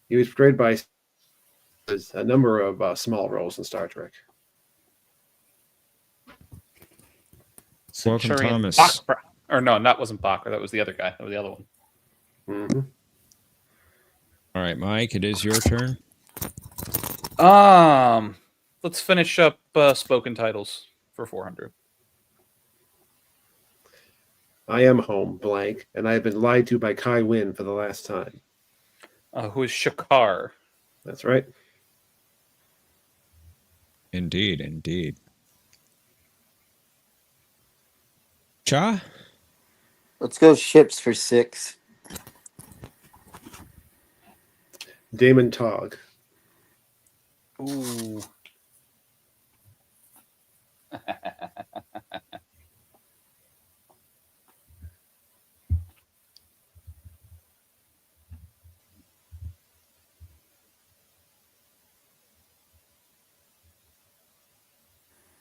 He was portrayed by a number of small roles in Star Trek. Welcome, Centurion Thomas. Bachra. Or no, that wasn't Bachra. That was the other guy. That was the other one. Mm-hmm. All right, Mike, it is your turn. Let's finish up spoken titles for 400. I am home, blank, and I have been lied to by Kai Wynn for the last time. Who is Shakar? That's right. Indeed, indeed. Cha? Let's go ships for 6. Damon Togg. Ooh.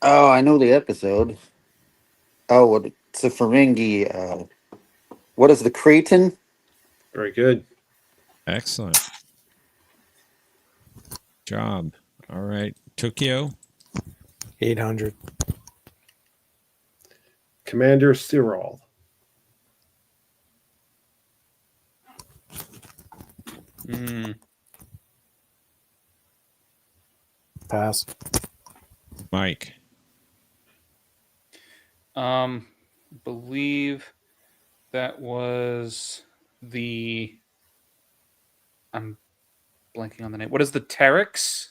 Oh, I know the episode. Oh, it's a Ferengi. What is the Creighton? Very good. Excellent job. All right, Tokyo. 800. Commander Cyril. Pass. Mike. Believe that was the. I'm blanking on the name. What is the Terex?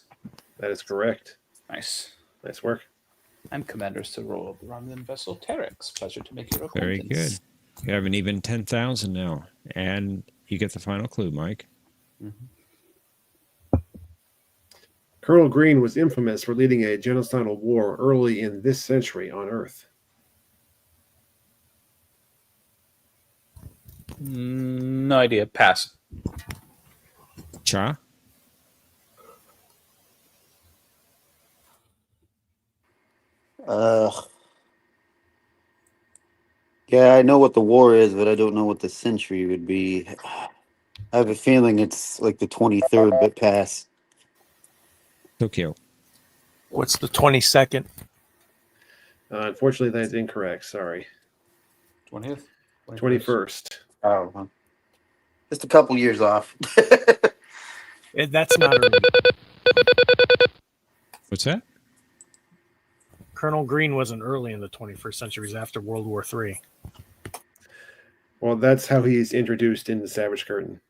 That is correct. Nice. Nice work. I'm Commander Cyril of the Romulan vessel Terex. Pleasure to make your Very acquaintance. good. You have an even 10,000 now. And you get the final clue, Mike. Mm-hmm. Colonel Green was infamous for leading a genocidal war early in this century on Earth. No idea. Pass. Cha? Yeah, I know what the war is, but I don't know what the century would be. I have a feeling it's like the 23rd, but pass. Tokyo. What's the 22nd? Unfortunately, that's incorrect. Sorry. 20th? 21st. Oh, just a couple years off. That's not early. What's that? Colonel Green wasn't early in the 21st century. It was after World War III. Well, that's how he's introduced in the Savage Curtain.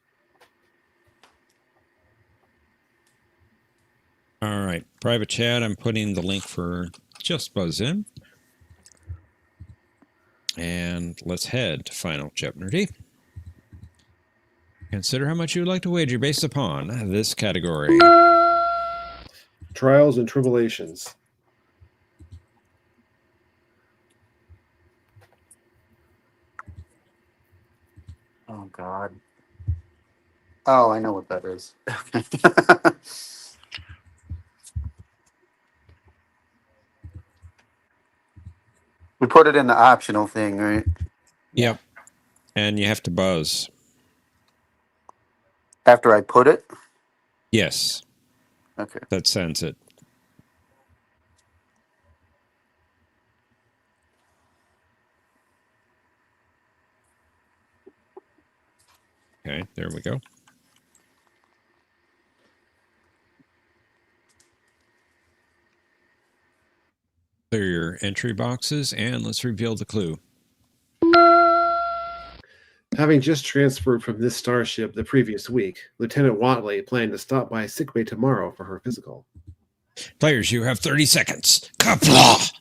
All right. Private chat, I'm putting the link for Just Buzz in. And let's head to Final Jeopnerdy. Consider how much you would like to wager based upon this category. Trials and Tribulations. Oh, God. Oh, I know what that is. We put it in the optional thing, right? Yep. And you have to buzz. After I put it? Yes. Okay. That sends it. Okay, there we go. Clear your entry boxes and let's reveal the clue. Having just transferred from this starship the previous week, Lieutenant Watley planned to stop by sickbay tomorrow for her physical. Players, you have 30 seconds. Kapla!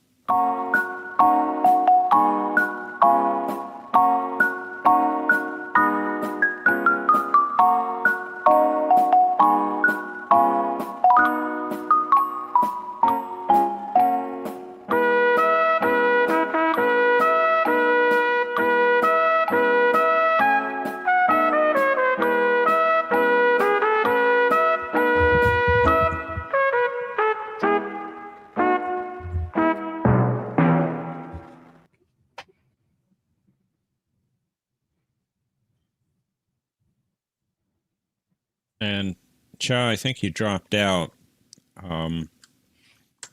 And Cha, I think you dropped out,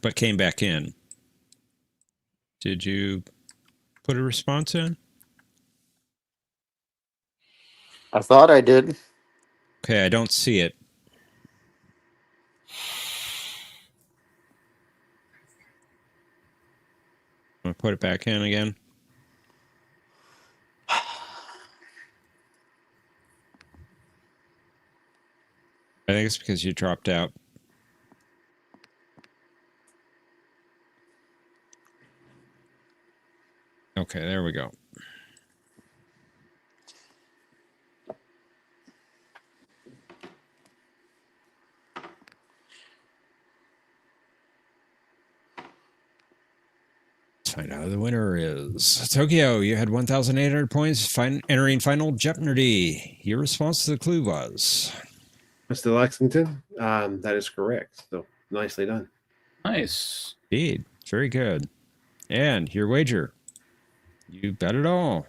but came back in. Did you put a response in? I thought I did. Okay, I don't see it. I'm going to put it back in again. I think it's because you dropped out. Okay, there we go. Let's find out who the winner is. Tokyo, you had 1,800 points entering final Jeopnerdy. Your response to the clue was? Mr. Lexington, that is correct. So nicely done. Nice. Indeed. Very good. And your wager. You bet it all.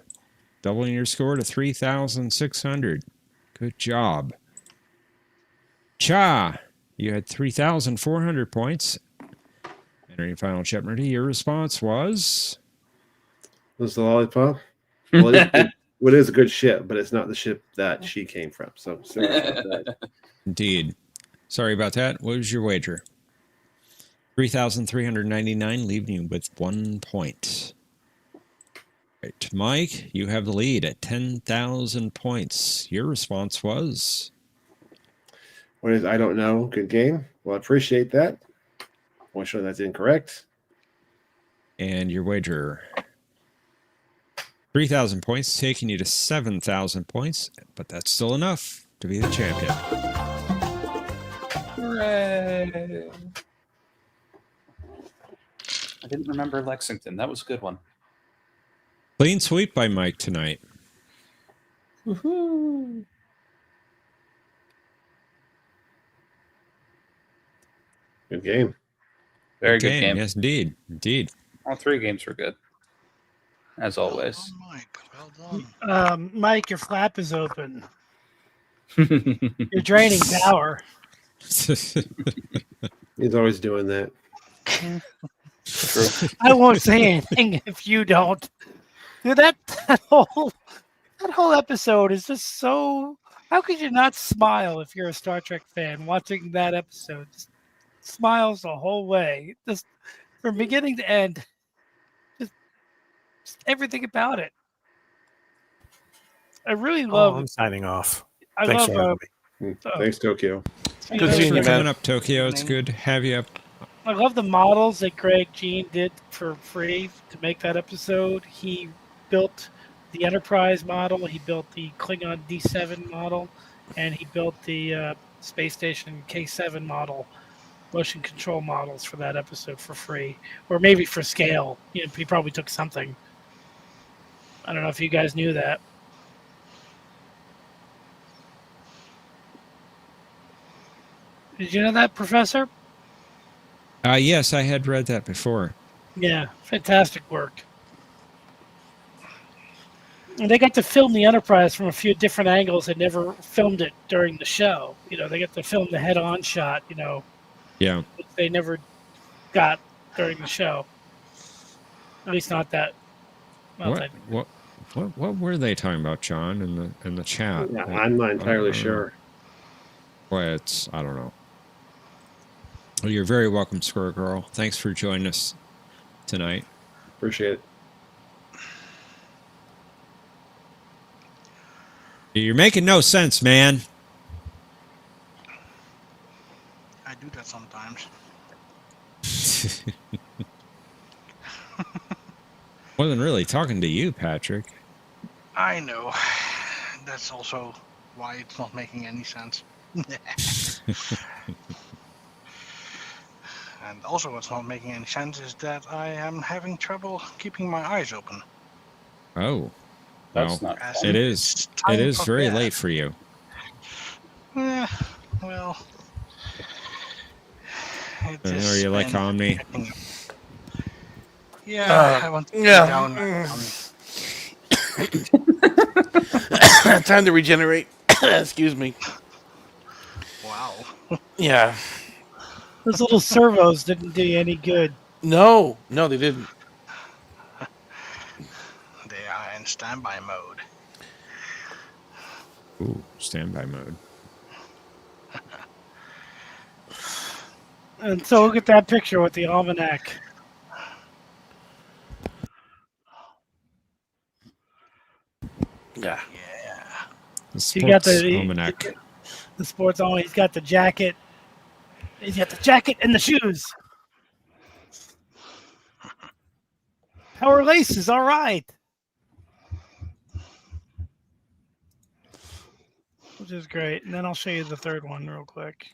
Doubling your score to 3,600. Good job. Cha, you had 3,400 points. Entering final Jeopardy, your response was? Was the lollipop? Well, it is a good ship, but it's not the ship that she came from. So sorry about that. Indeed. Sorry about that. What was your wager? 3,399, leaving you with 1 point. Right. Mike, you have the lead at 10,000 points. Your response was? What is, I don't know. Good game. Well, I appreciate that. Well, sure that's incorrect. And your wager? 3,000 points, taking you to 7,000 points, but that's still enough to be the champion. Hooray! I didn't remember Lexington. That was a good one. Clean sweep by Mike tonight. Woohoo! Good game. Very good game. Yes, indeed. Indeed. All three games were good. As always. Mike, your flap is open. You're draining power. He's always doing that. True. I won't say anything if you don't. Dude, that whole episode is just so. How could you not smile if you're a Star Trek fan watching that episode? Just smiles the whole way, just from beginning to end. Just everything about it. I really love. I'm signing off. I Thanks love. for having me. Thanks, Tokyo. Good seeing you, coming man. up, Tokyo. It's good to have you up. I love the models that Greg Jean did for free to make that episode. He built the Enterprise model, he built the Klingon D7 model, and he built the Space Station K7 model, motion control models for that episode for free, or maybe for scale. You know, he probably took something. I don't know if you guys knew that. Did you know that, Professor? Yes, I had read that before. Yeah, fantastic work. And they got to film the Enterprise from a few different angles. They never filmed it during the show. You know, they got to film the head-on shot, you know, Yeah. which they never got during the show. At least not that. What were they talking about, John, in the chat? Yeah, I'm not entirely sure. Well, I don't know. Well, you're very welcome, Squirrel Girl. Thanks for joining us tonight. Appreciate it. You're making no sense, man. I do that sometimes. Wasn't really talking to you, Patrick. I know. That's also why it's not making any sense. And also what's not making any sense is that I am having trouble keeping my eyes open. Oh. That's well, not As it in, is. it's time It is for very bed. late for you. Yeah, well... it Are has you like been Omni? acting up. Yeah, I want to yeah. be down Time to regenerate. Excuse me. Yeah. Those little servos didn't do you any good. No, they didn't. They are in standby mode. Ooh, standby mode. And so look at that picture with the almanac. Yeah. The You got sports the almanac. The sports almanac. He's got the jacket. He's got the jacket and the shoes. Power laces, all right. Which is great. And then I'll show you the third one real quick.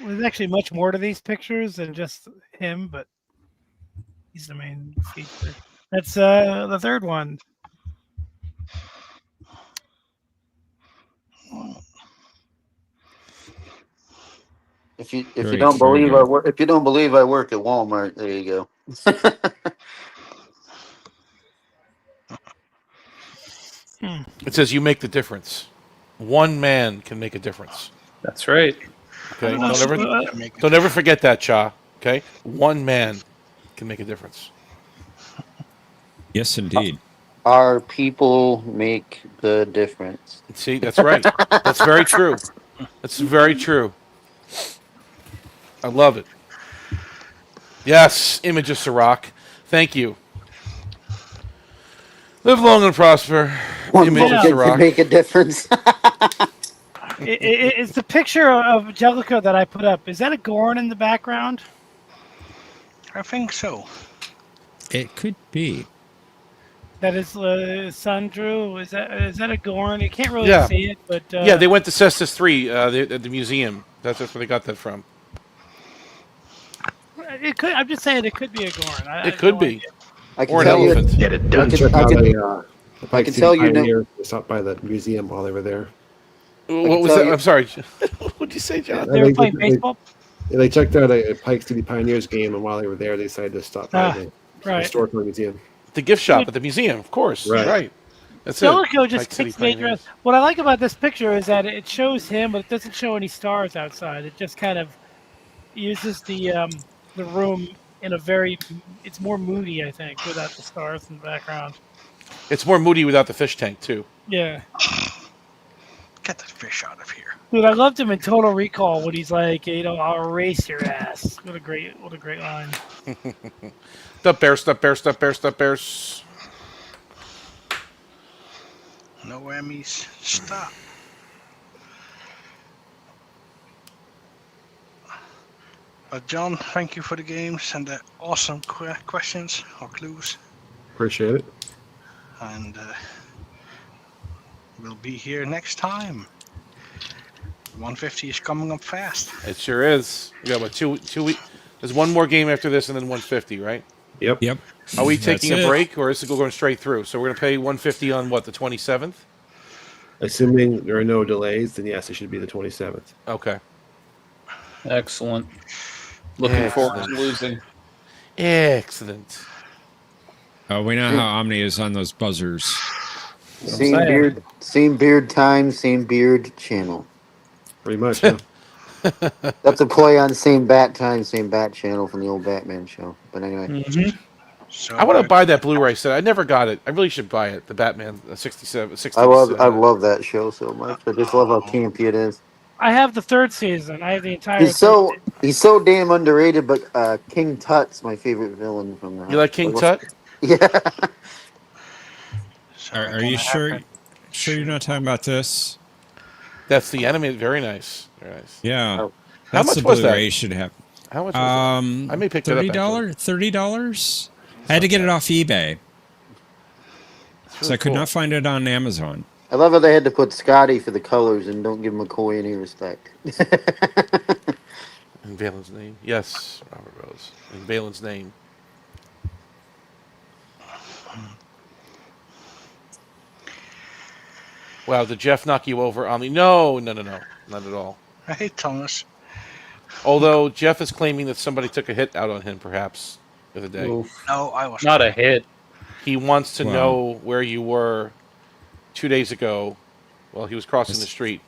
Well, there's actually much more to these pictures than just him, but he's the main feature. That's the third one. If you Very don't believe good. if you don't believe I work at Walmart, there you go. It says you make the difference. One man can make a difference. That's right. Okay. Don't ever forget that, Cha. Okay. One man can make a difference. Yes, indeed. Our people make the difference. See, that's right. That's very true. That's very true. I love it. Yes, Image of Sirach. Thank you. Live long and prosper. One Image of man can Sirach. make a difference. It's the picture of Jellicoe that I put up. Is that a Gorn in the background? I think so. It could be. That is son Drew. Is that a Gorn? You can't really Yeah. see it, but Yeah, they went to Cestus 3 at the museum. That's where they got that from. it could. I'm just saying it could be a Gorn. I It could have no be. idea. I can Or an tell you, elephant. Get it done. I can The Pike City tell you no- Pioneers stopped by the museum while they were there. What was tell that? you- I'm sorry. What did you say, John? They were playing baseball. They checked out a Pike City Pioneers game, and while they were there, they decided to stop by the right. historical museum. The gift shop at the museum, of course. Right. That's it. Jellicoe just Pike City picks major. Pioneers. What I like about this picture is that it shows him, but it doesn't show any stars outside. It just kind of uses the room in a very. It's more moody, I think, without the stars in the background. It's more moody without the fish tank, too. Yeah. Get that fish out of here. Dude, I loved him in Total Recall when he's like, I'll erase your ass. What a great line. Stuff bears, stuff bears, stuff bears, stuff bears. No Emmys. Stop. But John, thank you for the games and the awesome questions or clues. Appreciate it. And we'll be here next time. 150 is coming up fast. It sure is. We got, what, two weeks? There's one more game after this and then 150, right? Yep. Are we That's taking a it. break, or is it going straight through? So we're going to pay 150 on, what, the 27th? Assuming there are no delays, then yes, it should be the 27th. Okay. Excellent. Looking forward to losing. Excellent. Oh, we know how Omni is on those buzzers. Same beard time, same beard channel. Pretty much. Yeah. That's a play on same bat time, same bat channel from the old Batman show. But anyway, So I want to buy that Blu-ray set. I never got it. I really should buy it. The Batman 67. I love that show so much. I just love how campy it is. I have the third season. I have the entire. He's so damn underrated. But King Tut's my favorite villain from that. You like King Tut? Yeah. Are you sure you're not talking about this? That's the animated. Very nice. Very nice. Yeah. How That's much the was that? Blu-ray you should have. How much was that? I may pick that up. $30? I had to get it off eBay. So I could not find it on Amazon. I love how they had to put Scotty for the colors and don't give McCoy any respect. In Valen's name. Yes, Robert Rose. In Valen's name. Wow, did Jeff knock you over on the... No, not at all. I hate Thomas. Although Jeff is claiming that somebody took a hit out on him, perhaps, the other day. Oof. No, I was Not a hit. He wants to know where you were 2 days ago while he was crossing the street.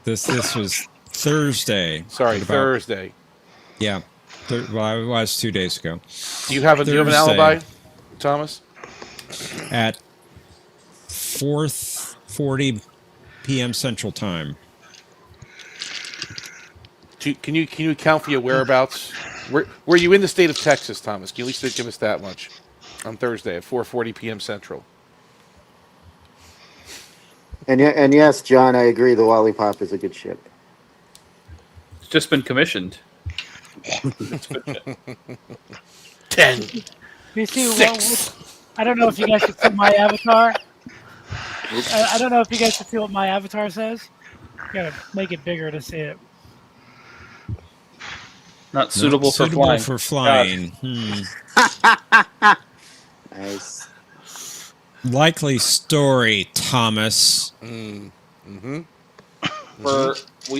This was Thursday. Sorry, About- Thursday. Yeah. Well, it was 2 days ago. Do you have an alibi, Thomas? At 4:40 p.m. Central Time. Can you account for your whereabouts? Were you in the state of Texas, Thomas? Can you at least give us that much? On Thursday at 4:40 p.m. Central. And yes, John, I agree. The Lollipop is a good ship. It's just been commissioned. 10. You see, 6. I don't know if you guys can see my avatar. I don't know if you guys can see what my avatar says. Gotta make it bigger to see it. Not suitable for flying. Nice. Likely story, Thomas. We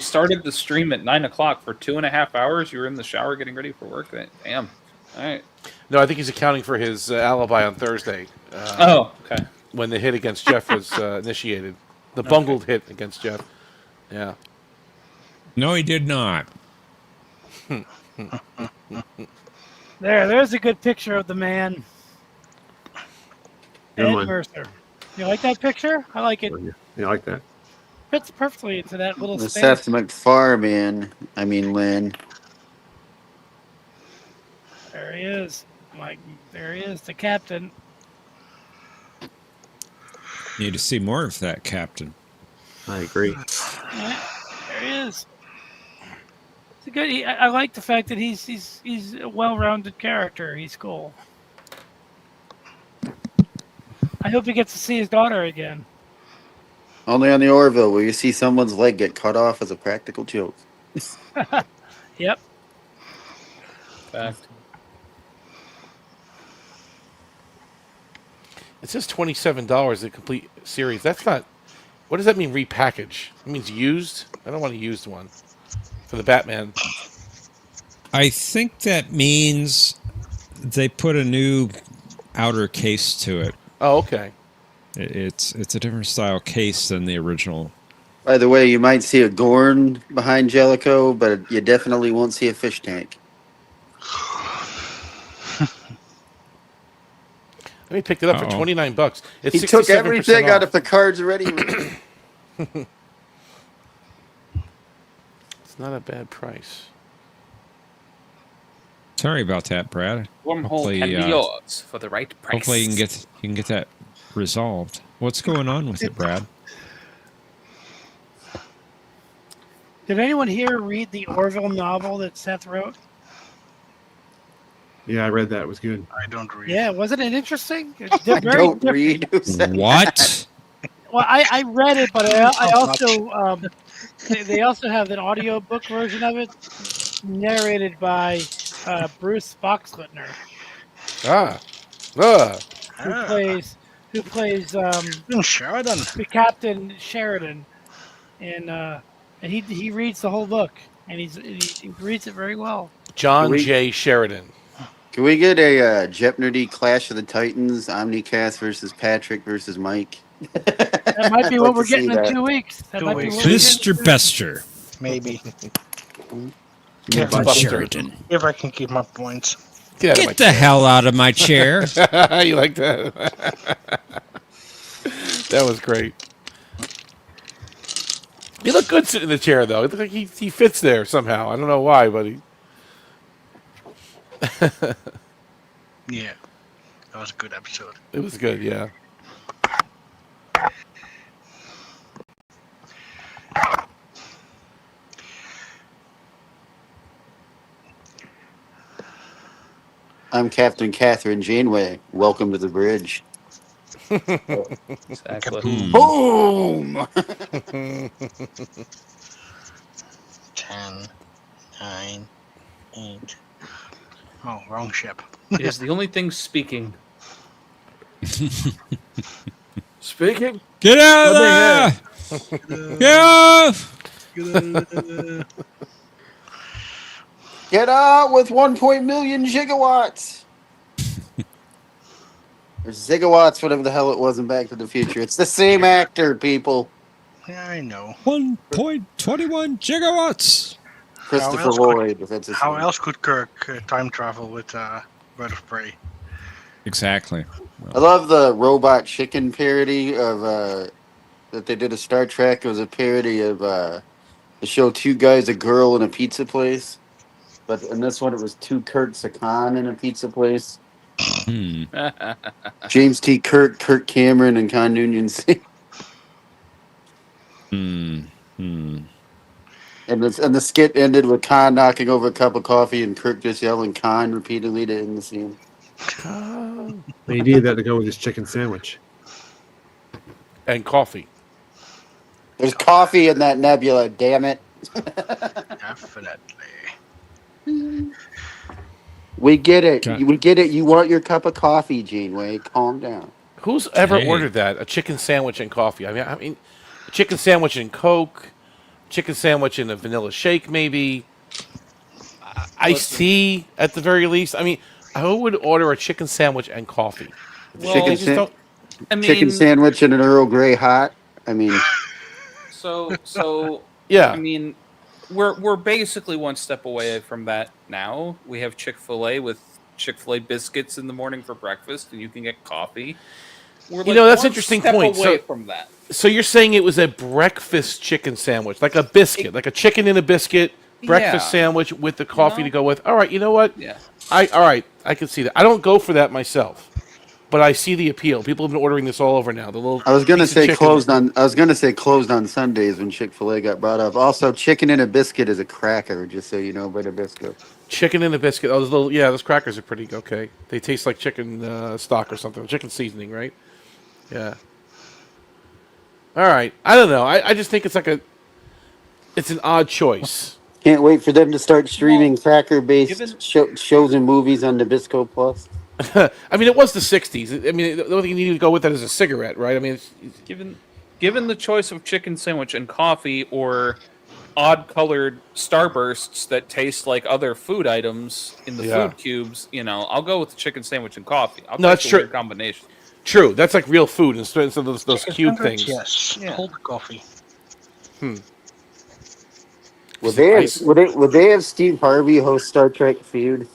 started the stream at 9 o'clock for 2.5 hours. You were in the shower getting ready for work. Damn. All right. No, I think he's accounting for his alibi on Thursday. Okay. When the hit against Jeff was initiated. The bungled hit against Jeff. Yeah. No, he did not. There's a good picture of the man. Good Ed one. Mercer. You like that picture? I like it. Yeah, I like that. Fits perfectly into that little The space. Seth MacFarlane, Lynn. There he is. There he is, the captain. Need to see more of that, Captain. I agree. Yeah, there he is. It's a good. I like the fact that he's a well-rounded character. He's cool. I hope he gets to see his daughter again. Only on the Orville will you see someone's leg get cut off as a practical joke. Yep. Fact. It says $27 a complete series. That's not. What does that mean? Repackage? It means used. I don't want a used one for the Batman. I think that means they put a new outer case to it. Oh, okay. It's a different style case than the original. By the way, you might see a Gorn behind Jellicoe, but you definitely won't see a fish tank. Let me pick it up for $29. It's He took 67% everything off. out of Picard's already. It's not a bad price. Sorry about that, Brad. Wormhole can be yours for the right price. Hopefully you can get that resolved. What's going on with it, Brad? Did anyone here read the Orville novel that Seth wrote? Yeah, I read that. It was good. I don't read. Yeah, wasn't it interesting? I don't read. What? Well, I read it, but I also they also have an audiobook version of it, narrated by Bruce Boxleitner, who plays Sheridan, the Captain Sheridan, and he reads the whole book, and he reads it very well. John J. Sheridan. Can we get a Jeopnerdy Clash of the Titans, OmniCast versus Patrick versus Mike? That might be I'd what like we're to see getting in that. 2 weeks. That might be what we're Mr. getting. Bester. maybe. Captain Sheridan. If I can keep my points. Get the hell out of my chair. You like that? That was great. He looked good sitting in the chair, though. It looked like he fits there somehow. I don't know why, but he... Yeah, that was a good episode. It was good, yeah. I'm Captain Catherine Janeway. Welcome to the bridge. Exactly. Boom! 10, 9, 8. Oh, wrong ship. It is the only thing speaking. Speaking? Get out of there! Get off! Get out with 1 million gigawatts. Or zigawatts, whatever the hell it was in Back to the Future. It's the same actor, people. Yeah, I know. 1.21 gigawatts. Christopher Lloyd, if that's his How name. else could Kirk time travel with Bird of Prey? Exactly. I love the robot chicken parody of that they did a Star Trek. It was a parody of the show Two Guys, a Girl in a Pizza Place. But in this one, it was two Kurt's a Con in a pizza place. James T. Kirk, Kirk Cameron, and Con Noonien Singh. And the skit ended with Khan knocking over a cup of coffee and Kirk just yelling Khan repeatedly to end the scene. They needed that to go with his chicken sandwich. And coffee. There's coffee in that nebula, damn it. Definitely. We get it. We get it. You want your cup of coffee, Janeway. Calm down. Who's ever ordered that? A chicken sandwich and coffee? I mean, a chicken sandwich and Coke, chicken sandwich and a vanilla shake, maybe. Iced tea at the very least. I mean, who would order a chicken sandwich and coffee? Chicken sandwich and an Earl Grey hot. I mean, So yeah. I mean, we're basically one step away from that now. We have Chick-fil-A with Chick-fil-A biscuits in the morning for breakfast, and you can get coffee. We're that's one an interesting step point. away from that. So you're saying it was a breakfast chicken sandwich, like a biscuit, like a chicken in a biscuit breakfast sandwich with the coffee to go with. All right, you know what? Yeah. I can see that. I don't go for that myself, but I see the appeal. People have been ordering this all over now. The little I was gonna piece of say chicken. closed on. I was gonna say closed on Sundays when Chick-fil-A got brought up. Also, chicken in a biscuit is a cracker, just so you know, but a biscuit. Chicken in a biscuit. Oh, those crackers are pretty okay. They taste like chicken stock or something. Chicken seasoning, right? Yeah. All right. I don't know. I just think it's an odd choice. Can't wait for them to start streaming cracker-based shows and movies on Nabisco Plus. I mean, it was the '60s. I mean, the only thing you need to go with that is a cigarette, right? I mean, Given the choice of chicken sandwich and coffee or odd-colored Starbursts that taste like other food items in the food cubes, I'll go with the chicken sandwich and coffee. That's the true. weird combination. True. That's like real food instead of those cube things. Yes. Cold coffee. Would they have Steve Harvey host Star Trek Feud?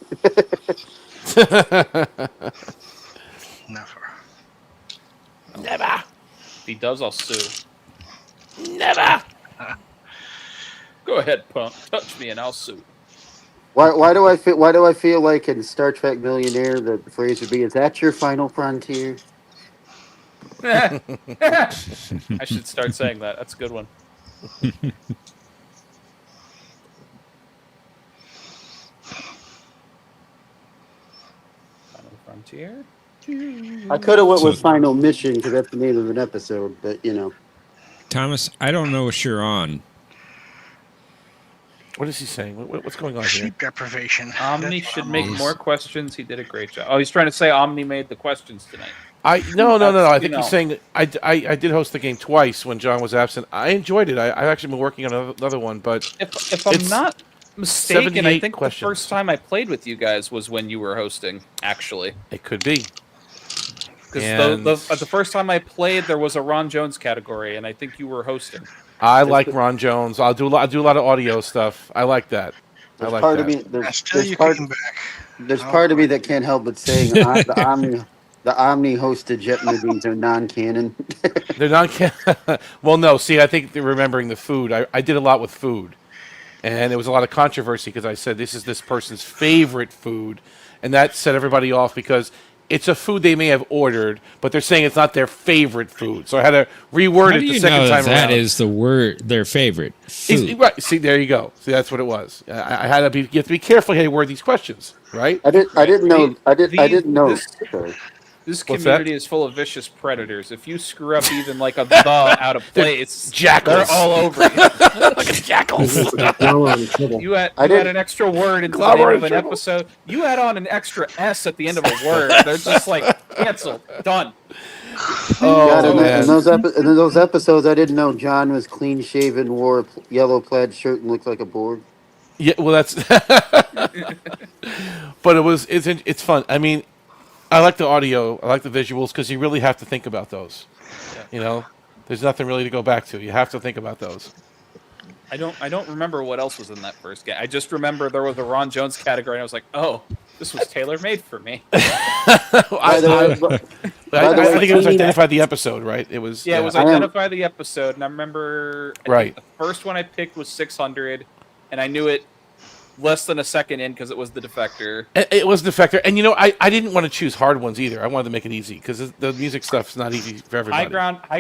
Never. If he does, I'll sue. Never. Go ahead, punk. Touch me and I'll sue. Why do I feel like in Star Trek Millionaire the phrase would be, "Is that your final frontier?" I should start saying that. That's a good one. Final Frontier? I could have went with Final Mission because that's the name of an episode, but Thomas, I don't know what you're on. What is he saying? What's going on here? Sleep deprivation. Omni should make more questions. He did a great job. Oh, he's trying to say Omni made the questions tonight. No. I think he's saying I did host the game twice when John was absent. I enjoyed it. I've actually been working on another one, but if I'm not mistaken, I think the first time I played with you guys was when you were hosting. Actually, it could be. Because the first time I played, there was a Ron Jones category, and I think you were hosting. I like Ron Jones. I do a lot of audio stuff. I like that. There's part of me that can't help but saying the Omni hosted Jeopnerdy are non-canon. They're non-canon. Well, no. See, I think they're remembering the food. I did a lot with food, and there was a lot of controversy because I said this is this person's favorite food, and that set everybody off because it's a food they may have ordered, but they're saying it's not their favorite food. So I had to reword it the second time around. That is the word, their favorite food. Right. See, there you go. See, that's what it was. I had to be. You have to be careful how you word these questions, right? I didn't know. This community is full of vicious predators. If you screw up even like a the out of place, jackals. They're all over you. Like jackals. You had an extra word in the name of an episode. You add on an extra S at the end of a word. They're just like canceled. Done. In those episodes, I didn't know John was clean shaven, wore a yellow plaid shirt, and looked like a Borg. Yeah, well, that's. But it's fun. I mean, I like the audio. I like the visuals because you really have to think about those. You know, there's nothing really to go back to. You have to think about those. I don't remember what else was in that first game. I just remember there was a Ron Jones category, and I was like, oh, this was tailor-made for me. I think it was identify the episode, right? It was. Yeah, it was identify the episode, and I remember. I think the first one I picked was 600, and I knew it less than a second in because it was the Defector. It was Defector, and I didn't want to choose hard ones either. I wanted to make it easy because the music stuff's not easy for everybody. High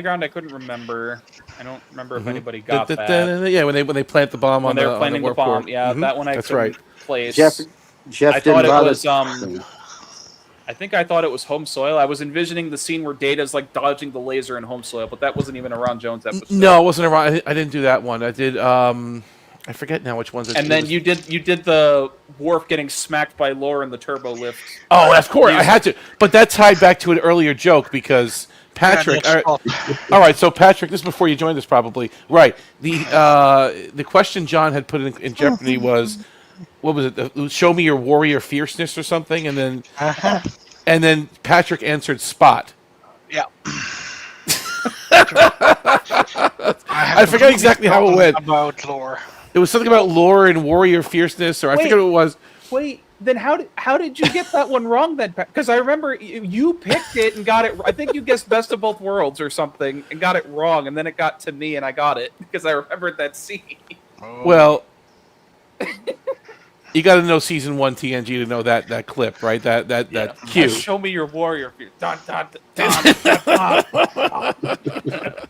ground. I couldn't remember. I don't remember if anybody got that. Yeah, when they plant the bomb when they were planting the bomb. Yeah, that one I couldn't place. Jeff I thought it was I think I thought it was Home Soil. I was envisioning the scene where Data's like dodging the laser in Home Soil, but that wasn't even a Ron Jones episode. No, it wasn't a Ron. I didn't do that one. I did. I forget now which ones. And then you did the Worf getting smacked by Lore in the turbo lift. Oh, of course, I had to. But that tied back to an earlier joke because Patrick. All right, so Patrick, this is before you joined us, probably. Right. The question John had put in Jeopardy was, what was it? Show me your warrior fierceness or something, and then Patrick answered Spot. Yeah. I forget exactly how it went. About Lore. It was something about lore and warrior fierceness, or I forget what it was. Wait, then how did you get that one wrong then? Because I remember you picked it and got it. I think you guessed Best of Both Worlds or something and got it wrong, and then it got to me and I got it because I remembered that scene. Well, you got to know season 1 TNG to know that clip, right? That cue. Show me your warrior fierce. Dun, dun, dun,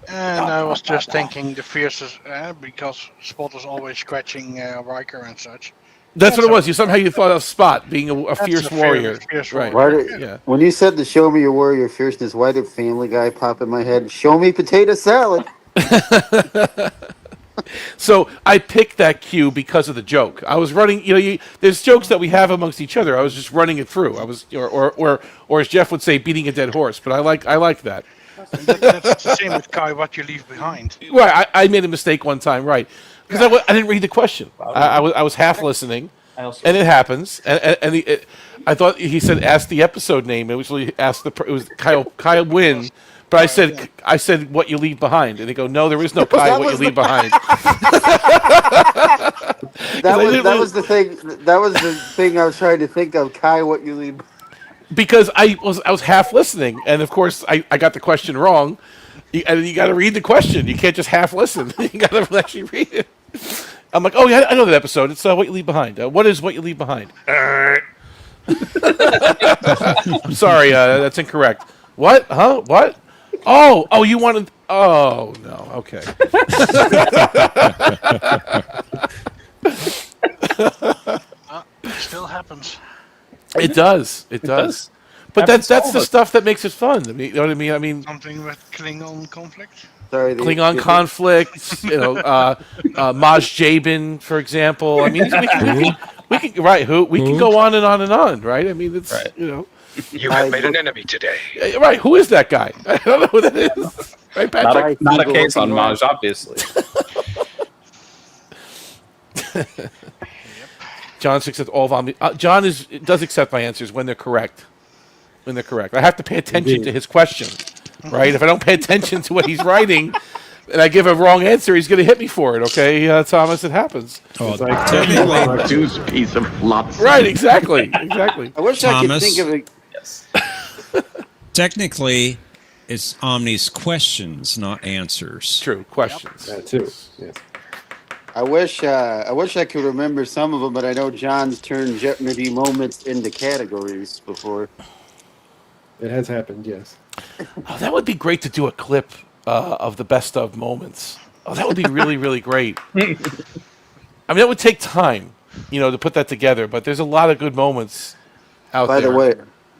And I was just thinking the fiercest because Spot was always scratching Riker and such. That's what it was. You thought of Spot being a fierce warrior. Right. When you said to show me your warrior fierceness, why did Family Guy pop in my head? Show me potato salad. So I picked that cue because of the joke. I was running. There's jokes that we have amongst each other. I was just running it through. I was, or as Jeff would say, beating a dead horse. But I like that. That's the same with Kai. What you leave behind. Right. I made a mistake one time. Right. Because I didn't read the question. I was half listening, and it happens. And I thought he said ask the episode name. It was really it was Kyle Wynn. But I said what you leave behind, and they go, no, there is no Kai. What you leave behind. That was the thing. That was the thing I was trying to think of. Kai, what you leave. Because I was half listening, and of course I got the question wrong. You got to read the question. You can't just half listen. You got to actually read it. I'm like, oh yeah, I know that episode. It's what you leave behind. What is what you leave behind? I'm sorry, that's incorrect. What? Huh? What? Oh, you wanted. Oh no. Okay. It still happens. It does. But that's the stuff that makes it fun. I mean, you know what I mean? I mean, something with Klingon conflict. Sorry, Klingon conflict. Maj Jabin, for example. I mean, we can right. We can go on and on and on. Right. I mean, it's You have made an enemy today. Right. Who is that guy? I don't know who that is. Right, Patrick? Not a case on Maj, obviously. John accepts all of Omni. John does accept my answers when they're correct. I have to pay attention to his question, right? If I don't pay attention to what he's writing, and I give a wrong answer, he's going to hit me for it. Okay, Thomas, it happens. Oh, it's like juice piece of flops. Right, exactly. I wish I could think of it. Yes. Technically, it's Omni's questions, not answers. True, questions. That too. Yes. I wish I could remember some of them, but I know John's turned Jeopnerdy moments into categories before. It has happened, yes. Oh, that would be great to do a clip of the best of moments. Oh, that would be really, really great. I mean, that would take time, to put that together. But there's a lot of good moments out there. By the way,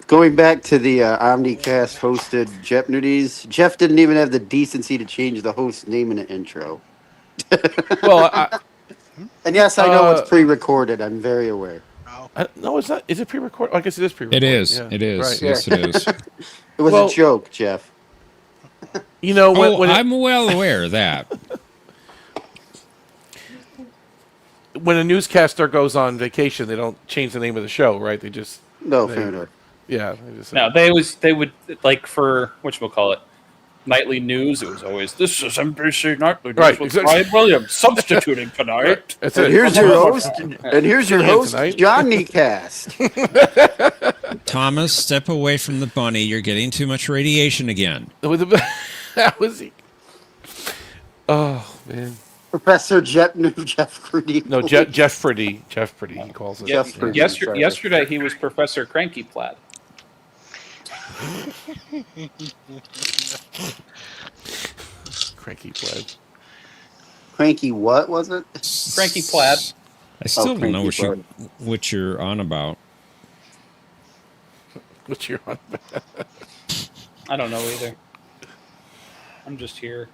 going back to the OmniCast hosted Jeopnerdies, Jeff didn't even have the decency to change the host's name in the intro. Well, and yes, I know it's pre-recorded. I'm very aware. No, it's not. Is it pre-recorded? I guess it is pre-recorded. It is. Yeah. It is. Right. Yes, it is. It was a joke, Jeff. When I'm well aware of that. When a newscaster goes on vacation, they don't change the name of the show, right? They just fair enough. Yeah. No, they would like for whatchamacallit, nightly news. It was always this is NBC nightly news Right, with exactly. Brian Williams substituting tonight. Right, that's And it. here's your host. And here's your host, OmniCast. Thomas, step away from the bunny. You're getting too much radiation again. That was he. Oh man. Professor Jeopnerdy. No, Jeopnerdy. Jeopnerdy. He calls it. Yesterday he was Professor Cranky Plaid. Cranky Plaid. Cranky what was it? Cranky Plaid. I still don't know Cranky what you're on about. What you're on about? I don't know either. I'm just here.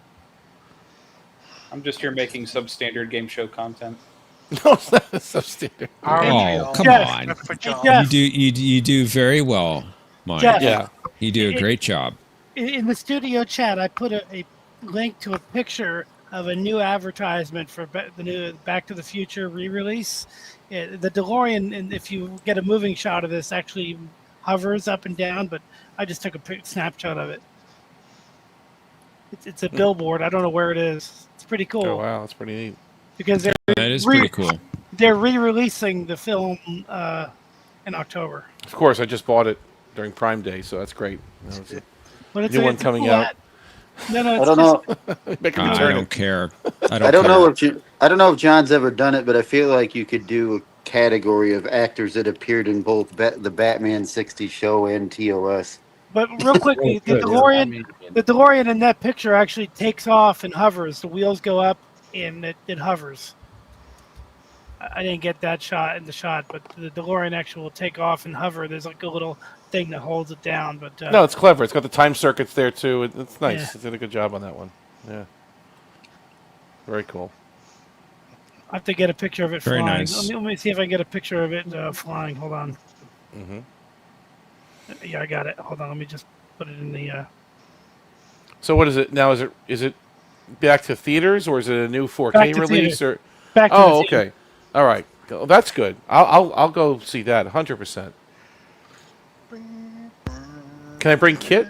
I'm just here making substandard game show content. No, it's not substandard. Oh, come Jeff, on. Jeff. You do very well, Mike. Jeff. Yeah. You do a great job. In the studio chat, I put a link to a picture of a new advertisement for the new Back to the Future re-release. The DeLorean, and if you get a moving shot of this, actually hovers up and down, but I just took a snapshot of it. It's a billboard. I don't know where it is. It's pretty cool. Oh wow, that's pretty neat. Because they're That is pretty cool. They're re-releasing the film in October. Of course, I just bought it during Prime Day, so that's great. But it's New one it's coming cool out. No, I don't know. Make a I return. don't care. I don't know if John's ever done it, but I feel like you could do a category of actors that appeared in both the Batman 60 show and TOS. But real quickly, the DeLorean in that picture actually takes off and hovers. The wheels go up and it hovers. I didn't get that shot in the shot, but the DeLorean actually will take off and hover. There's like a little thing that holds it down. But No, it's clever. It's got the time circuits there too. It's nice. Yeah. It did a good job on that one. Yeah. Very cool. I have to get a picture of it Very flying. nice. Let me see if I can get a picture of it flying. Hold on. Mm-hmm. Yeah, I got it. Hold on. Let me just put it in the. So what is it now? Is it back to theaters or is it a new 4K Back to release theater. or? Back to Oh, the theater. okay. All right. Well, that's good. I'll go see that 100%. Can I bring Kit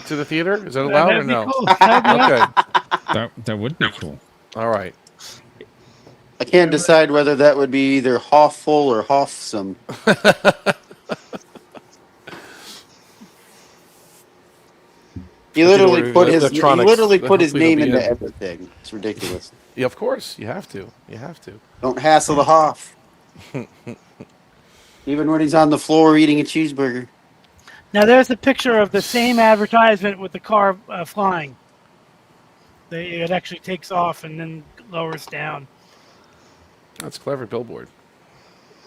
to the theater? Is that allowed or That'd be no? cool. That'd be Okay. That would be cool. All right. I can't decide whether that would be either Hofful or Hoffsome. He literally put his name into everything. It's ridiculous. Yeah, of course. You have to. You have to. Don't hassle the Hoff. Even when he's on the floor eating a cheeseburger. Now there's a picture of the same advertisement with the car flying. It actually takes off and then lowers down. That's clever billboard.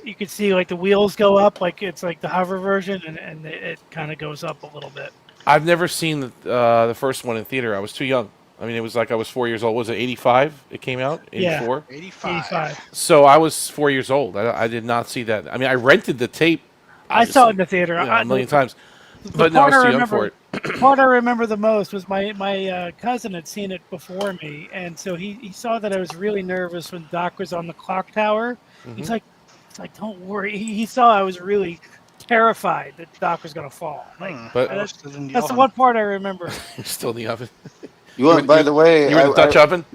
You can see like the wheels go up, like it's like the hover version, and it kind of goes up a little bit. I've never seen the first one in theater. I was too young. I mean, it was like I was 4 years old. Was it 85 it came out? 84? Yeah, 85. So I was 4 years old. I did not see that. I mean, I rented the tape. I saw it in the theater. A million times. The But no, I was part too young for it. The part I remember the most was my cousin had seen it before me, and so he saw that I was really nervous when Doc was on the clock tower. He's like, don't worry. He saw I was really terrified that Doc was going to fall. Like, But- that's the one part I remember. You're still in the oven. By the way, you were in the Dutch oven?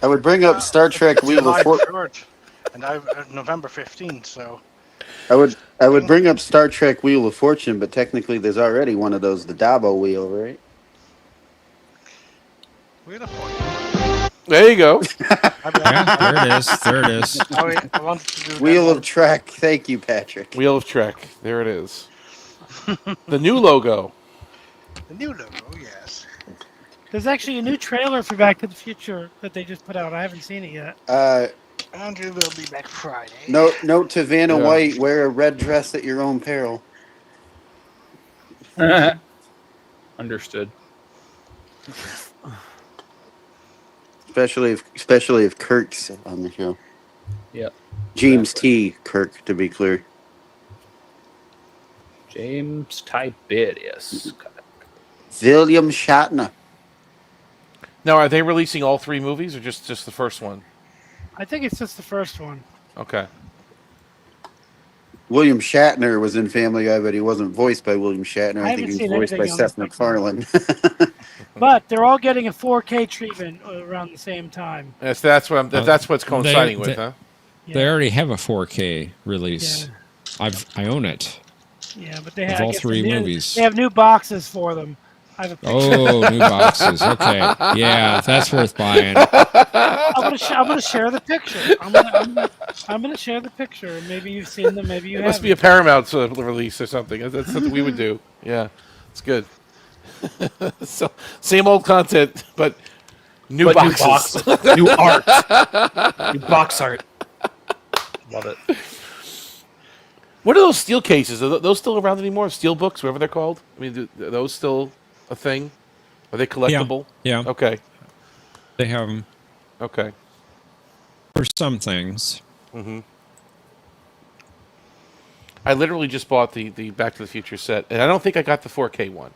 I would bring up Star Trek Wheel July of Fortune. 3rd, and I November 15th. So I would bring up Star Trek Wheel of Fortune, but technically there's already one of those, the Dabo wheel, right? Wheel of Fortune. There you go. Yeah, there it is. There it is. I wanted to do Wheel of Trek. Thank you, Patrick. Wheel of Trek. There it is. The new logo. the new logo. Yes. There's actually a new trailer for Back to the Future that they just put out. I haven't seen it yet. Andrew will be back Friday. Note to Vanna White: wear a red dress at your own peril. Understood. Especially if Kirk's on the show. Yep. James T. Kirk, to be clear. James Tiberius. William Shatner. Now, are they releasing all three movies or just the first one? I think it's just the first one. Okay. William Shatner was in Family Guy, but he wasn't voiced by William Shatner. I I think haven't he was seen voiced by anything on Seth this. MacFarlane. But they're all getting a 4K treatment around the same time. That's what's coinciding with, huh? They already have a 4K release. Yeah. I own it. Yeah, but they Of have all three movies. They have new boxes for them. I have a picture. Oh, new boxes. Okay, yeah, that's worth buying. I'm gonna share the picture. I'm gonna share the picture. Maybe you've seen them. Maybe you It haven't. must be a Paramount release or something. That's something we would do. Yeah, it's good. So same old content, but new boxes, new art, new box art. Love it. What are those steel cases? Are those still around anymore? Steel books, whatever they're called. I mean, are those still a thing? Are they collectible? Yeah. Okay. They have them. Okay. For some things. Mm-hmm. I literally just bought the Back to the Future set, and I don't think I got the 4K one.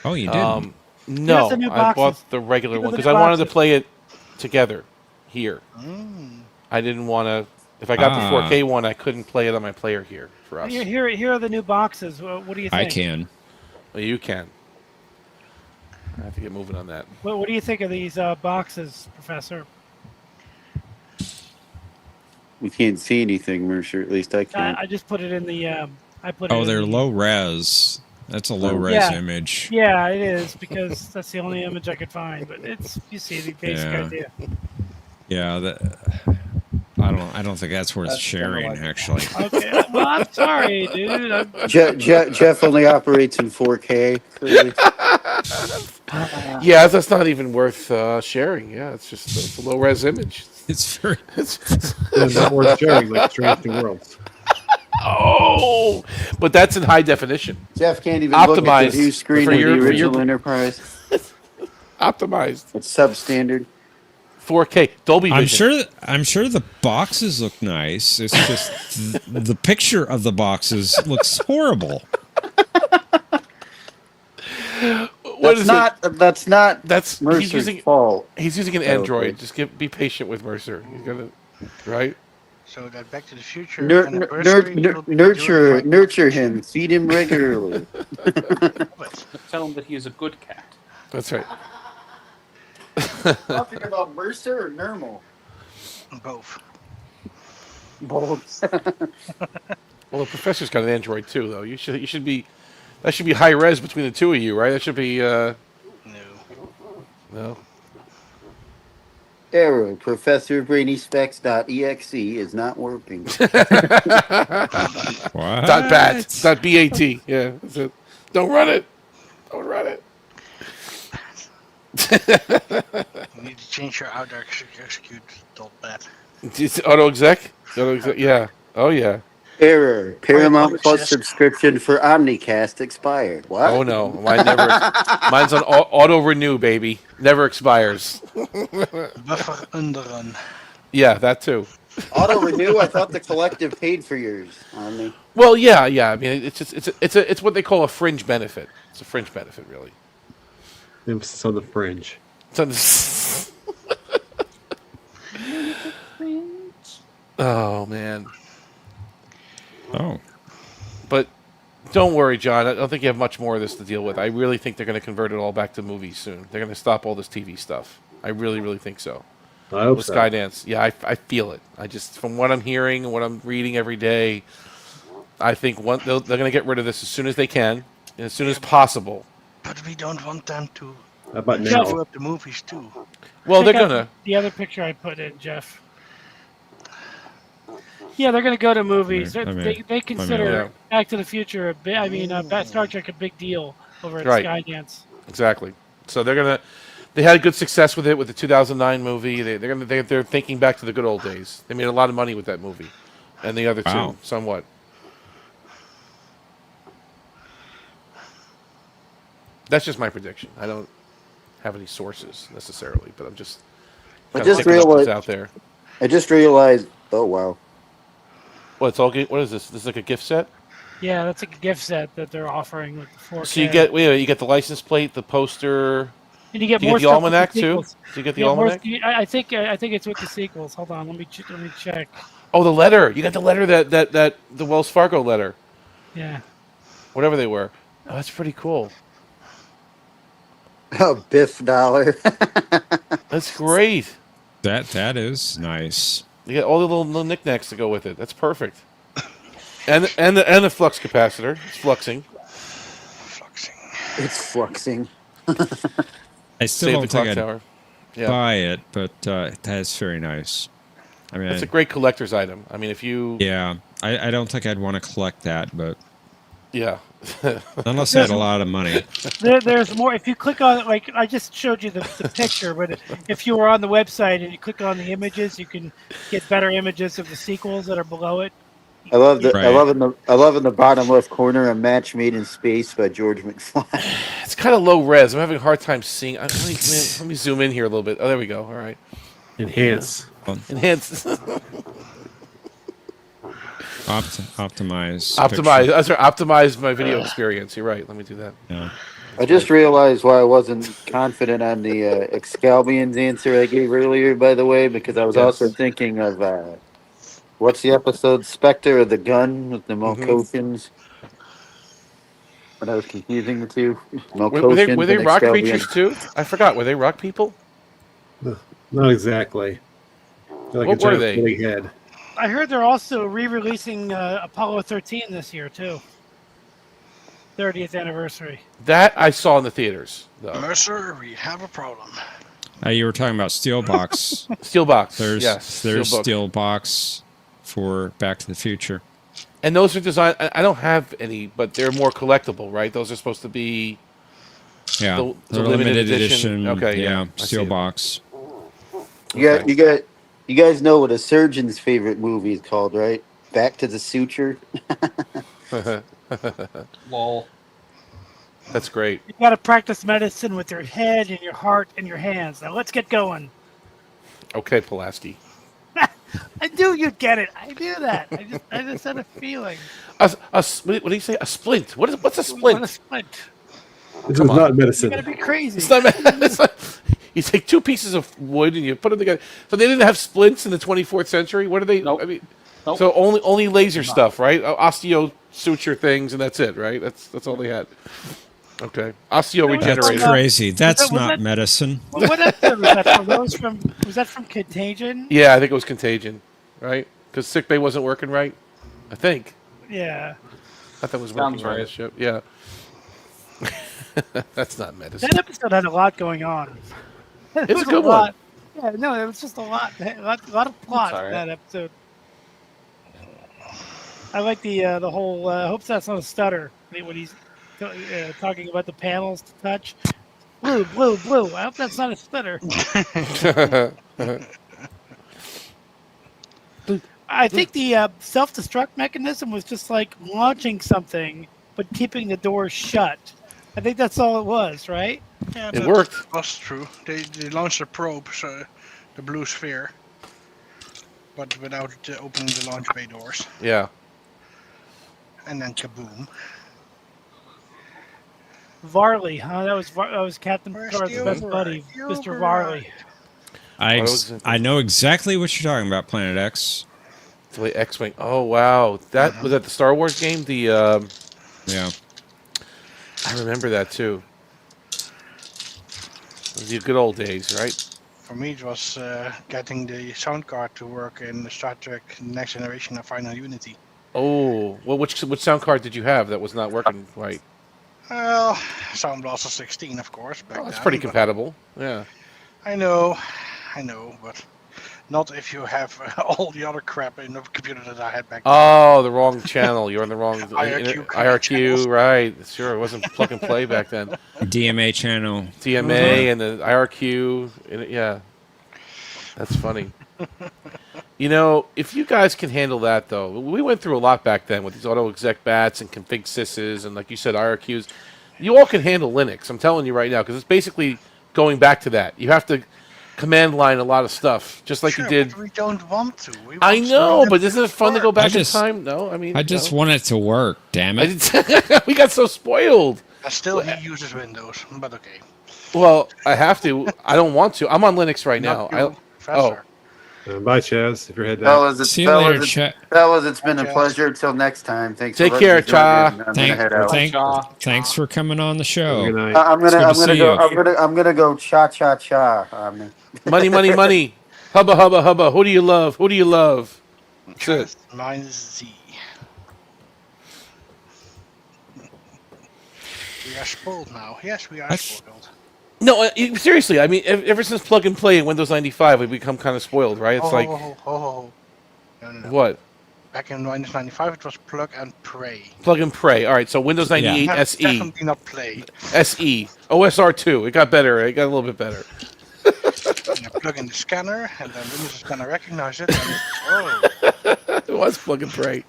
Oh, you didn't? No, the new I bought boxes. the regular Give one us the because new I wanted to boxes. play it together here. I didn't want to. If I got the 4K one, I couldn't play it on my player here for us. Here are the new boxes. What do you think? I can. Well, you can. I have to get moving on that. What do you think of these boxes, Professor? We can't see anything, Mercer. At least I can't. I just put it in the. I put it. Oh, in they're the, low res. That's a low res image. Yeah, it is because that's the only image I could find. But it's you see the basic idea. Yeah, I don't think that's worth sharing. Actually. Okay, well, I'm sorry, dude. Jeff only operates in 4K. Clearly. Yeah, that's not even worth sharing. Yeah, it's just a low res image. It's very. It's not worth sharing, like Strange New Worlds. Oh, but that's in high definition. Jeff can't even optimized look at the view screen for of your, the original for your, Enterprise. Optimized. It's substandard. 4K Dolby Vision. I'm sure the boxes look nice. It's just the picture of the boxes looks horrible. That's Mercer's he's using fault. He's using an Android. Just be patient with Mercer. He's gonna right. So that Back to the Future Nurture him. Feed him regularly. Tell him that he is a good cat. That's right. Talking about Mercer or Nermal? Both. Both. Well, the professor's got an Android too, though. You should be. That should be high res between the two of you, right? That should be. No. Error. Professor Brainy Specs.exe is not working. What? .bat. .bat. Yeah. That's it. Don't run it. Don't run it. You need to change your auto execute.bat. Auto exec? Yeah. Oh yeah. Error. Paramount Plus subscription for OmniCast expired. What? Oh no, mine's on auto renew, baby. Never expires. Buffer underrun. Yeah, that too. Auto renew. I thought the collective paid for yours, Omni. Well, yeah. I mean, it's what they call a fringe benefit. It's a fringe benefit, really. Emphasis on the fringe. It's on the oh man. Oh. But don't worry, John. I don't think you have much more of this to deal with. I really think they're going to convert it all back to movies soon. They're going to stop all this TV stuff. I really, really think so. I hope with so. Skydance. Yeah, I feel it. I just, from what I'm hearing and what I'm reading every day, I think they're going to get rid of this as soon as they can and as soon as possible. But we don't want them to How about now? show up the movies too. Well, they're Check out going to. The other picture I put in, Jeff. Yeah, they're going to go to movies. They consider Back to the Future a big. I mean, Star Trek a big deal over at Skydance. Exactly. So they're gonna. They had good success with it with the 2009 movie. They're thinking back to the good old days. They made a lot of money with that movie, and the other two somewhat. That's just my prediction. I don't have any sources necessarily, but I'm just. I just realized out there. I just realized. Oh wow. What it's all? What is this? This is like a gift set. Yeah, that's a gift set that they're offering with the 4K. So you get the license plate, the poster. And you get do you more get the almanac too? Do you get the almanac? I think it's with the sequels. Hold on, let me check. Oh, the letter. You got the letter that the Wells Fargo letter. Yeah. Whatever they were. Oh, that's pretty cool. Oh, Biff dollar. That's great. That is nice. You get all the little knickknacks to go with it. That's perfect. And the flux capacitor. It's fluxing. It's fluxing. I still Save don't the think clock I'd tower. Yeah. buy it, but that's very nice. I mean, It's a great collector's item. I mean, if you... Yeah, I don't think I'd want to collect that, but... Yeah. Unless I had a lot of money. There's more. If you click on, like, I just showed you the picture, but if you were on the website and you click on the images, you can get better images of the sequels that are below it. I love Right. I love in the bottom left corner a match made in space by George McFly. It's kind of low res. I'm having a hard time seeing. Let me zoom in here a little bit. Oh, there we go. All right. Enhance. Enhance. Optimize. Optimize. That's right. Optimize my video experience. You're right. Let me do that. Yeah. I just realized why I wasn't confident on the Excalbian's answer I gave earlier, by the way, because I was also thinking of what's the episode? Spectre of the Gun with the Melkotians. But I was confusing the two. Were they rock creatures too? I forgot. Were they rock people? Not exactly. They're like What a were giant they? floating head. I heard they're also re-releasing Apollo 13 this year too. 30th anniversary. That I saw in the theaters. Though. Mercer, we have a problem. You were talking about Steelbox. Steelbox. There's Steelbook. Steelbox for Back to the Future. And those are designed. I don't have any, but they're more collectible, right? Those are supposed to be. Yeah, the limited edition. Okay, yeah, I see it. Steelbox. You guys know what a surgeon's favorite movie is called, right? Back to the Suture. Lol. That's great. You got to practice medicine with your head and your heart and your hands. Now let's get going. Okay, Pulaski. I knew you'd get it. I knew that. I just had a feeling. What do you say? A splint? What's a splint? What a splint. This is not medicine. You gotta be crazy. It's not, you take two pieces of wood and you put them together. So they didn't have splints in the 24th century. What are they? Nope. I mean, Nope. so only laser stuff, right? Osteo suture things, and that's it, right? That's all they had. Okay, osteo regenerator. That's crazy. That's was not that- medicine. Well, what episode was that from? Was that from Contagion? Yeah, I think it was Contagion, right? Because sickbay wasn't working right. I think. Yeah. I thought it was Sounds working on right. the ship. Yeah. That's not medicine. That episode had a lot going on. It It's was a good lot. one. Yeah, no, it was just a lot of plot all in right. that episode. I like the whole. I hope that's not a stutter when he's talking about the panels to touch. Blue, blue, blue. I hope that's not a stutter. I think the self-destruct mechanism was just like launching something, but keeping the door shut. I think that's all it was, right? Yeah, It that worked. was true. They launched a probe, so the blue sphere, but without opening the launch bay doors. Yeah. And then kaboom. Varley, huh? That was Captain Where's Picard's the best override? buddy, The Mr. override. Varley. I know exactly what you're talking about, Planet X. The way X-wing. Oh wow, that was that the Star Wars game. The Yeah. I remember that too. The good old days, right? For me, it was getting the sound card to work in Star Trek Next Generation of Final Unity. Oh, well, which sound card did you have that was not working right? Well, Sound Blaster 16, of course. Back Oh, that's then, pretty but- compatible. Yeah. I know, but not if you have all the other crap in the computer that I had back then. Oh, the wrong channel. You're on the wrong IRQ IRQ, right? Sure, it wasn't plug and play back then. DMA channel. DMA and the IRQ. Yeah, that's funny. You know, if you guys can handle that, though, we went through a lot back then with these auto exec bats and config sys's and, like you said, IRQs. You all can handle Linux. I'm telling you right now, because it's basically going back to that. You have to command line a lot of stuff, just like Sure, you did. but we don't want to. We I want know, something but that isn't it fun to go works. back in time? No, I mean, I just no. want it to work. Damn I it. didn't- we got so spoiled. And still, he uses Windows, but okay. Well, I have to. I don't want to. I'm on Linux right now. Not you, Professor. Bye, Chaz. If you're heading Fellas, out. See you later, Chet. fellas, it's been a pleasure. Till next time. Thanks. Take for letting care, me join Cha. in. I'm gonna head out. Thanks for coming on the show. Good night. I'm It's good to gonna see go. you. I'm gonna go cha cha cha. Money, money, money. Hubba, hubba, hubba. Who do you love? Who do you love? That's it. Mine is Z. We are spoiled now. Yes, we are spoiled. No, seriously. I mean, ever since Plug and Play in Windows 95, we've become kind of spoiled, right? It's like No. what? Back in Windows 95, it was plug and pray. Plug and Pray. All right, so Windows 98 SE. Definitely not play. SE. OSR2. It got better. It got a little bit better. You plug in the scanner, and then Windows is gonna recognize it. And It was Plug and Pray.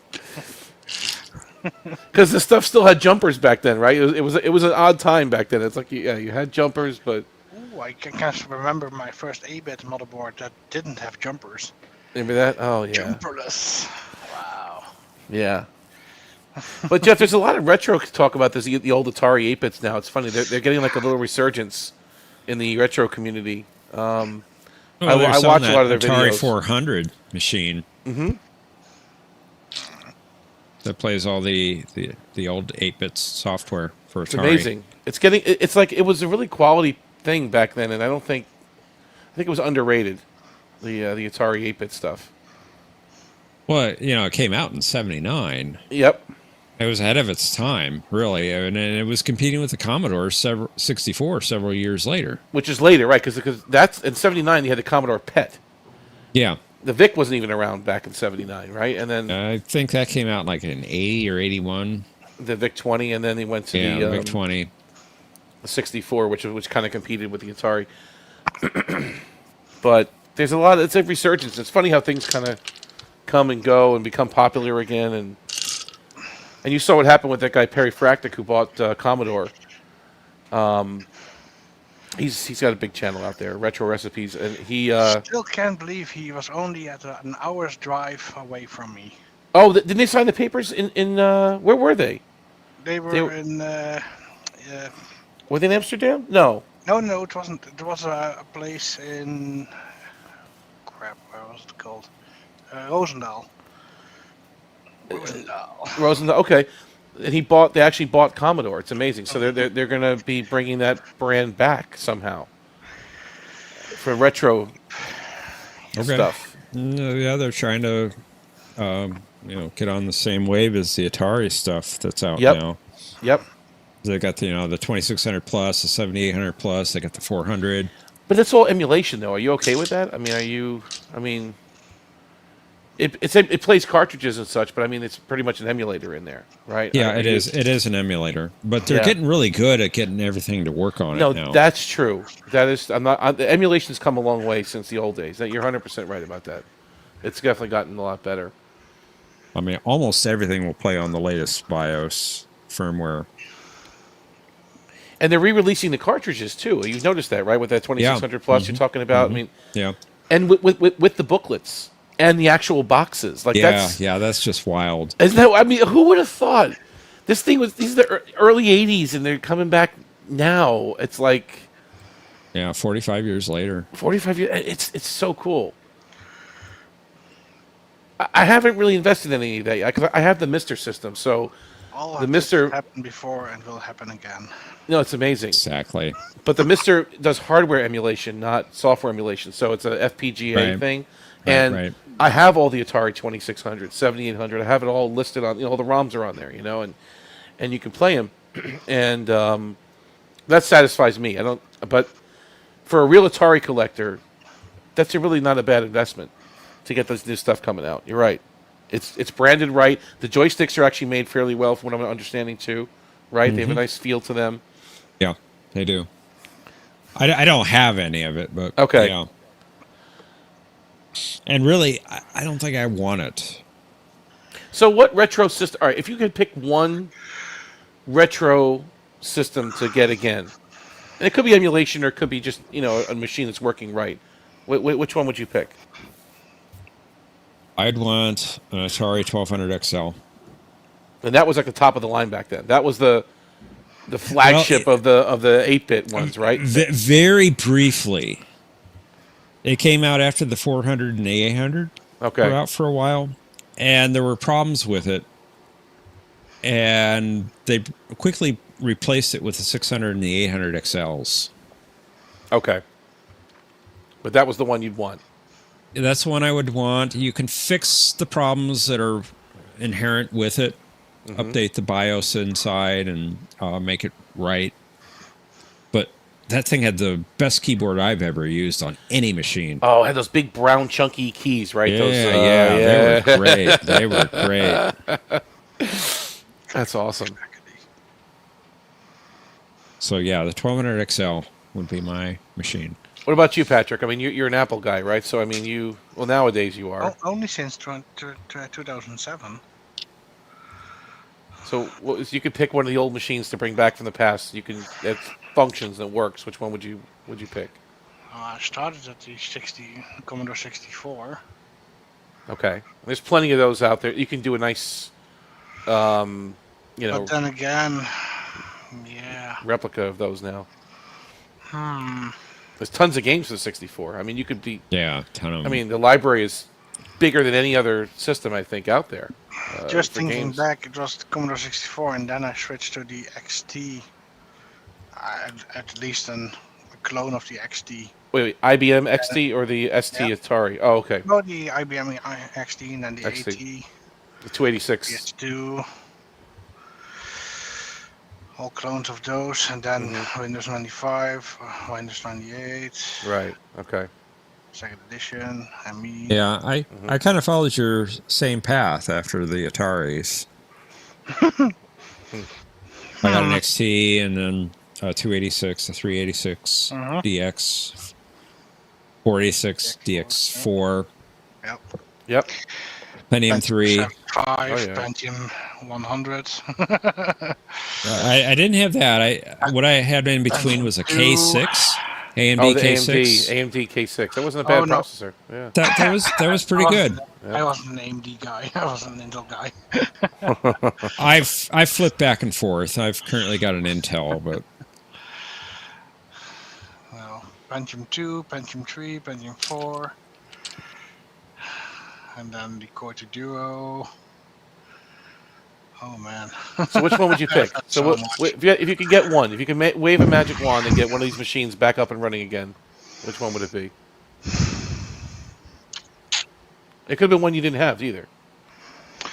Because the stuff still had jumpers back then, right? It was an odd time back then. It's like you had jumpers, but Ooh, I can't remember my first 8-bit motherboard that didn't have jumpers. remember that? Oh yeah. Jumperless. Wow. Yeah. But Jeff, there's a lot of retro talk about this. The old Atari 8-bits now. It's funny. They're getting like a little resurgence in the retro community. I watch a lot of their Atari videos. 400 machine. Mm-hmm. That plays all the old 8-bit software for Atari. It's amazing. It's like it was a really quality thing back then, and I think it was underrated. The Atari 8-bit stuff. Well, it came out in '79. Yep. It was ahead of its time, really, and it was competing with the Commodore 64 several years later. Which is later, right? Because that's in '79 you had the Commodore PET. Yeah. The VIC wasn't even around back in '79, right? And then I think that came out like in '80 or '81. The VIC 20, and then he went to the VIC 20, the 64, which kind of competed with the Atari. But there's a lot. It's a resurgence. It's funny how things kind of come and go and become popular again, and you saw what happened with that guy Perry Fractic who bought Commodore. He's got a big channel out there, Retro Recipes, and he Still can't believe he was only at an hour's drive away from me. Oh, didn't they sign the papers in where were they? They were in. Were they in Amsterdam? No. No, it wasn't. It was a place in. Crap, where was it called? Roosendaal. Roosendaal. Okay. And they actually bought Commodore. It's amazing. So they're going to be bringing that brand back somehow for retro stuff. Yeah, they're trying to get on the same wave as the Atari stuff that's out now. Yep. They got the 2600 plus, the 7800 plus. They got the 400. But it's all emulation, though. Are you okay with that? It plays cartridges and such, but it's pretty much an emulator in there, right? Yeah, it is. It is an emulator, but they're getting really good at getting everything to work on it now. No, that's true. That is. The emulation's come a long way since the old days. You're 100% right about that. It's definitely gotten a lot better. Almost everything will play on the latest BIOS firmware. And they're re-releasing the cartridges too. You've noticed that, right? With that 2600 plus you're talking about. Yeah. And with the booklets and the actual boxes, that's just wild. Isn't that? Who would have thought? These are the early '80s, and they're coming back now. It's like, 45 years later. 45 years. It's so cool. I haven't really invested in any of that because I have the Mister system, so all the Mister happened before and will happen again. No, it's amazing. Exactly. But the Mister does hardware emulation, not software emulation, so it's a FPGA thing. And I have all the Atari 2600, 7800. I have it all listed on, all the ROMs are on there, and you can play them, and that satisfies me. But for a real Atari collector, that's really not a bad investment to get this new stuff coming out. You're right. It's branded right. The joysticks are actually made fairly well, from what I'm understanding too. Right? They have a nice feel to them. Yeah, they do. I don't have any of it, but okay. Yeah. And really, I don't think I want it. So what retro system... All right, if you could pick one retro system to get again, and it could be emulation or it could be just, a machine that's working right, which one would you pick? I'd want an Atari 1200 XL. And that was like the top of the line back then. That was the flagship of the 8-bit ones, right? Very briefly, It came out after the 400 and the 800 Okay. were out for a while, and there were problems with it. And they quickly replaced it with the 600 and the 800 XLs. Okay. But that was the one you'd want. That's the one I would want. You can fix the problems that are inherent with it, update the BIOS inside, and make it right. But that thing had the best keyboard I've ever used on any machine. Oh, it had those big brown chunky keys, right? Yeah, Those, yeah, they were great. They were great. That's awesome. So yeah, the 1200 XL would be my machine. What about you, Patrick? I mean, you're an Apple guy, right? So I mean, nowadays you are. Only since 2007. So you could pick one of the old machines to bring back from the past. It functions and works. Which one would you pick? I started at the Commodore 64. Okay, there's plenty of those out there. You can do a nice, But then again, yeah. replica of those now. There's tons of games for the 64. I mean, you could be. Yeah, ton of them. I mean, the library is bigger than any other system, I think, out there. Just for thinking games. back, it was the Commodore 64, and then I switched to the XT. At least a clone of the XT. Wait, IBM XT or the ST Atari? Oh, okay. No, the IBM XT and then the XT. AT. The 286. PS2. All clones of those, and then Windows 95, Windows 98. Right. Okay. Second edition, ME. Yeah, I kind of followed your same path after the Ataris. I got an XT and then 286, a 386, DX, 486, DX4. Yep. Pentium 3. 5, Pentium 100. I didn't have that. What I had in between was a K6, AMD K6. AMD K6. That wasn't a bad processor. Yeah. That was pretty good. I wasn't an AMD guy. I was an Intel guy. I've flipped back and forth. I've currently got an Intel, but well, Pentium 2, Pentium 3, Pentium 4, and then the Core 2 Duo. Oh man! So which one would you pick? So if you could get one, if you could wave a magic wand and get one of these machines back up and running again, which one would it be? It could have been one you didn't have either,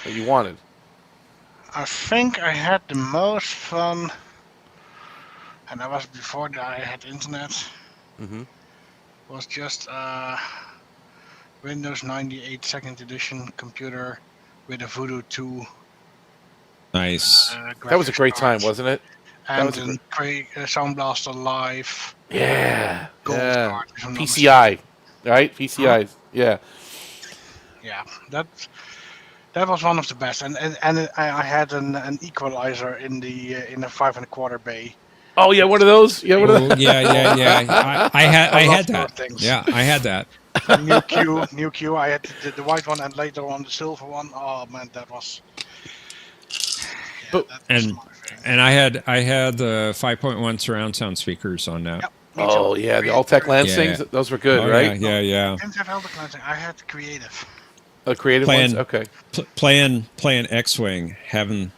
that you wanted. I think I had the most fun, and that was before I had internet. Was just Windows 98 second edition computer with a Voodoo 2. Nice. That was a great time, wasn't it? And Sound Blaster Live. Yeah. Gold card, if I'm not PCI, right? PCI. Yeah. Yeah, that was one of the best, and I had an equalizer in the 5 1/4 bay. Oh yeah, one of those. Yeah, one of those. Yeah. I had that. Yeah, I had that. New Q. I had the white one, and later on the silver one. Oh man, that was. And I had the 5.1 surround sound speakers on that. Yep, oh yeah, the Altec Lansings. Yeah. Those were good, right? Yeah. I didn't have Altec Lansing. I had the creative. Creative ones. Okay. Playing X-wing, having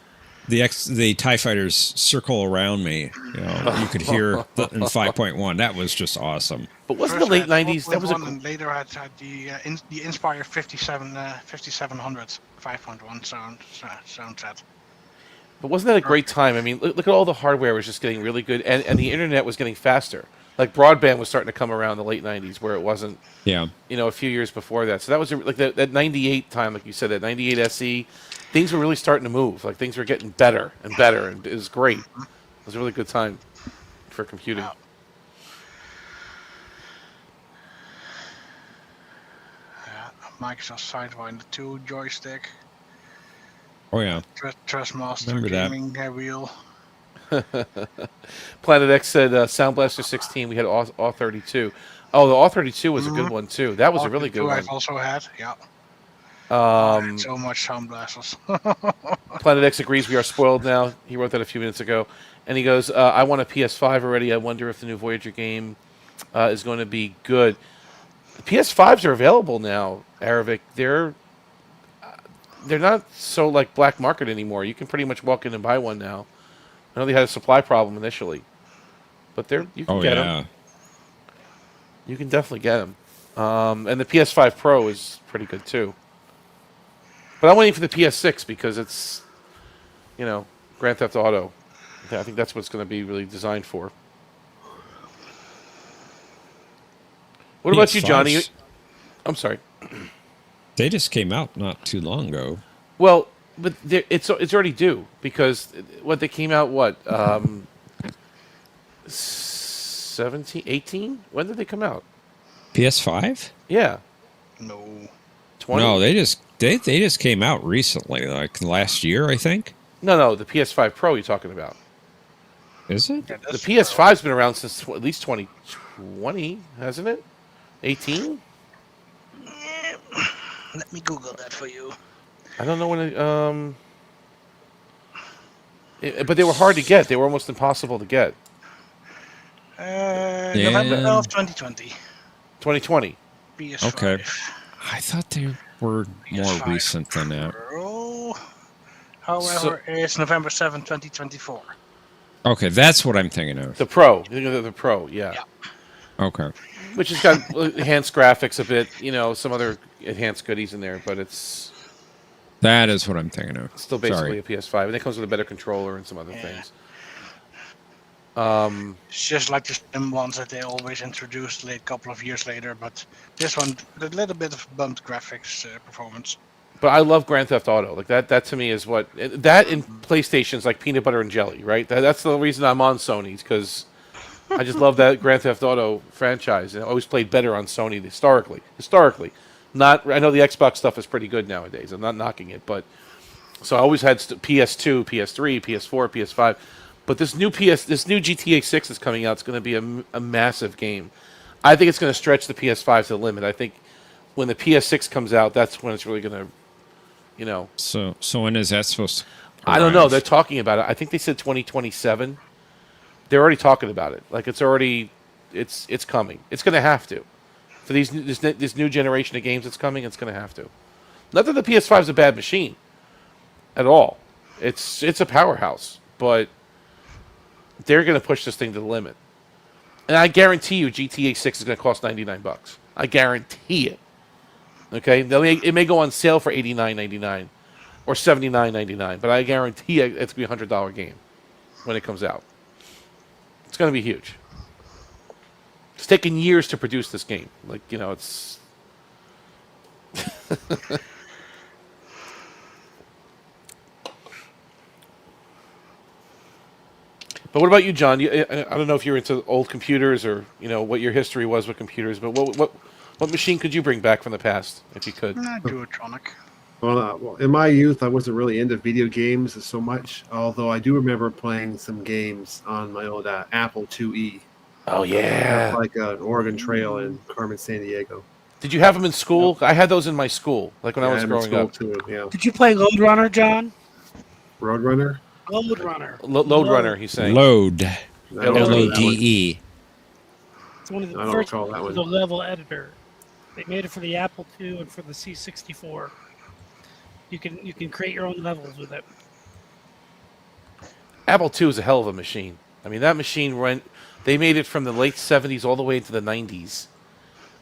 the TIE fighters circle around me. You could hear in 5.1. That was just awesome. But wasn't the late 90s? That was and later I had the Inspire 5700 5.1 sound set. But wasn't that a great time? I mean, look at all the hardware was just getting really good, and the internet was getting faster. Like broadband was starting to come around in the late 90s, where it wasn't. Yeah. A few years before that. So that was like that 98 time, like you said, that 98 SE. Things were really starting to move. Like things were getting better and better, and it was great. It was a really good time for computing. Wow. Microsoft Sidewinder 2 joystick. Oh yeah. Trustmaster Remember gaming wheel. Planet X said Sound Blaster 16. We had AW32. Oh, the AW32 was a good one too. That was a really good one. I've also had. Yeah. So much Sound Blasters. Planet X agrees we are spoiled now. He wrote that a few minutes ago, and he goes, "I want a PS5 already. I wonder if the new Voyager game is going to be good." The PS5s are available now, Aravic. They're not so like black market anymore. You can pretty much walk in and buy one now. I know they had a supply problem initially, but you can get them. You can definitely get them. And the PS5 Pro is pretty good too. But I'm waiting for the PS6 because it's, Grand Theft Auto. I think that's what it's going to be really designed for. What about you, Johnny? I'm sorry. They just came out not too long ago. Well, but it's already due because they came out 17, 18? When did they come out? PS5? Yeah. No. 20? No, they just came out recently, like last year, I think. No, the PS5 Pro you're talking about. Is it? Yeah, The PS5's been around since at least 2020, hasn't it? 18? Let me Google that for you. I don't know when but they were hard to get. They were almost impossible to get. November 12, 2020. 2020. PS5. Okay. I thought they were more recent than that. Pro, however, it's November 7, 2024. Okay, that's what I'm thinking of. The Pro. You think of the Pro, yeah. Okay. Which has got enhanced graphics a bit, some other enhanced goodies in there, but that is what I'm thinking of. Still basically a PS5, and it comes with a better controller and some other things. It's just like the slim ones that they always introduced a couple of years later, but this one a little bit of bumped graphics performance. But I love Grand Theft Auto. Like that to me is what that in PlayStation's like peanut butter and jelly, right? That's the reason I'm on Sony's, because I just love that Grand Theft Auto franchise, and I always played better on Sony historically. I know the Xbox stuff is pretty good nowadays. I'm not knocking it, but so I always had PS2, PS3, PS4, PS5. But this new GTA 6 is coming out. It's going to be a massive game. I think it's going to stretch the PS5 to the limit. I think when the PS6 comes out, that's when it's really going to, So when is that supposed to arrive? I don't know. They're talking about it. I think they said 2027. They're already talking about it. Like it's coming. It's going to have to. For this new generation of games that's coming, it's going to have to. Not that the PS5 is a bad machine at all. It's a powerhouse, but they're going to push this thing to the limit. And I guarantee you GTA 6 is going to cost $99. I guarantee it. Okay? It may go on sale for $89.99 or $79.99, but I guarantee it's going to be a $100 game when it comes out. It's going to be huge. It's taken years to produce this game. It's... But what about you, John? I don't know if you're into old computers or what your history was with computers. But what machine could you bring back from the past if you could? Jeopnerdy. Well, in my youth, I wasn't really into video games so much. Although I do remember playing some games on my old Apple IIe. Oh yeah, like an Oregon Trail in Carmen, San Diego. Did you have them in school? I had those in my school, like when I was growing up. Too, yeah. Did you play Load Runner, John? Roadrunner? Load Runner. Load Runner, he's saying. Load. LODE. It's one of the first the level editor. They made it for the Apple II and for the C64. You can create your own levels with it. Apple II is a hell of a machine. I mean, that machine they made it from the late 70s all the way into the 90s.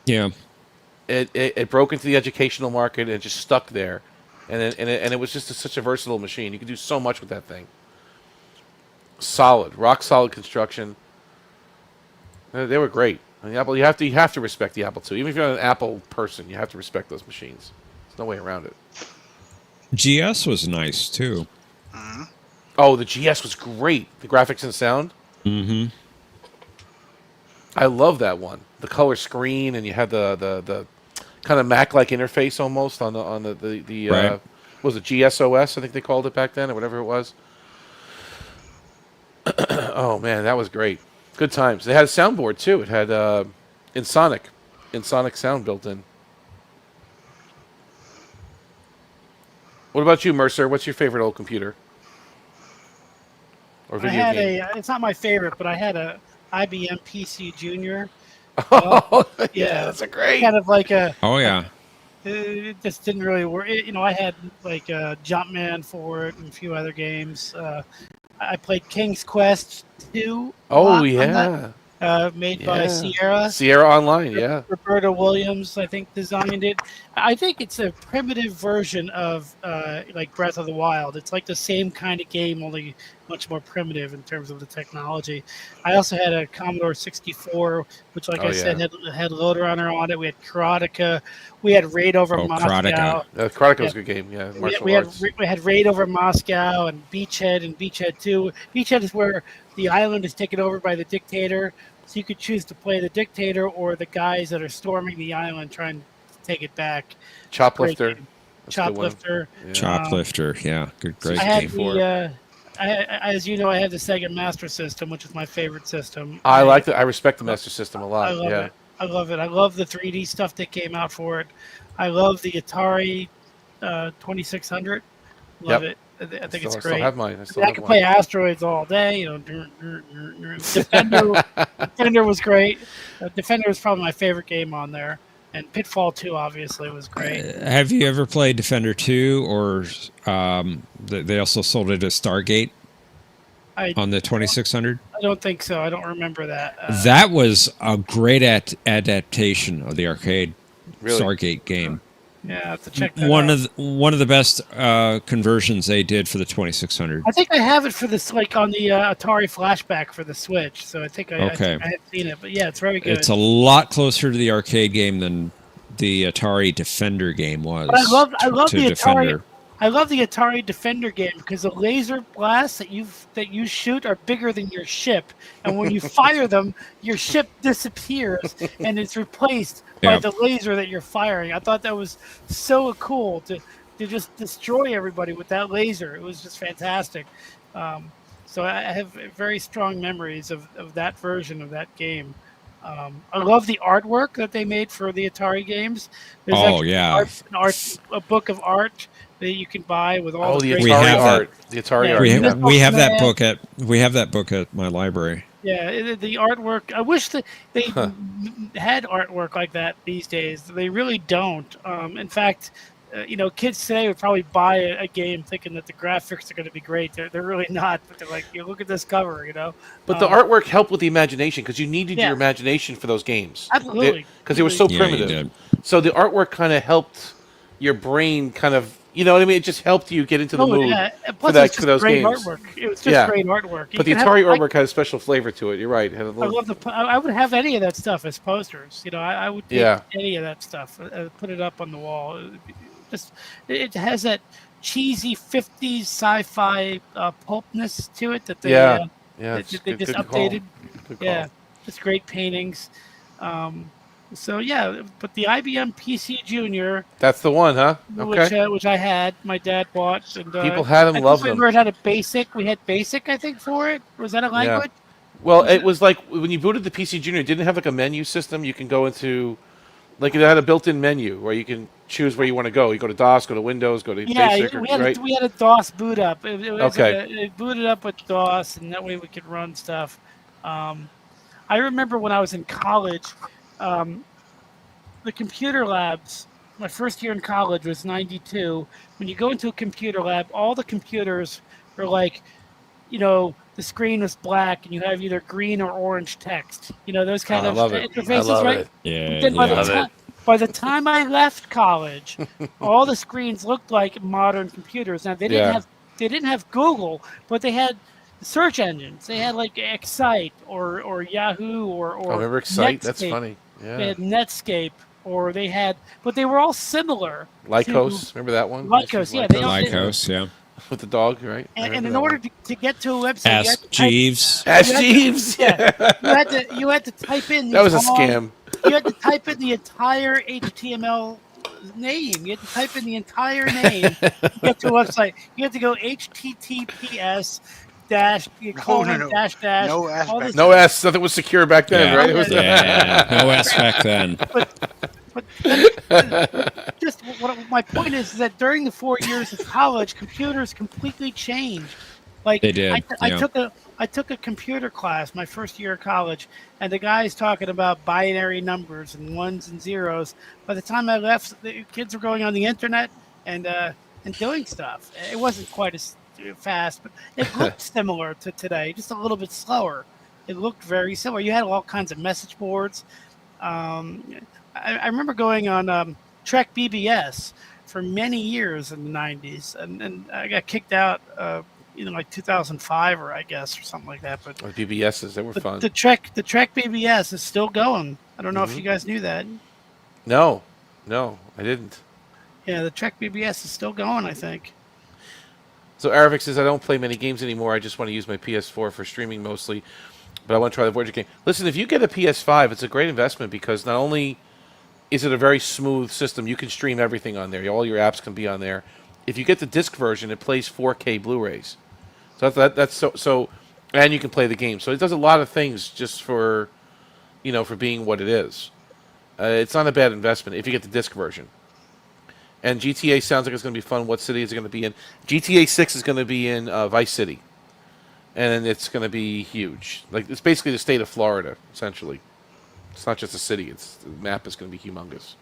Yeah. It broke into the educational market and it just stuck there. And it was just such a versatile machine. You could do so much with that thing. Solid, rock solid construction. They were great. I mean, Apple, you have to respect the Apple II. Even if you're not an Apple person, you have to respect those machines. There's no way around it. GS was nice too. Oh, the GS was great. The graphics and sound. Mm-hmm. I love that one. The color screen, and you had the kind of Mac-like interface almost on the right. What was it, GSOS? I think they called it back then, or whatever it was. Oh man, that was great. Good times. They had a soundboard too. It had InSonic sound built in. What about you, Mercer? What's your favorite old computer or video game? It's not my favorite, but I had a IBM PC Junior Oh, yeah, that's a great. Kind of like a. Oh yeah. It just didn't really work. I had like Jumpman for it and a few other games. I played King's Quest 2. Oh on yeah. that, made by Sierra. Sierra Online, yeah. Roberta Williams, I think, designed it. I think it's a primitive version of like Breath of the Wild. It's like the same kind of game, only much more primitive in terms of the technology. I also had a Commodore 64, which, like I said, had Load Runner on it. We had Karateka. We had Raid Over Moscow. Karateka was a good game, yeah. We had Raid Over Moscow and Beachhead 2. Beachhead is where the island is taken over by the dictator. So you could choose to play the dictator or the guys that are storming the island trying to take it back. Choplifter. Choplifter. Choplifter, yeah. Great I had game. As you know, I had the Sega Master System, which is my favorite system. I like it. I respect the Master System a lot. I love it. I love it. I love the 3D stuff that came out for it. I love the Atari 2600. Love it. I think it's great. I still have mine. I could play Asteroids all day. Defender was great. Defender was probably my favorite game on there. And Pitfall 2 obviously was great. Have you ever played Defender 2 or they also sold it as Stargate on the 2600? I don't think so. I don't remember that. That was a great adaptation of the arcade Stargate game. Yeah, I have to check that out. out. One of the best conversions they did for the 2600. I think I have it for this, like on the Atari Flashback for the Switch. So I think I have seen it. But yeah, it's very good. It's a lot closer to the arcade game than the Atari Defender game was. But I love the Defender. Atari. I love the Atari Defender game because the laser blasts that you shoot are bigger than your ship, and when you fire them, your ship disappears and it's replaced by the laser that you're firing. I thought that was so cool to just destroy everybody with that laser. It was just fantastic. So I have very strong memories of that version of that game. I love the artwork that they made for the Atari games. There's a book of art that you can buy with all the Atari art. The Atari art. We have that book at my library. Yeah, the artwork. I wish that they had artwork like that these days. They really don't. In fact, kids today would probably buy a game thinking that the graphics are going to be great. They're really not. But they're like, look at this cover, But the artwork helped with the imagination because you needed your imagination for those games. Absolutely. Because they were so primitive. So the artwork kind of helped your brain kind of. You know what I mean? It just helped you get into the mood for those games. Artwork. It was just great artwork. But the Atari artwork had a special flavor to it. You're right. I love I would have any of that stuff as posters. I would take any of that stuff, put it up on the wall. It has that cheesy 50s sci-fi pulpness to it that they they just updated. Just great paintings. But the IBM PC Junior. That's the one, huh? Okay. Which I had. My dad bought. And, people had them, loved them. We had a BASIC. We had BASIC, I think, for it. Was that a language? Yeah. Well, it was like when you booted the PC Junior, it didn't have like a menu system. You can go into, like it had a built-in menu where you can choose where you want to go. You go to DOS, go to Windows, go to BASIC. We had a DOS boot up. It booted up with DOS, and that way we could run stuff. I remember when I was in college. The computer labs, my first year in college was 92. When you go into a computer lab, all the computers are like, the screen is black and you have either green or orange text. Those kind of interfaces, right? Yeah. By the time I left college, all the screens looked like modern computers. Now they didn't have Google, but they had search engines. They had like Excite or Yahoo or remember Excite? Netscape. That's funny. Yeah. They had Netscape. But they were all similar. Lycos, remember that one? Lycos, yeah. Lycos, yeah. With the dog, right? And in order to get to a website, Ask Jeeves. You had to type in. That was a scam. You had to type in the entire HTML name. You had to type in the entire name to get to a website. You had to go HTTPS. No S. No S. Nothing was secure back then, right? It was no S back then. But just my point is that during the 4 years of college, computers completely changed Like They did, I yeah. took a computer class my first year of college, and the guy's talking about binary numbers and ones and zeros. By the time I left, the kids were going on the internet and doing stuff. It wasn't quite as fast, but it looked similar to today, just a little bit slower. It looked very similar. You had all kinds of message boards. I remember going on Trek BBS for many years in the 90s, and I got kicked out, like 2005 or I guess or something like that. But BBSs, they were fun. The Trek BBS is still going. I don't know if Mhm. you guys knew that. No, I didn't. Yeah, the Trek BBS is still going, I think. So Aravik says, I don't play many games anymore. I just want to use my PS4 for streaming mostly, but I want to try the Voyager game. Listen, if you get a PS5, it's a great investment because not only is it a very smooth system, you can stream everything on there. All your apps can be on there. If you get the disc version, it plays 4K Blu-rays. So that's so, and you can play the game. So it does a lot of things just for, for being what it is. It's not a bad investment if you get the disc version. And GTA sounds like it's going to be fun. What city is it going to be in? GTA 6 is going to be in Vice City. And it's going to be huge. Like, it's basically the state of Florida, essentially. It's not just a city. The map is going to be humongous.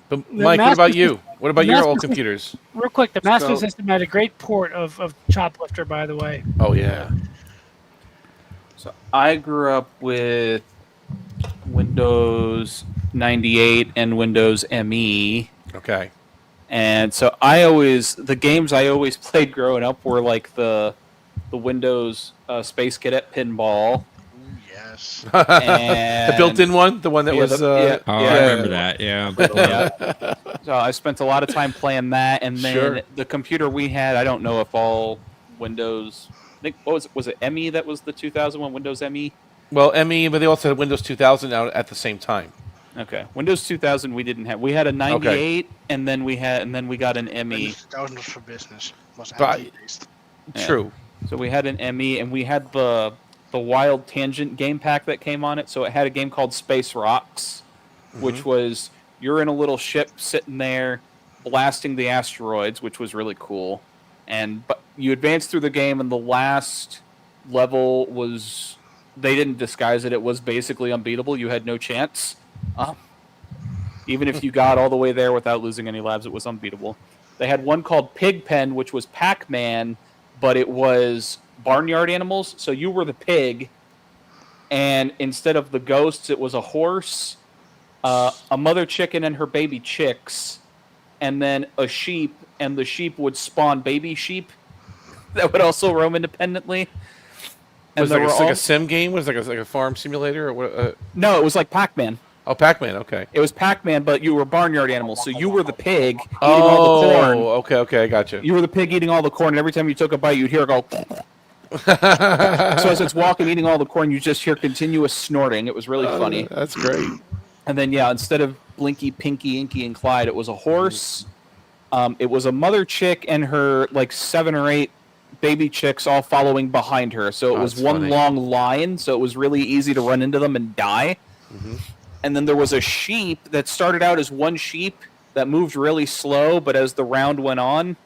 But Mike, what about you? What about your old computers? Real quick, the Master System had a great port of Choplifter, by the way. Oh, yeah. So I grew up with Windows 98 and Windows ME. Okay. And so the games I always played growing up were like the Windows Space Cadet Pinball. Yes. And the built-in one? The one that was... I remember that, yeah. Yeah. So I spent a lot of time playing that, and then the computer we had, I don't know if all Windows... I think, was it ME that was the 2001 Windows ME? Well, ME, but they also had Windows 2000 out at the same time. Okay, Windows 2000 we didn't have. We had a 98, and then we got an ME. That was for business. It was based. True. So we had an ME, and we had the Wild Tangent game pack that came on it. So it had a game called Space Rocks, which was you're in a little ship sitting there blasting the asteroids, which was really cool. But you advance through the game, and the last level was, they didn't disguise it. It was basically unbeatable. You had no chance. Even if you got all the way there without losing any lives, it was unbeatable. They had one called Pigpen, which was Pac-Man, but it was barnyard animals. So you were the pig, and instead of the ghosts, it was a horse, a mother chicken and her baby chicks, and then a sheep, and the sheep would spawn baby sheep that would also roam independently. And Was it like a sim game? Was it like a farm simulator? Or what? No, it was like Pac-Man. Oh, Pac-Man, okay. It was Pac-Man, but you were barnyard animals. So you were the pig eating all the corn. Oh, okay, I got you. You were the pig eating all the corn, and every time you took a bite, you'd hear it go... So as it's walking, eating all the corn, you just hear continuous snorting. It was really funny. That's great. And then, instead of Blinky, Pinky, Inky, and Clyde, it was a horse. It was a mother chick and her, 7 or 8 baby chicks all following behind her. So it was one long line, so it was really easy to run into them and die. And then there was a sheep that started out as one sheep that moved really slow, but as the round went on,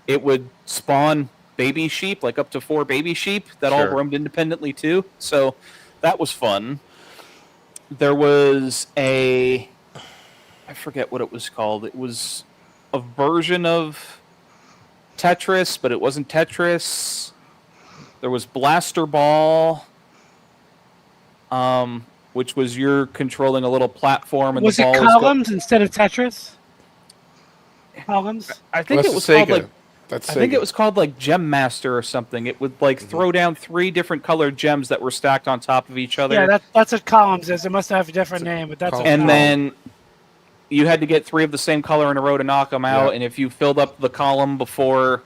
it would spawn baby sheep, up to 4 baby sheep that all roamed independently too. So that was fun. There was I forget what it was called. It was a version of Tetris, but it wasn't Tetris. There was Blaster Ball, which was you're controlling a little platform, and Was the ball it columns instead of Tetris? Columns? I think it was called I think it was called Gem Master or something. It would throw down 3 different colored gems that were stacked on top of each other. Yeah, that's what columns is. It must have a different name, but that's. And then you had to get 3 of the same color in a row to knock them out. And if you filled up the column before,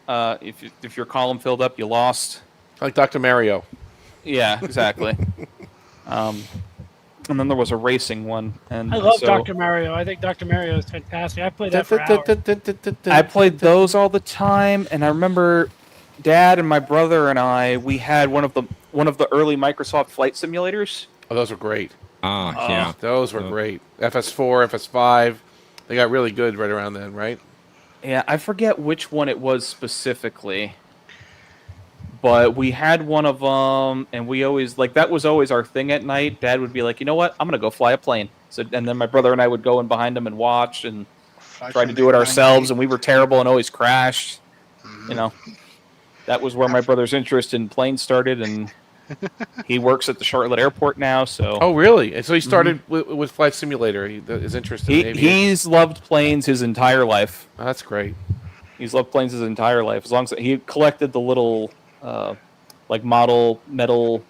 if your column filled up, you lost. Like Dr. Mario. Yeah, exactly. And then there was a racing one. And I love Dr. Mario. I think Dr. Mario is fantastic. I played that for hours. I played those all the time, and I remember Dad and my brother and we had one of the early Microsoft flight simulators. Oh, those were great. Yeah. Those were great. FS4, FS5. They got really good right around then, right? Yeah, I forget which one it was specifically, but we had one of them, and we always that was always our thing at night. Dad would be like, "You know what? I'm gonna go fly a plane." So, and then my brother and I would go in behind him and watch and Flight try to do it Simulator ourselves, 98. and we were terrible and always crashed. Mhm. You know, that was where my brother's interest in planes started, and he works at the Charlotte airport now. So, Oh, really? And so he started with Flight Simulator. His interest in aviation. he's loved planes his entire life. Oh, that's great. He's loved planes his entire life. As long as he collected the little, model metal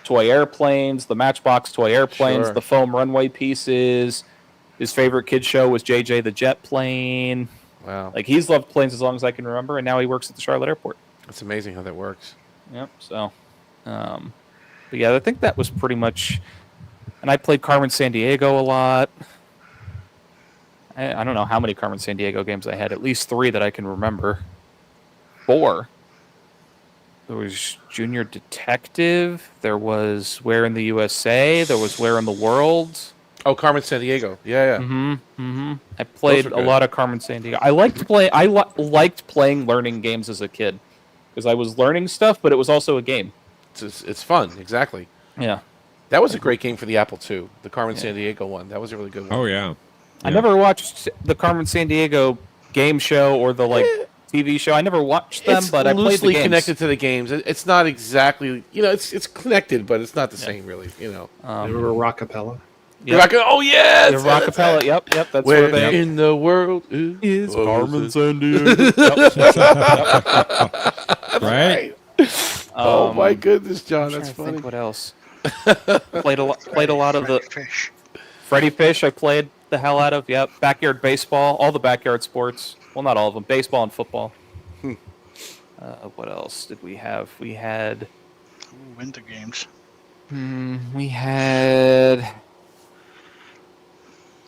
toy airplanes, the Matchbox toy airplanes, Sure. the foam runway pieces. His favorite kid show was JJ the Jet Plane. Wow. He's loved planes as long as I can remember, and now he works at the Charlotte airport. That's amazing how that works. Yep. So, but yeah, I think that was pretty much. And I played Carmen Sandiego a lot. I don't know how many Carmen Sandiego games I had. At least 3 that I can remember. 4. There was Junior Detective. There was Where in the USA. There was Where in the World. Oh, Carmen Sandiego. Yeah, yeah. I played Those a were good. lot of Carmen Sandiego. I liked liked playing learning games as a kid because I was learning stuff, but it was also a game. It's fun. Exactly. Yeah. That was a great game for the Apple II, the Carmen Sandiego one. That was a really good one. Oh, yeah. I never watched the Carmen Sandiego game show or the TV show. I never watched them, but I played the loosely games. connected to the games. It's not exactly, it's connected, but it's not the same, really. Remember Rockapella? Yep. Oh yeah, The Rockapella. Yep. That's where where they in the world is Carmen Sandiego. Right? Oh my goodness, John, that's Think funny. what else? Played a lot of the Freddy Fish. I played the hell out of. Yep. Backyard baseball. All the backyard sports. Well, not all of them. Baseball and football. What else did we have? We had. Winter games. We had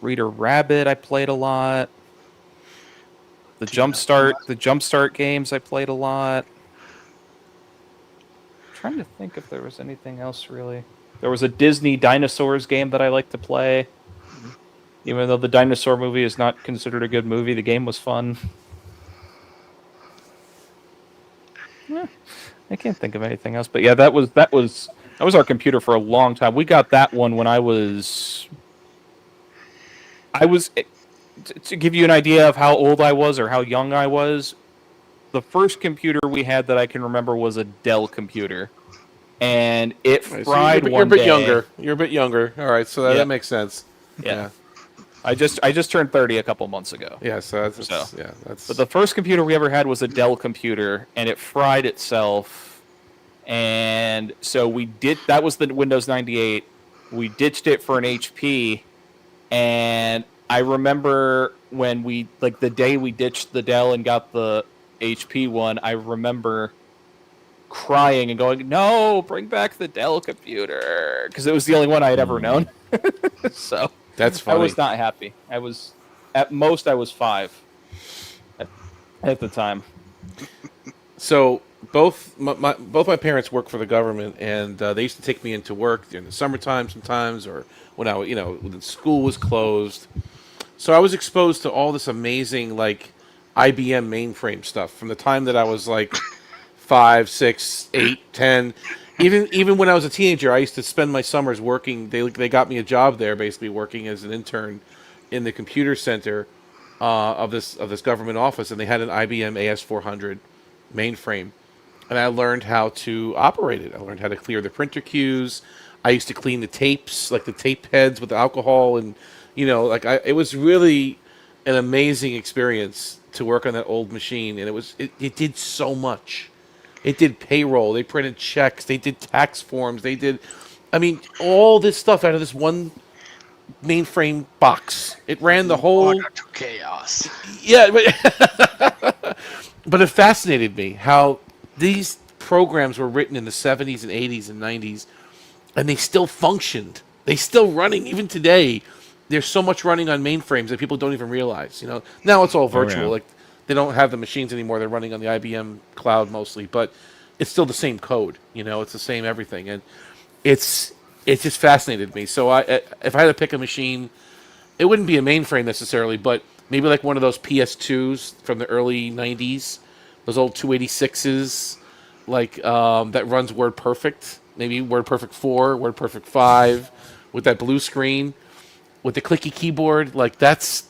Reader Rabbit. I played a lot. The Jumpstart games. I played a lot. Trying to think if there was anything else really. There was a Disney Dinosaurs game that I like to play. Even though the dinosaur movie is not considered a good movie, the game was fun. I can't think of anything else, but yeah, that was our computer for a long time. We got that one when I was to give you an idea of how old I was or how young I was. The first computer we had that I can remember was a Dell computer, and it fried you're one a bit day. younger. You're a bit younger. All right, so that makes sense. Yeah. I just turned 30 a couple months ago. Yeah, so that's. But the first computer we ever had was a Dell computer, and it fried itself. And so that was the Windows 98. We ditched it for an HP, and I remember when the day we ditched the Dell and got the HP one, I remember crying and going, "No, bring back the Dell computer," because it was the only one I had ever known. So that's funny. I was not happy. I was at most I was 5 at the time. So both my parents work for the government, and they used to take me into work during the summertime sometimes, or when when school was closed. So I was exposed to all this amazing IBM mainframe stuff from the time that I was 5, 6, 8, 10. Even when I was a teenager, I used to spend my summers working. They got me a job there, basically working as an intern in the computer center of this government office, and they had an IBM AS400 mainframe, and I learned how to operate it. I learned how to clear the printer queues. I used to clean the tapes, the tape heads with alcohol, and it was really an amazing experience to work on that old machine, and it did so much. It did payroll. They printed checks. They did tax forms. They did, all this stuff out of this one mainframe box. It ran the whole Order to chaos. Yeah, but it fascinated me how these programs were written in the 70s and 80s and 90s, and they still functioned. They still running even today. There's so much running on mainframes that people don't even realize. Now it's all virtual. Oh, yeah. They don't have the machines anymore. They're running on the IBM cloud mostly, but it's still the same code. It's the same everything, and it just fascinated me. So if I had to pick a machine, it wouldn't be a mainframe necessarily, but maybe like one of those PS2s from the early '90s, those old 286s, like that runs WordPerfect. Maybe WordPerfect 4, WordPerfect 5, with that blue screen, with the clicky keyboard. Like that's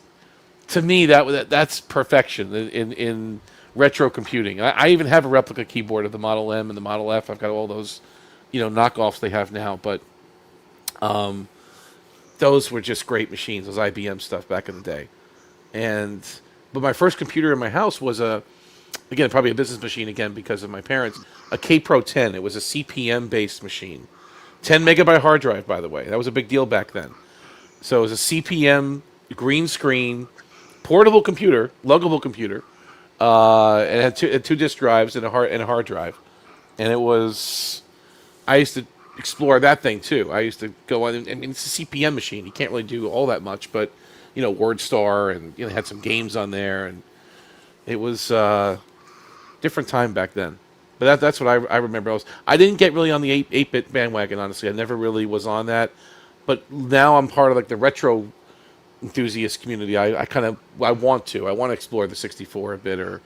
to me that's perfection in retro computing. I even have a replica keyboard of the Model M and the Model F. I've got all those, knockoffs they have now, but those were just great machines. Those IBM stuff back in the day, but my first computer in my house was again probably a business machine again because of my parents, a K Pro 10. It was a CPM based machine, 10 megabyte hard drive, by the way. That was a big deal back then. So it was a CPM green screen portable computer, luggable computer. It had two disk drives and a hard drive, and it was. I used to explore that thing too. I used to go on, and it's a CPM machine. You can't really do all that much, but WordStar and had some games on there, and it was different time back then. But that's what I remember. I didn't get really on the 8-bit bandwagon, honestly. I never really was on that. But now I'm part of like the retro enthusiast community. I want to explore the 64-bit or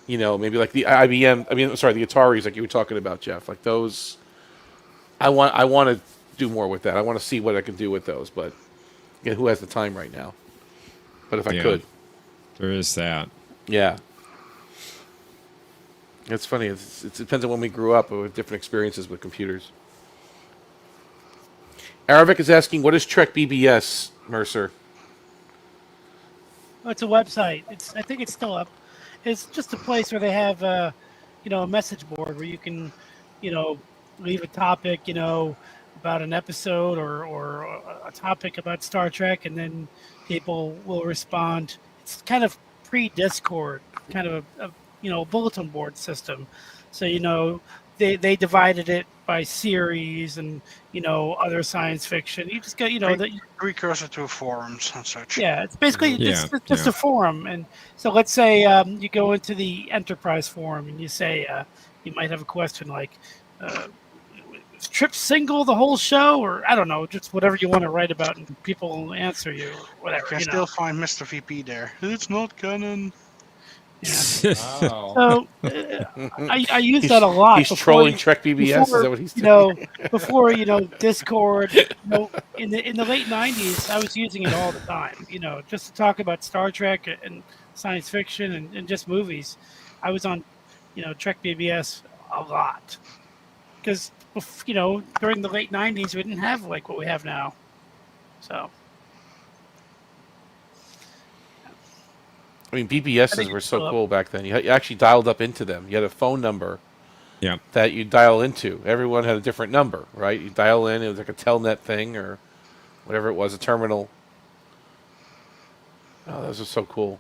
maybe like the IBM. The Ataris, like you were talking about, Jeff. Like those, I want to do more with that. I want to see what I can do with those. But who has the time right now? But if I could, there is that. Yeah. It's funny. It depends on when we grew up with different experiences with computers. Aravic is asking, what is Trek BBS, Mercer? Oh, it's a website. I think it's still up. It's just a place where they have, a message board where you can, leave a topic, about an episode or a topic about Star Trek, and then people will respond. It's kind of pre-Discord, kind of a bulletin board system. So, they divided it by series and, other science fiction. You just got, precursor to forums and such. Yeah, it's basically just a forum. And so let's say you go into the Enterprise forum and you say, you might have a question like, is Trip single the whole show? Or I don't know, just whatever you want to write about and people will answer you or whatever. You can still find Mr. VP there. It's not canon. Yeah. So I use that a lot. He's trolling Trek BBS. Is that what he's doing? Before Discord. In the late '90s, I was using it all the time. Just to talk about Star Trek and science fiction and just movies. I was on, Trek BBS a lot because during the late '90s we didn't have like what we have now. So. BBSs were so cool back then. You actually dialed up into them. You had a phone number that you dial into. Everyone had a different number, right? You dial in. It was like a Telnet thing or whatever it was, a terminal. Oh, those are so cool.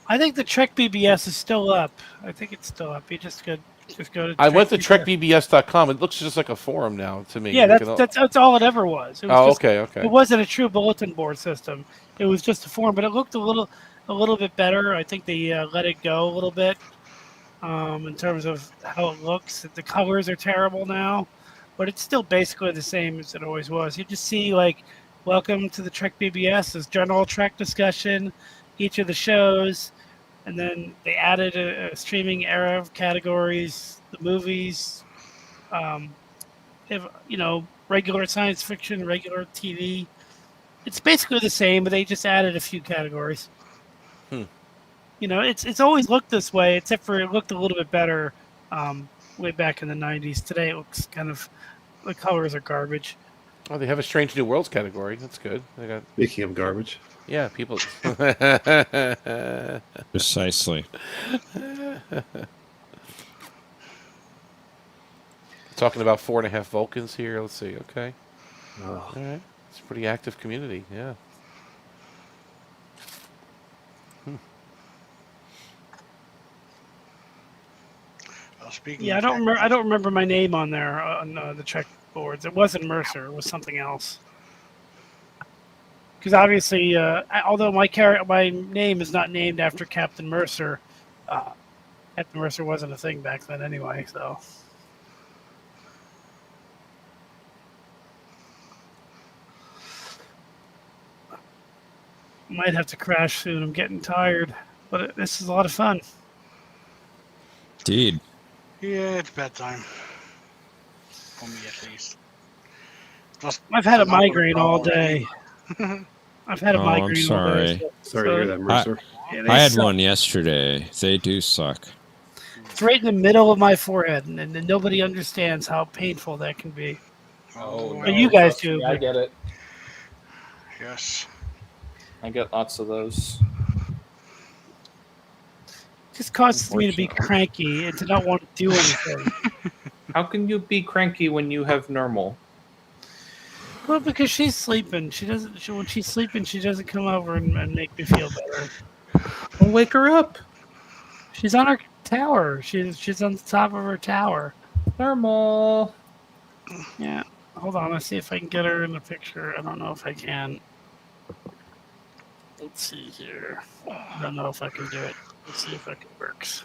I think the Trek BBS is still up. I think it's still up. You just go to. I went to trekbbs.com. It looks just like a forum now to me. Yeah, that's all it ever was. It was okay. It wasn't a true bulletin board system. It was just a forum, but it looked a little bit better. I think they let it go a little bit in terms of how it looks. The colors are terrible now, but it's still basically the same as it always was. You just see like, welcome to the Trek BBS, this general Trek discussion, each of the shows, and then they added a streaming era of categories, the movies, regular science fiction, regular TV. It's basically the same, but they just added a few categories. It's always looked this way, except for it looked a little bit better way back in the 90s. Today it looks the colors are garbage. Oh, they have a Strange New Worlds category. That's good. Speaking of garbage. Yeah, people. Precisely. Talking about 4.5 Vulcans here. Let's see. Okay. Oh. All right. It's a pretty active community. Yeah. I don't remember my name on there on the check boards. It wasn't Mercer. It was something else. Because obviously, although my name is not named after Captain Mercer, Captain Mercer wasn't a thing back then anyway. So. Might have to crash soon. I'm getting tired, but this is a lot of fun. Indeed. Yeah, it's bedtime. For me, at least. I've had a an hour migraine all ago. day. I've had a Oh, I'm migraine all day. sorry. Sorry to hear that, Mercer. I had one yesterday. They do suck. It's right in the middle of my forehead, and nobody understands how painful that can be. Oh, But you guys trust me, do. I get it. Yes. I get lots of those. It just causes me to be cranky and to not want to do anything. How can you be cranky when you have normal? Well, because she's sleeping. When she's sleeping, she doesn't come over and make me feel better. Well, wake her up. She's on her tower. She's on the top of her tower. Normal. Yeah. Hold on. Let's see if I can get her in the picture. I don't know if I can. Let's see here. I don't know if I can do it. Let's see if it works.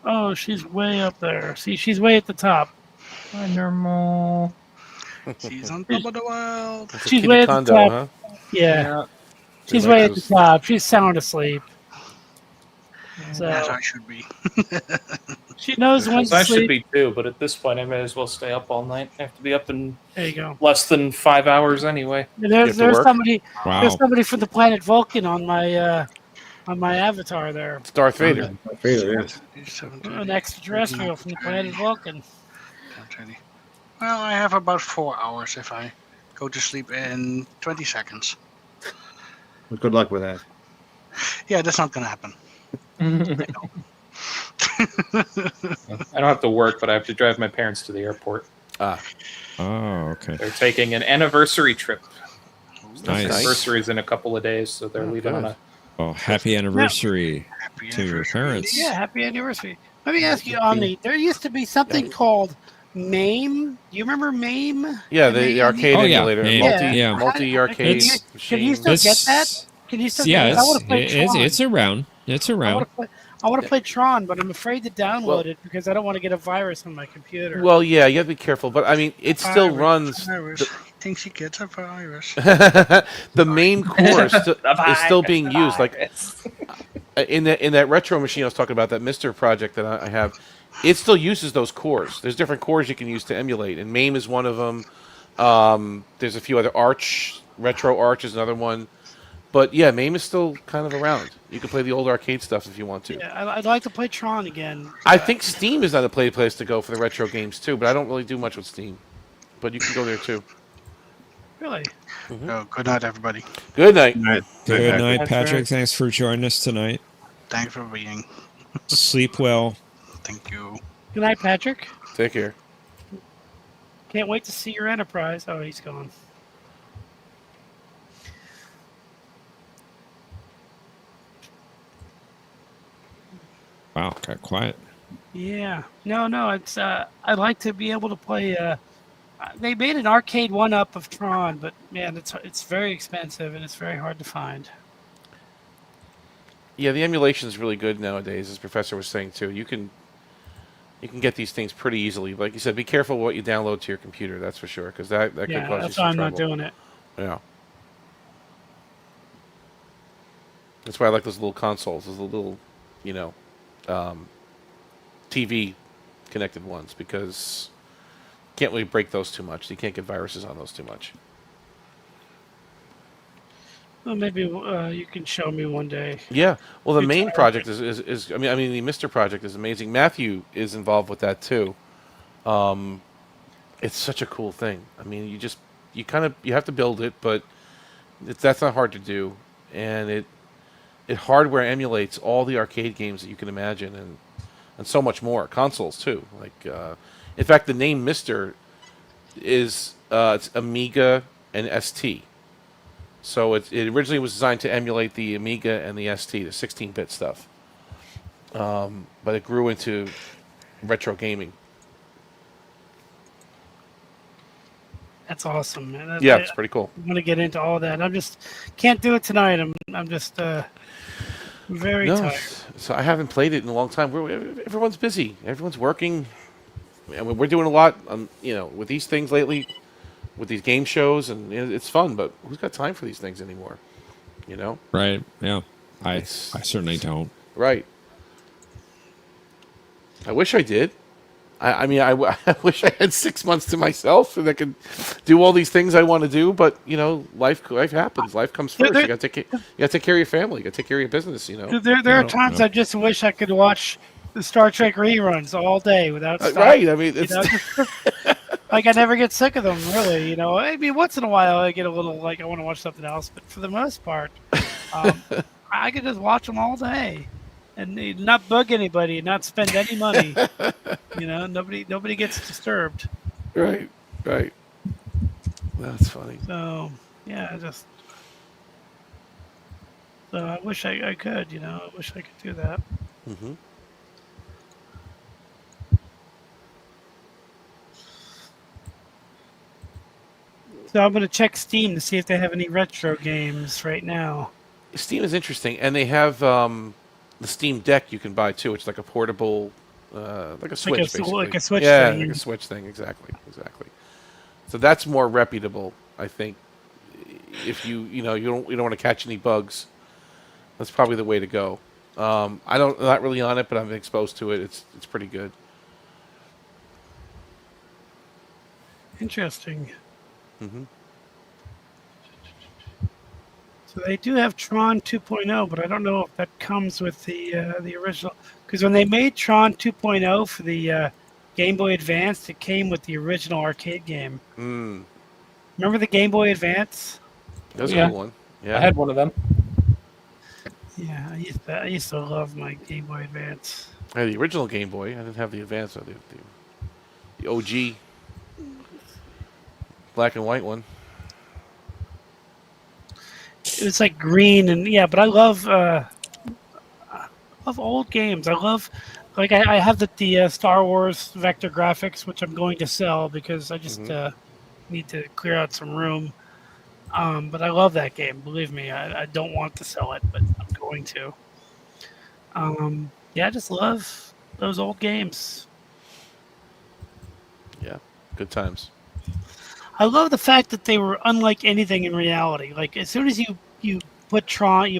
Oh, she's way up there. See, she's way at the top. Normal. She's on top of the world. She's way at the top. Huh? Yeah. She's They way like at the those- top. She's sound asleep. So As I should be. she knows when to I should sleep. be too, but at this point, I may as well stay up all night. I have to be up in There you go. less than 5 hours anyway. And there's somebody. Wow. There's somebody from the planet Vulcan on my avatar there. It's Darth Vader. Darth Vader, yes. An extraterrestrial from the planet Vulcan. Well, I have about 4 hours if I go to sleep in 20 seconds. Well, good luck with that. Yeah, that's not going to happen. I don't have to work, but I have to drive my parents to the airport. Ah. Oh, okay. They're taking an anniversary trip. Nice. Anniversary is in a couple of days, so they're leaving on a. Oh, happy anniversary to your parents. Yeah, happy anniversary. Let me ask you, Omni. There used to be something called MAME. Do you remember MAME? Yeah, the arcade Oh, yeah. emulator, Yeah. multi arcade Can machine. you still get that? Can you still get it? I Yes, want to play Tron. it's around. It's around. I want to play Tron, but I'm afraid to download it because I don't want to get a virus on my computer. Well, yeah, you have to be careful, but I mean, it still runs. Virus. He thinks he gets a virus. The main core is still being used. Like in that retro machine I was talking about, that Mister project that I have, it still uses those cores. There's different cores you can use to emulate, and MAME is one of them. There's a few other Retro Arch is another one. But yeah, MAME is still kind of around. You can play the old arcade stuff if you want to. Yeah, I'd like to play Tron again. I think Steam is not a place to go for the retro games too, but I don't really do much with Steam. But you can go there too. Really? Oh, good night, everybody. Good night. Good night, Patrick. Thanks for joining us tonight. Thanks for being. Sleep well. Thank you. Good night, Patrick. Take care. Can't wait to see your Enterprise. Oh, he's gone. Wow, got quiet. Yeah. No. It's I'd like to be able to play. They made an arcade one-up of Tron, but man, it's very expensive and it's very hard to find. Yeah, the emulation is really good nowadays, as Professor was saying too. You can get these things pretty easily. Like you said, be careful what you download to your computer. That's for sure, because that could cause you that's some why I'm trouble. not doing it. Yeah. That's why I like those little consoles, those little, TV connected ones, because you can't really break those too much. You can't get viruses on those too much. Well, maybe you can show me one day. Yeah. Well, the main project is I mean the Mr. project is amazing. Matthew is involved with that too. It's such a cool thing. I mean, you have to build it, but that's not hard to do, and it hardware emulates all the arcade games that you can imagine, and so much more. Consoles too. Like, in fact, the name Mr. is it's Amiga and ST. So it originally was designed to emulate the Amiga and the ST, the 16-bit stuff. But it grew into retro gaming. That's awesome, man. Yeah, it's pretty cool. I'm gonna get into all that. I'm just can't do it tonight. I'm just very tired. So I haven't played it in a long time. Everyone's busy. Everyone's working. I mean, we're doing a lot, with these things lately, with these game shows, and it's fun. But who's got time for these things anymore? Right. Yeah. I certainly don't. Right. I wish I did. I mean, I wish I had 6 months to myself and I could do all these things I want to do. But life happens. Life comes first. You got to take care of your family. You got to take care of your business. There are times I just wish I could watch the Star Trek reruns all day without stopping. Right. I mean, it's like I never get sick of them. Really, I mean, once in a while I get a little like I want to watch something else, but for the most part, I could just watch them all day. And not bug anybody, not spend any money. Nobody gets disturbed. Right. That's funny. So yeah, so I wish I could. I wish I could do that. Mm-hmm. So I'm gonna check Steam to see if they have any retro games right now. Steam is interesting, and they have the Steam Deck you can buy too. It's like a portable, like a Switch, basically. Like a Switch thing. thing. Like a Switch thing, exactly. So that's more reputable, I think. If you don't want to catch any bugs, that's probably the way to go. I'm not really on it, but I'm exposed to it. It's pretty good. Interesting. Mm-hmm. So they do have Tron 2.0, but I don't know if that comes with the original. Because when they made Tron 2.0 for the Game Boy Advance, it came with the original arcade game. Mm. Remember the Game Boy Advance? That was a cool one. Yeah, I had one of them. Yeah, I used to love my Game Boy Advance. I had the original Game Boy. I didn't have the Advance. The OG black and white one. It was like green and but I love old games. I love I have the Star Wars vector graphics, which I'm going to sell because I just need to clear out some room. But I love that game. Believe me, I don't want to sell it, but I'm going to. I just love those old games. Yeah, good times. I love the fact that they were unlike anything in reality. Like as soon as you put Tron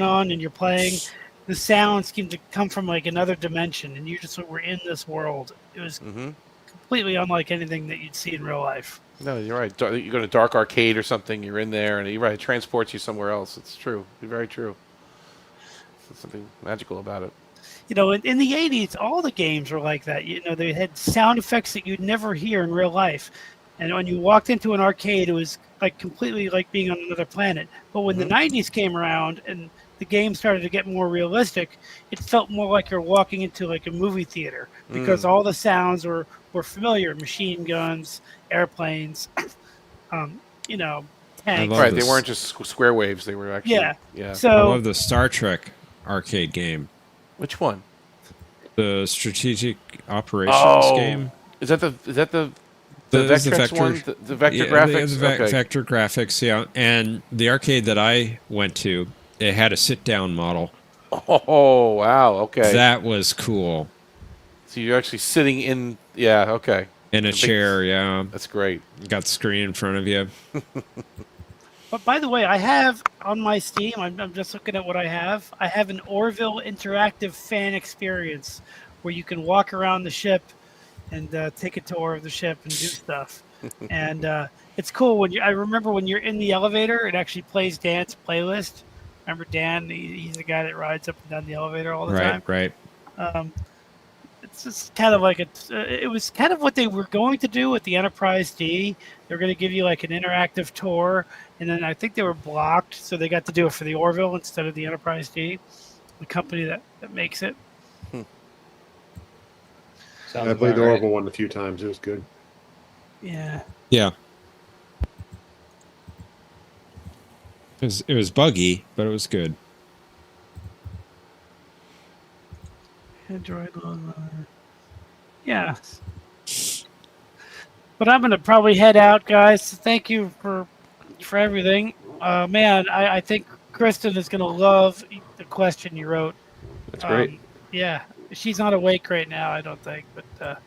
on and you're playing, the sounds seem to come from like another dimension, and you just were in this world. It was completely unlike anything that you'd see in real life. No, you're right. You go to Dark Arcade or something, you're in there, and you're right, it transports you somewhere else. It's true. It's very true. There's something magical about it. In the 80s, all the games were like that. They had sound effects that you'd never hear in real life. And when you walked into an arcade, it was like completely like being on another planet. But when the 90s came around and the game started to get more realistic, it felt more like you're walking into like a movie theater because all the sounds were familiar. Machine guns, airplanes, tanks. Right, they weren't just square waves. They were actually... Yeah. So, I love the Star Trek arcade game. Which one? The Strategic Operations game. Is that the Vectrex one? The vector graphics? Vector graphics, yeah. And the arcade that I went to, it had a sit-down model. Oh, wow, okay. That was cool. So you're actually sitting in... Yeah, okay. In a chair, yeah. That's great. You got the screen in front of you. But by the way, I have on my Steam, I'm just looking at what I have. I have an Orville interactive fan experience where you can walk around the ship and take a tour of the ship and do stuff. And it's cool. I remember when you're in the elevator, it actually plays Dan's playlist. Remember Dan? He's the guy that rides up and down the elevator all the time. Right. It's just kind of like it was kind of what they were going to do with the Enterprise D. They were going to give you like an interactive tour, and then I think they were blocked, so they got to do it for the Orville instead of the Enterprise D, the company that makes it. I played the Orville one a few times. It was good. Yeah. Yeah. It was buggy, but it was good. Android logo. Yeah. But I'm going to probably head out, guys. Thank you for everything. Man, I think Kristen is going to love the question you wrote. That's great. Yeah. She's not awake right now, I don't think. But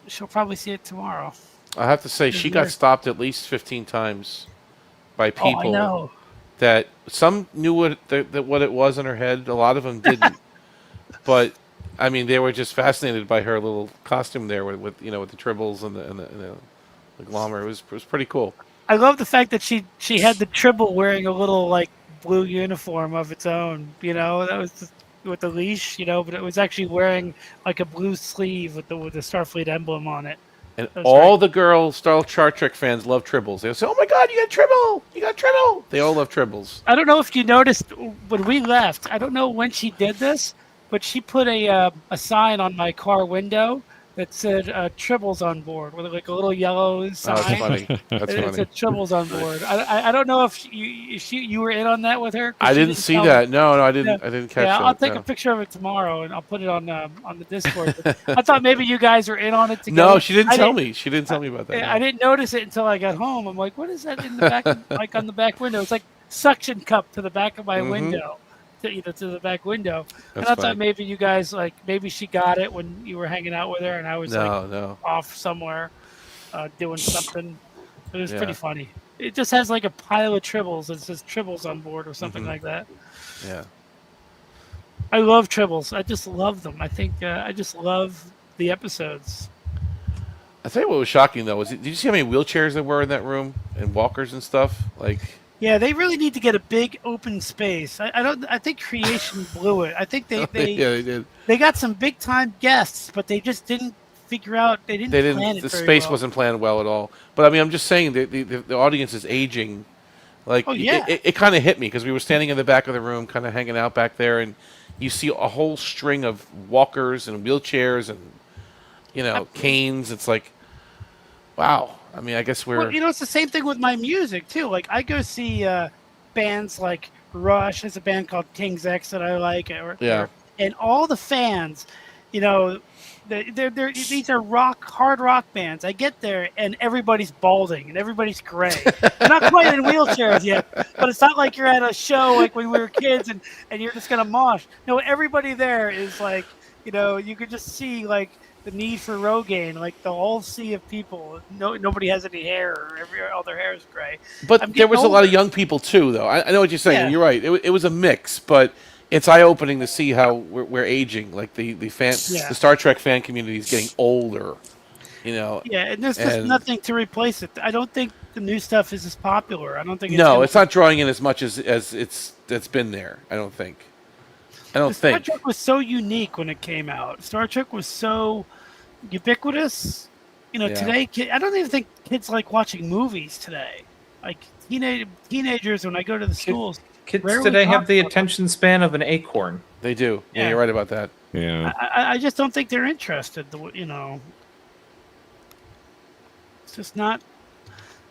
she'll probably see it tomorrow. I have to say, she got stopped at least 15 times by people. Oh, I know. That some knew what it was in her head. A lot of them didn't. But I mean, they were just fascinated by her little costume there with the tribbles and the glamour. It was pretty cool. I love the fact that she had the Tribble wearing a little like blue uniform of its own. That was just with the leash. But it was actually wearing like a blue sleeve with the Starfleet emblem on it. And all the girls, Star Trek fans love tribbles. They'll say, "Oh my God, you got Tribble! You got Tribble!" They all love tribbles. I don't know if you noticed when we left. I don't know when she did this, but she put a sign on my car window that said "Tribbles on board" with like a little yellow sign. Oh, that's funny. That's funny. It said "Tribbles on board." I don't know if you were in on that with her. I didn't see that. No, I didn't. I didn't catch that. I'll take a picture of it tomorrow and I'll put it on the Discord. I thought maybe you guys are in on it together. No, she didn't tell me. She didn't tell me about that. I didn't notice it until I got home. I'm like, what is that in the back? Like on the back window? It's like suction cup to the back of my window. To the back window. And I thought maybe you guys maybe she got it when you were hanging out with her and I was off somewhere doing something. It was pretty funny. It just has like a pile of tribbles. It says "Tribbles on board" or something like that. Yeah. I love tribbles. I just love them. I think I just love the episodes. I tell you what was shocking though did you see how many wheelchairs there were in that room and walkers and stuff? Yeah, they really need to get a big open space. I think Creation blew it. I think they they did. They got some big time guests, but they just didn't figure out. They didn't plan it The very space well. wasn't planned well at all. But I mean, I'm just saying the audience is aging. It kind of hit me because we were standing in the back of the room, kind of hanging out back there, and you see a whole string of walkers and wheelchairs and canes. It's like, wow. I mean, I guess we're... Well, it's the same thing with my music, too. Like, I go see bands like Rush. There's a band called King's X that I like. And all the fans, these are hard rock bands. I get there, and everybody's balding, and everybody's gray. They're not quite in wheelchairs yet, but it's not like you're at a show like when we were kids, and you're just going to mosh. No, everybody there is like, you could just see, like, the need for Rogaine, like the whole sea of people. Nobody has any hair, or all their hair is gray. But there was a lot of young people too, though. I know what you're saying. Yeah. You're right. It was a mix, but it's eye-opening to see how we're aging. Like the Star Trek fan community is getting older. Yeah, and there's just nothing to replace it. I don't think the new stuff is as popular. I don't think. It's not drawing in as much as it's been there. I don't think. Star Trek was so unique when it came out. Star Trek was so ubiquitous. Today, I don't even think kids like watching movies today. Like teenagers, when I go to the schools, kids today have the attention span of an acorn. They do. Yeah, you're right about that. Yeah. I just don't think they're interested. It's just not.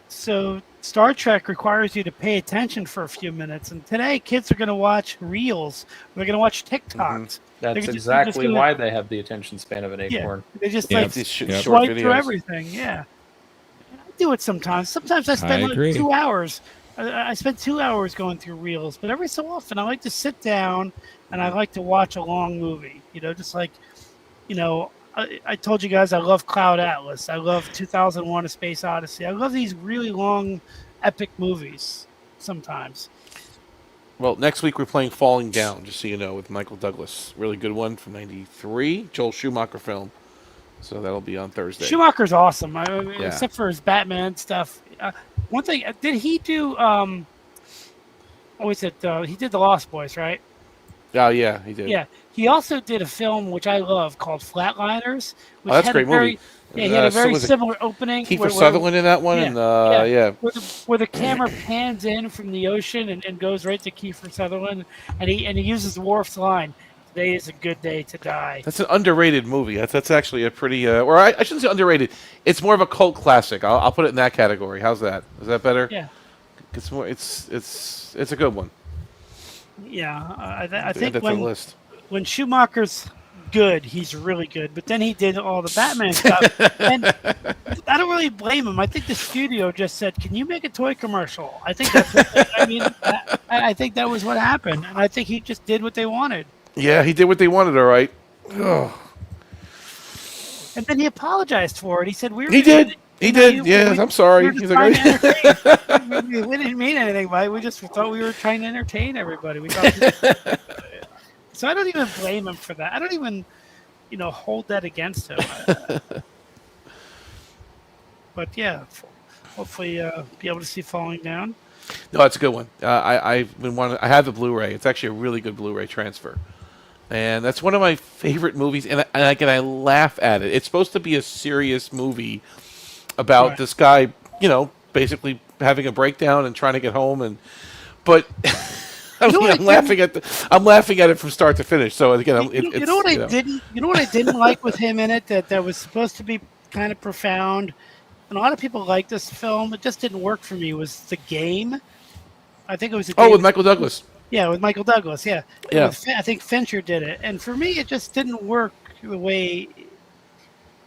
So Star Trek requires you to pay attention for a few minutes, and today kids are going to watch reels. They're going to watch TikToks. That's exactly why they have the attention span of an acorn. They just short swipe videos through everything. Yeah, I do it sometimes. Sometimes I spend like 2 hours. I spend 2 hours going through reels, but every so often I like to sit down and I like to watch a long movie. Just like, I told you guys I love Cloud Atlas. I love 2001: A Space Odyssey. I love these really long, epic movies sometimes. Well, next week we're playing Falling Down, just so you know, with Michael Douglas. Really good one from '93, Joel Schumacher film. So that'll be on Thursday. Schumacher's awesome, except for his Batman stuff. One thing, did he do? He did The Lost Boys, right? Oh yeah, he did. Yeah, he also did a film which I love called Flatliners. Which that's a great movie. Yeah, he had a very similar opening. Kiefer Sutherland in that one, where the camera pans in from the ocean and goes right to Kiefer Sutherland, and he uses Worf's line, "Today is a good day to die." That's an underrated movie. That's actually a pretty, or I shouldn't say underrated. It's more of a cult classic. I'll put it in that category. How's that? Is that better? Yeah. It's more. It's a good one. Yeah, I think that's on the list. When Schumacher's good, he's really good. But then he did all the Batman stuff, and I don't really blame him. I think the studio just said, "Can you make a toy commercial?" I think that's what I think that was what happened, and I think he just did what they wanted. Yeah, he did what they wanted. All right. Oh. And then he apologized for it. He said we were. He did. He did. Yes, I'm sorry. We He's were like, just trying to entertain. We didn't mean anything by it. We just thought we were trying to entertain everybody. We thought so I don't even blame him for that. I don't even, hold that against him. But yeah, hopefully be able to see Falling Down. No, it's a good one. I've been I have the Blu-ray. It's actually a really good Blu-ray transfer, and that's one of my favorite movies. And I laugh at it. It's supposed to be a serious movie about this guy, basically having a breakdown and trying to get home, but I'm laughing at it from start to finish. So again, you know what I didn't like with him in it that was supposed to be kind of profound. And a lot of people like this film. It just didn't work for me. Was The Game? I think it was. With Michael Douglas. Yeah, with Michael Douglas. Yeah. Yeah. I think Fincher did it, and for me, it just didn't work the way.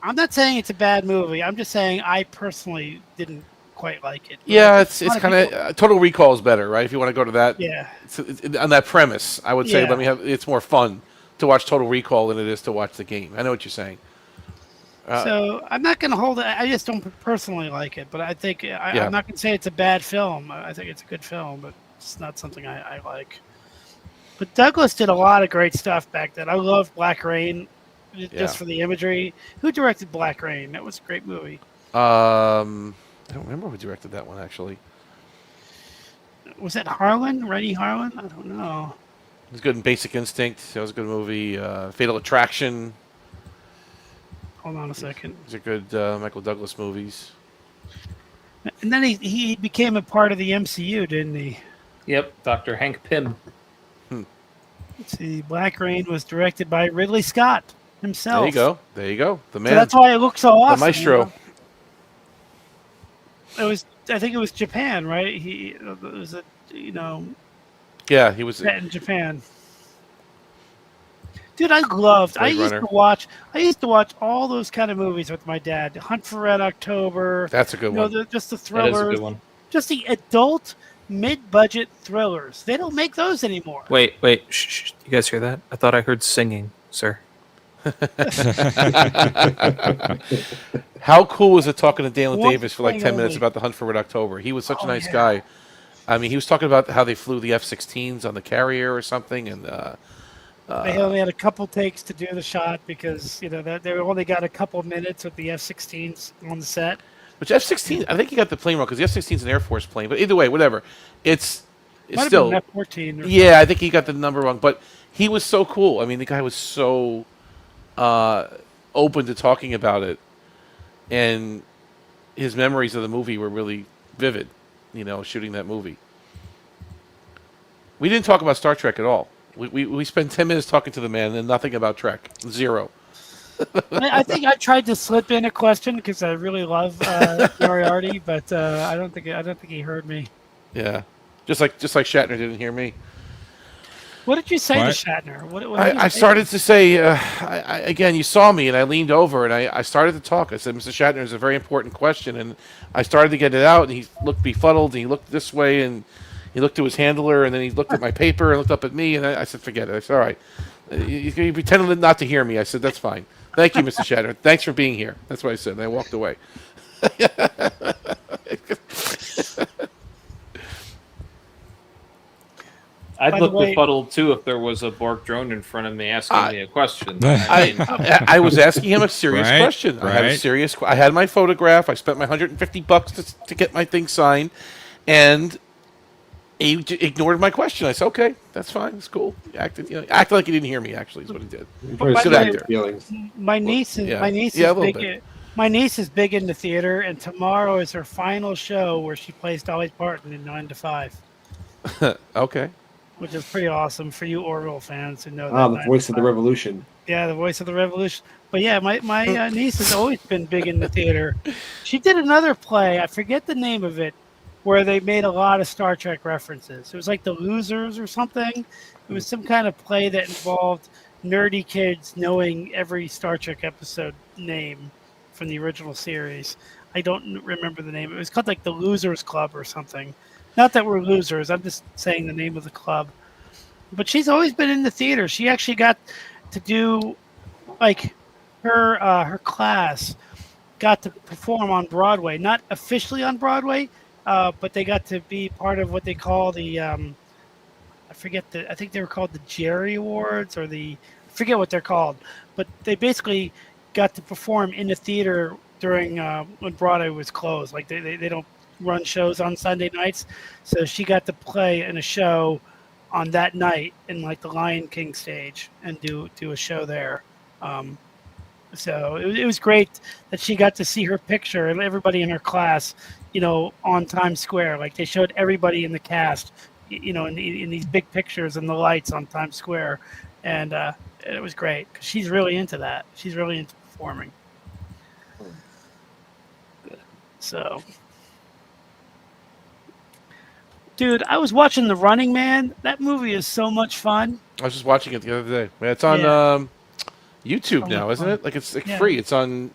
I'm not saying it's a bad movie. I'm just saying I personally didn't quite like it. Yeah, it's kind of Total Recall is better, right? If you want to go to that, yeah. On that premise, I would say Yeah. It's more fun to watch Total Recall than it is to watch The Game. I know what you're saying. So I'm not going to hold it. I just don't personally like it, but I think I'm not going to say it's a bad film. I think it's a good film, but it's not something I like. But Douglas did a lot of great stuff back then. I loved Black Rain, just for the imagery. Who directed Black Rain? That was a great movie. I don't remember who directed that one actually. Was that Harlan? Rennie Harlan? I don't know. It was good in Basic Instinct. That was a good movie. Fatal Attraction. Hold on a second. These are good Michael Douglas movies. And then he became a part of the MCU, didn't he? Yep, Dr. Hank Pym. Let's see. Black Rain was directed by Ridley Scott himself. There you go. The man. So that's why it looks so awesome. The maestro. I think it was Japan, right? It was Yeah, he was set in Japan. Dude, I used to watch all those kind of movies with my dad. Hunt for Red October. That's a good one. Just the thrillers. That is a good one. Just the adult mid-budget thrillers. They don't make those anymore. Wait. Shh. You guys hear that? I thought I heard singing, sir. How cool was it talking to Dalen One Davis for like 10 minutes only. about the Hunt for Red October? He was such a nice guy. I mean, he was talking about how they flew the F-16s on the carrier or something, and They only had a couple takes to do the shot because they only got a couple minutes with the F-16s on the set. which F-16. I think he got the plane wrong because the F-16 is an Air Force plane. But either way, whatever. It's Might have still been F-14. Yeah, I think he got the number wrong. But he was so cool. I mean, the guy was so open to talking about it, and his memories of the movie were really vivid. Shooting that movie. We didn't talk about Star Trek at all. We spent 10 minutes talking to the man and nothing about Trek. Zero. I think I tried to slip in a question because I really love Moriarty, but I don't think he heard me. Yeah, just like Shatner didn't hear me. What did you say to Shatner? What did you I say? started to say again. You saw me, and I leaned over, and I started to talk. I said, "Mr. Shatner, it's a very important question," and I started to get it out, and he looked befuddled, and he looked this way, and he looked to his handler, and then he looked at my paper and looked up at me, and I said, "Forget it." I said, "All right, you pretended not to hear me." I said, "That's fine. Thank you, Mr. Shatner. Thanks for being here." That's what I said, and I walked away. I'd look befuddled too if there was a Borg drone in front of me asking me a question. I was asking him a serious question. I had a serious. I had my photograph. I spent my $150 to get my thing signed, and he ignored my question. I said, "Okay, that's fine. It's cool." He acted like he didn't hear me. Actually, is what he did. Good actor. My niece is big into theater, and tomorrow is her final show where she plays Dolly Parton in 9 to 5. Okay. Which is pretty awesome for you Orville fans who know that. The voice of the revolution. Yeah, the voice of the revolution. But yeah, my niece has always been big in the theater. She did another play, I forget the name of it, where they made a lot of Star Trek references. It was like The Losers or something. It was some kind of play that involved nerdy kids knowing every Star Trek episode name from the original series. I don't remember the name. It was called like The Losers Club or something. Not that we're losers. I'm just saying the name of the club. But she's always been in the theater. She actually got to do, like, her class got to perform on Broadway, not officially on Broadway, but they got to be part of what they call the I think they were called the Jerry Awards I forget what they're called, but they basically got to perform in the theater during when Broadway was closed. Like they don't run shows on Sunday nights, so she got to play in a show on that night in like the Lion King stage and do a show there. So it was great that she got to see her picture and everybody in her class, on Times Square. Like they showed everybody in the cast, in these big pictures and the lights on Times Square, and it was great because she's really into that. She's really into performing. So, dude, I was watching The Running Man. That movie is so much fun. I was just watching it the other day. Man, it's on YouTube now, isn't it? Like it's free. It's on.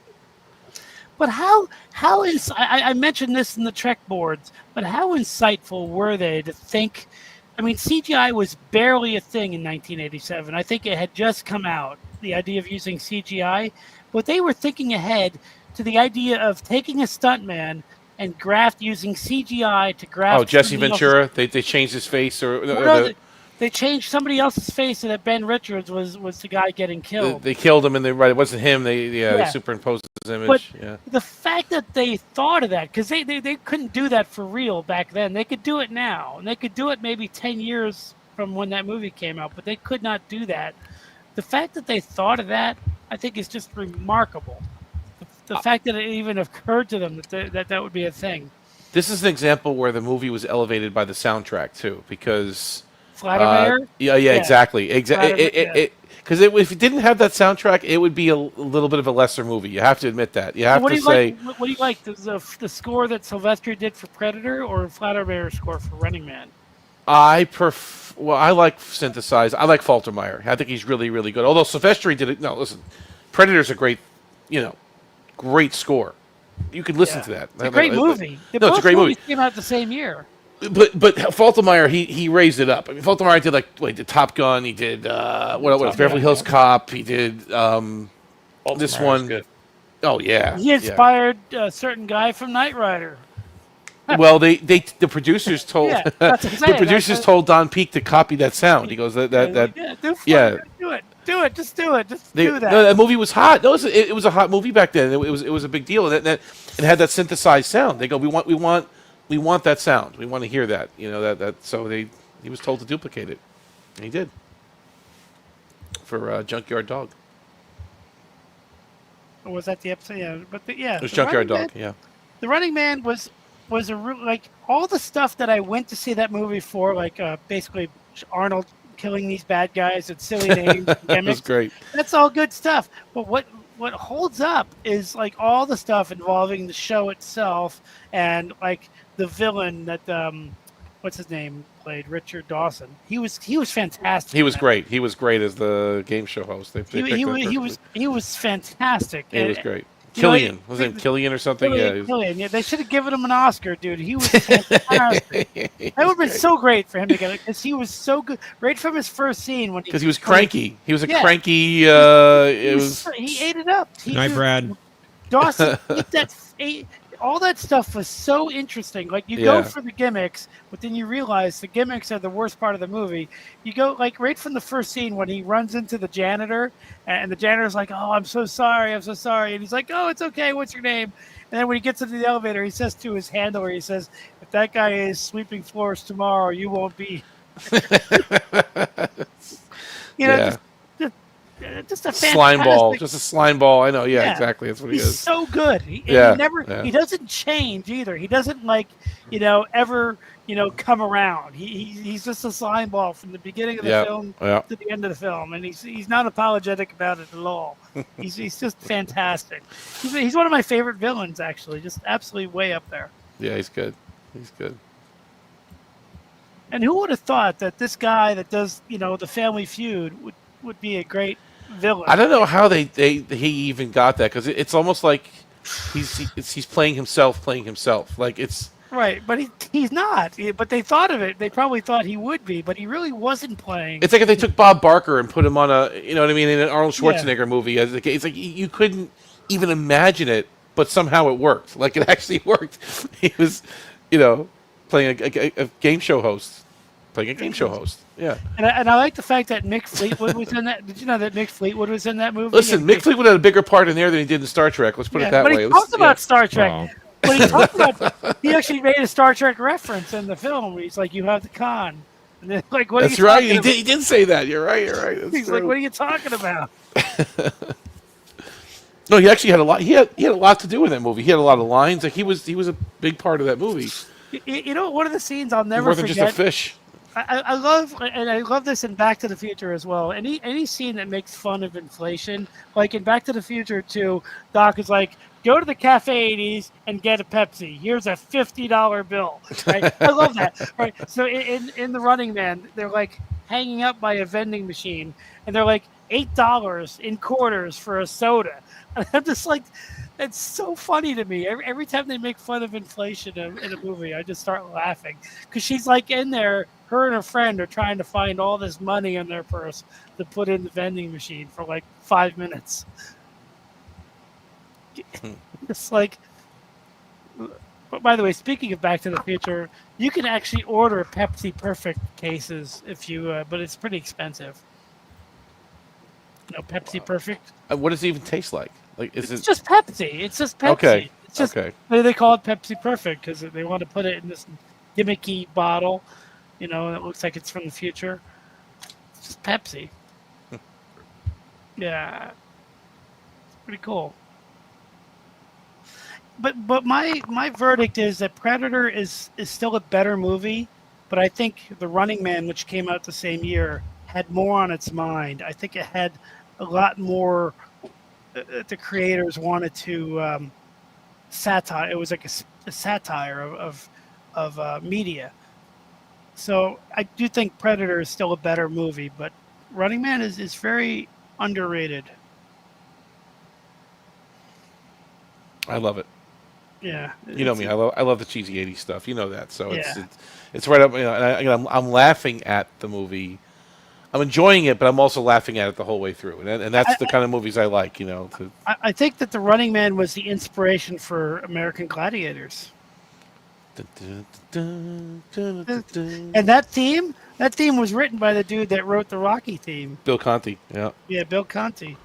But how is I mentioned this in the Trek boards, but how insightful were they to think? I mean, CGI was barely a thing in 1987. I think it had just come out, the idea of using CGI, but they were thinking ahead to the idea of taking a stuntman and using CGI to graft. Oh, Jesse Ventura. They changed his face they changed somebody else's face so that Ben Richards was the guy getting killed. They killed him, and it wasn't him. They superimposed his image. But the fact that they thought of that, because they couldn't do that for real back then. They could do it now, and they could do it maybe 10 years from when that movie came out, but they could not do that. The fact that they thought of that, I think, is just remarkable. The fact that it even occurred to them that would be a thing. This is an example where the movie was elevated by the soundtrack too, because Vladimir. Yeah, exactly. Because if it didn't have that soundtrack, it would be a little bit of a lesser movie. You have to admit that. You have to say. What do you like? The score that Silvestri did for Predator or Vladimir's score for Running Man? I like synthesized. I like Faltermeyer. I think he's really, really good. Although Silvestri did it. No, listen, Predator's a great score. You could listen to that. It's a great movie. It's a great movie. Came out the same year. But Faltermeyer, he raised it up. I mean, Faltermeyer did he did Top Gun. He did Beverly Hills Cop. He did this one. Good. Oh yeah. He inspired a certain guy from Knight Rider. Well, the producers told the producers told Don Peake to copy that sound. He goes that do it, just do it, do that. No, that movie was hot. No, it was a hot movie back then. It was a big deal, and it had that synthesized sound. They go, we want that sound. We want to hear that. So he was told to duplicate it, and he did for Junkyard Dog. Was that the episode? Yeah, but it was Junkyard Dog. Yeah, The Running Man was a real, all the stuff that I went to see that movie for, basically Arnold killing these bad guys with silly names. That's great. That's all good stuff. But what holds up is all the stuff involving the show itself and the villain that what's his name played, Richard Dawson. He was fantastic. He was great. He was great as the game show host. He was fantastic. He was great. Killian. Was his name Killian or something? Killian. Yeah, they should have given him an Oscar, dude. He was fantastic. That would have been so great for him to get it because he was so good. Right from his first scene because he was cranky. He was a cranky. He ate it up. Night, Brad. Dawson. All that stuff was so interesting. You go for the gimmicks, but then you realize the gimmicks are the worst part of the movie. You go right from the first scene when he runs into the janitor, and the janitor's like, "Oh, I'm so sorry, I'm so sorry," and he's like, "Oh, it's okay. What's your name?" And then when he gets into the elevator, he says to his handler, he says, "If that guy is sweeping floors tomorrow, you won't be." Just a slime ball, just a slime ball. I know, exactly. That's what he is. He's so good. He doesn't change either. He doesn't ever come around. He's just a slime ball from the beginning of the film to the end of the film, and he's not apologetic about it at all. he's just fantastic. He's one of my favorite villains, actually. Just absolutely way up there. Yeah, he's good. He's good. And who would have thought that this guy that does the Family Feud would be a great villain? I don't know how he even got that because it's almost like he's playing himself. Like it's Right, but he's not. But they thought of it. They probably thought he would be, but he really wasn't playing. It's like if they took Bob Barker and put him on a, you know what I mean, in an Arnold Yeah. Schwarzenegger movie. It's like you couldn't even imagine it, but somehow it worked. Like it actually worked. He was, playing a game show host. Playing a game show host. Yeah. And I like the fact that Mick Fleetwood was in that. Did you know that Mick Fleetwood was in that movie? Listen, Mick Fleetwood had a bigger part in there than he did in Star Trek. Let's put it that but way. he talked about Star Trek. Wow. But he talked about, he actually made a Star Trek reference in the film where he's like, "You have the con," and then like, "What?" That's right. He did say that. You're right. That's he's true. like, "What are you talking about?" No, he actually had a lot. He had a lot to do in that movie. He had a lot of lines. Like he was a big part of that movie. You know, one of the scenes I'll never More than forget. just a fish. I love this in Back to the Future as well. Any scene that makes fun of inflation, like in Back to the Future 2, Doc is like, "Go to the Cafe 80s and get a Pepsi. Here's a $50 bill." Right? I love that. Right. So in the Running Man, they're like hanging up by a vending machine, and they're like $8 in quarters for a soda. And I'm just like, it's so funny to me. Every time they make fun of inflation in a movie, I just start laughing because she's like in there. Her and her friend are trying to find all this money in their purse to put in the vending machine for like 5 minutes. It's like, but by the way, speaking of Back to the Future, you can actually order Pepsi Perfect cases if you, but it's pretty expensive. Pepsi Perfect. What does it even taste like? Like, is It's it just Pepsi. It's just Pepsi. Okay. It's just, Okay. They call it Pepsi Perfect because they want to put it in this gimmicky bottle. And it looks like it's from the future. It's just Pepsi. Yeah. It's pretty cool. But my verdict is that Predator is still a better movie, but I think The Running Man, which came out the same year, had more on its mind. I think it had a lot more that the creators wanted to satire. It was like a satire of media. So I do think Predator is still a better movie, but Running Man is very underrated. I love it. Yeah. You know me. I love the cheesy '80s stuff. You know that. So Yeah. it's right up. And I'm laughing at the movie. I'm enjoying it, but I'm also laughing at it the whole way through. And that's the kind of movies I like. I think that The Running Man was the inspiration for American Gladiators. And that theme was written by the dude that wrote the Rocky theme. Bill Conti. Yeah. Yeah, Bill Conti.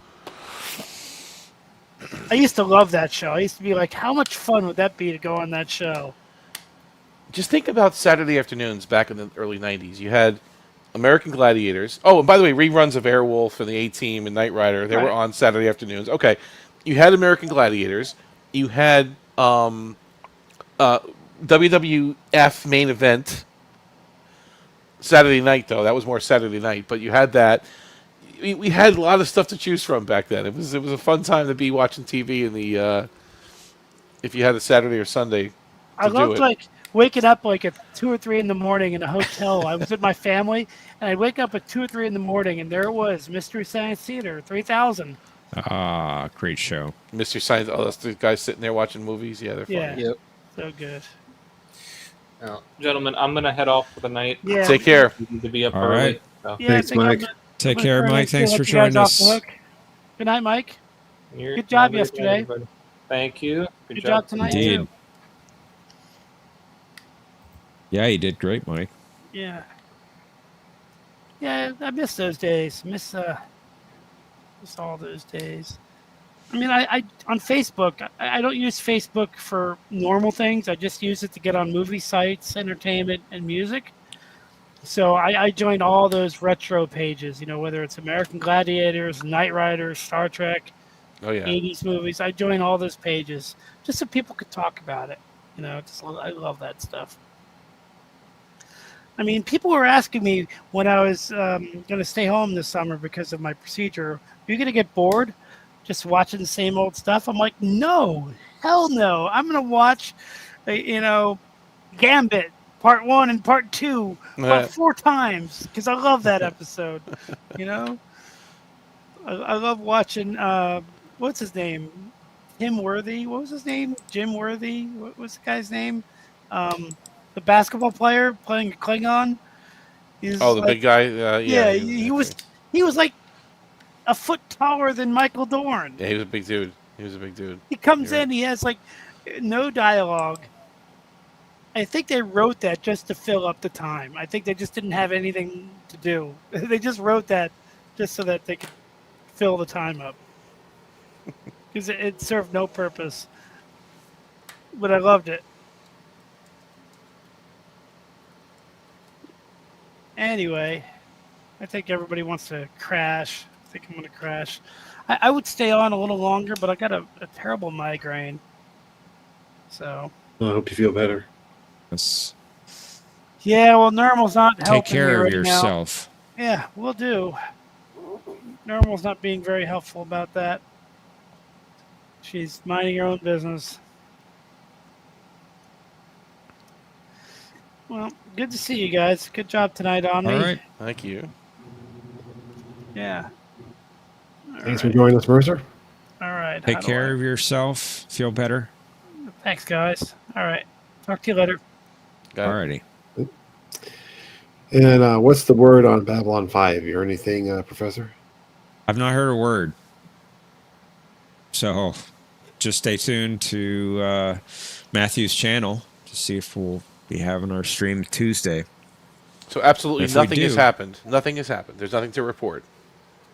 I used to love that show. I used to be like, how much fun would that be to go on that show? Just think about Saturday afternoons back in the early '90s. You had American Gladiators. Oh, and by the way, reruns of Airwolf and the A-Team and Knight Rider. They were on Saturday afternoons. Okay. You had American Gladiators. You had WWF main event Saturday night, though. That was more Saturday night. But you had that. We had a lot of stuff to choose from back then. It was a fun time to be watching TV in the if you had a Saturday or Sunday. I loved like waking up like at 2 or 3 in the morning in a hotel. I was with my family, and I'd wake up at 2 or 3 in the morning, and there it was, Mystery Science Theater 3000. Ah, great show. Mystery Science. Oh, that's the guys sitting there watching movies. Yeah, they're funny. Yeah, Yep. so good. Well, gentlemen, I'm gonna head off for the night. Yeah. Take care. We need to be up All early. right. So. Yeah, Thanks, I think Mike. Take care, Mike. Thanks for let you guys joining off us. the hook. Good night, Mike. Good job Have a good yesterday. night, everybody. Thank you. Good job tonight, Indeed. too. Yeah, you did great, Mike. Yeah. Yeah, I miss those days. Miss all those days. I mean, I on Facebook, I don't use Facebook for normal things. I just use it to get on movie sites, entertainment, and music. So I joined all those retro pages, whether it's American Gladiators, Knight Riders, Star Trek, Oh yeah. 80s movies. I joined all those pages just so people could talk about it. I love that stuff. I mean, people were asking me when I was going to stay home this summer because of my procedure, are you going to get bored just watching the same old stuff? I'm like, no, hell no. I'm going to watch, Gambit, Part 1 and Part 2 about 4 times because I love that episode. I love watching, what's his name? Tim Worthy? What was his name? Jim Worthy? What was the guy's name? The basketball player playing Klingon. Is Oh, the big guy. Yeah, he was like a foot taller than Michael Dorn. Yeah, he was a big dude. He comes in, he has like no dialogue. I think they wrote that just to fill up the time. I think they just didn't have anything to do. They just wrote that just so that they could fill the time up. Because it served no purpose. But I loved it. Anyway, I think everybody wants to crash. I think I'm going to crash. I would stay on a little longer, but I got a terrible migraine. So. Well, I hope you feel better. Yes. Yeah, well, Normal's not helping Take care me of right yourself. now. Yeah, we'll do. Normal's not being very helpful about that. She's minding her own business. Well, good to see you guys. Good job tonight, Omni. All right. Thank you. Yeah. Thanks for joining us, Mercer. All right. Take care of yourself. Feel better. Thanks, guys. All right. Talk to you later. All righty. And what's the word on Babylon 5? You heard anything, Professor? I've not heard a word. So just stay tuned to Matthew's channel to see if we'll be having our stream Tuesday. So absolutely If nothing we has do- happened. Nothing has happened. There's nothing to report.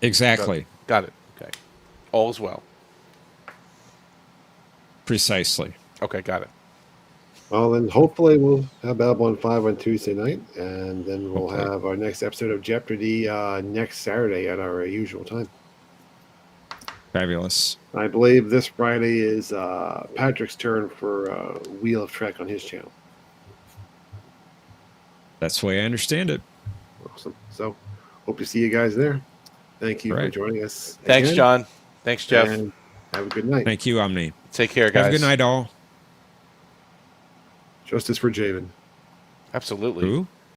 Exactly. Got it. Okay. All is well. Precisely. Okay, got it. Well, then hopefully we'll have Babylon 5 on Tuesday night, and then we'll have our next episode of Jeopardy next Saturday at our usual time. Fabulous. I believe this Friday is Patrick's turn for Wheel of Trek on his channel. That's the way I understand it. Awesome. So, hope to see you guys there. Thank you for Right. joining us. Thanks, again. John. Thanks, Jeff. And have a good night. Thank you, Omni. Take care, guys. Have a good night, all. Justice for Javen. Absolutely. Who?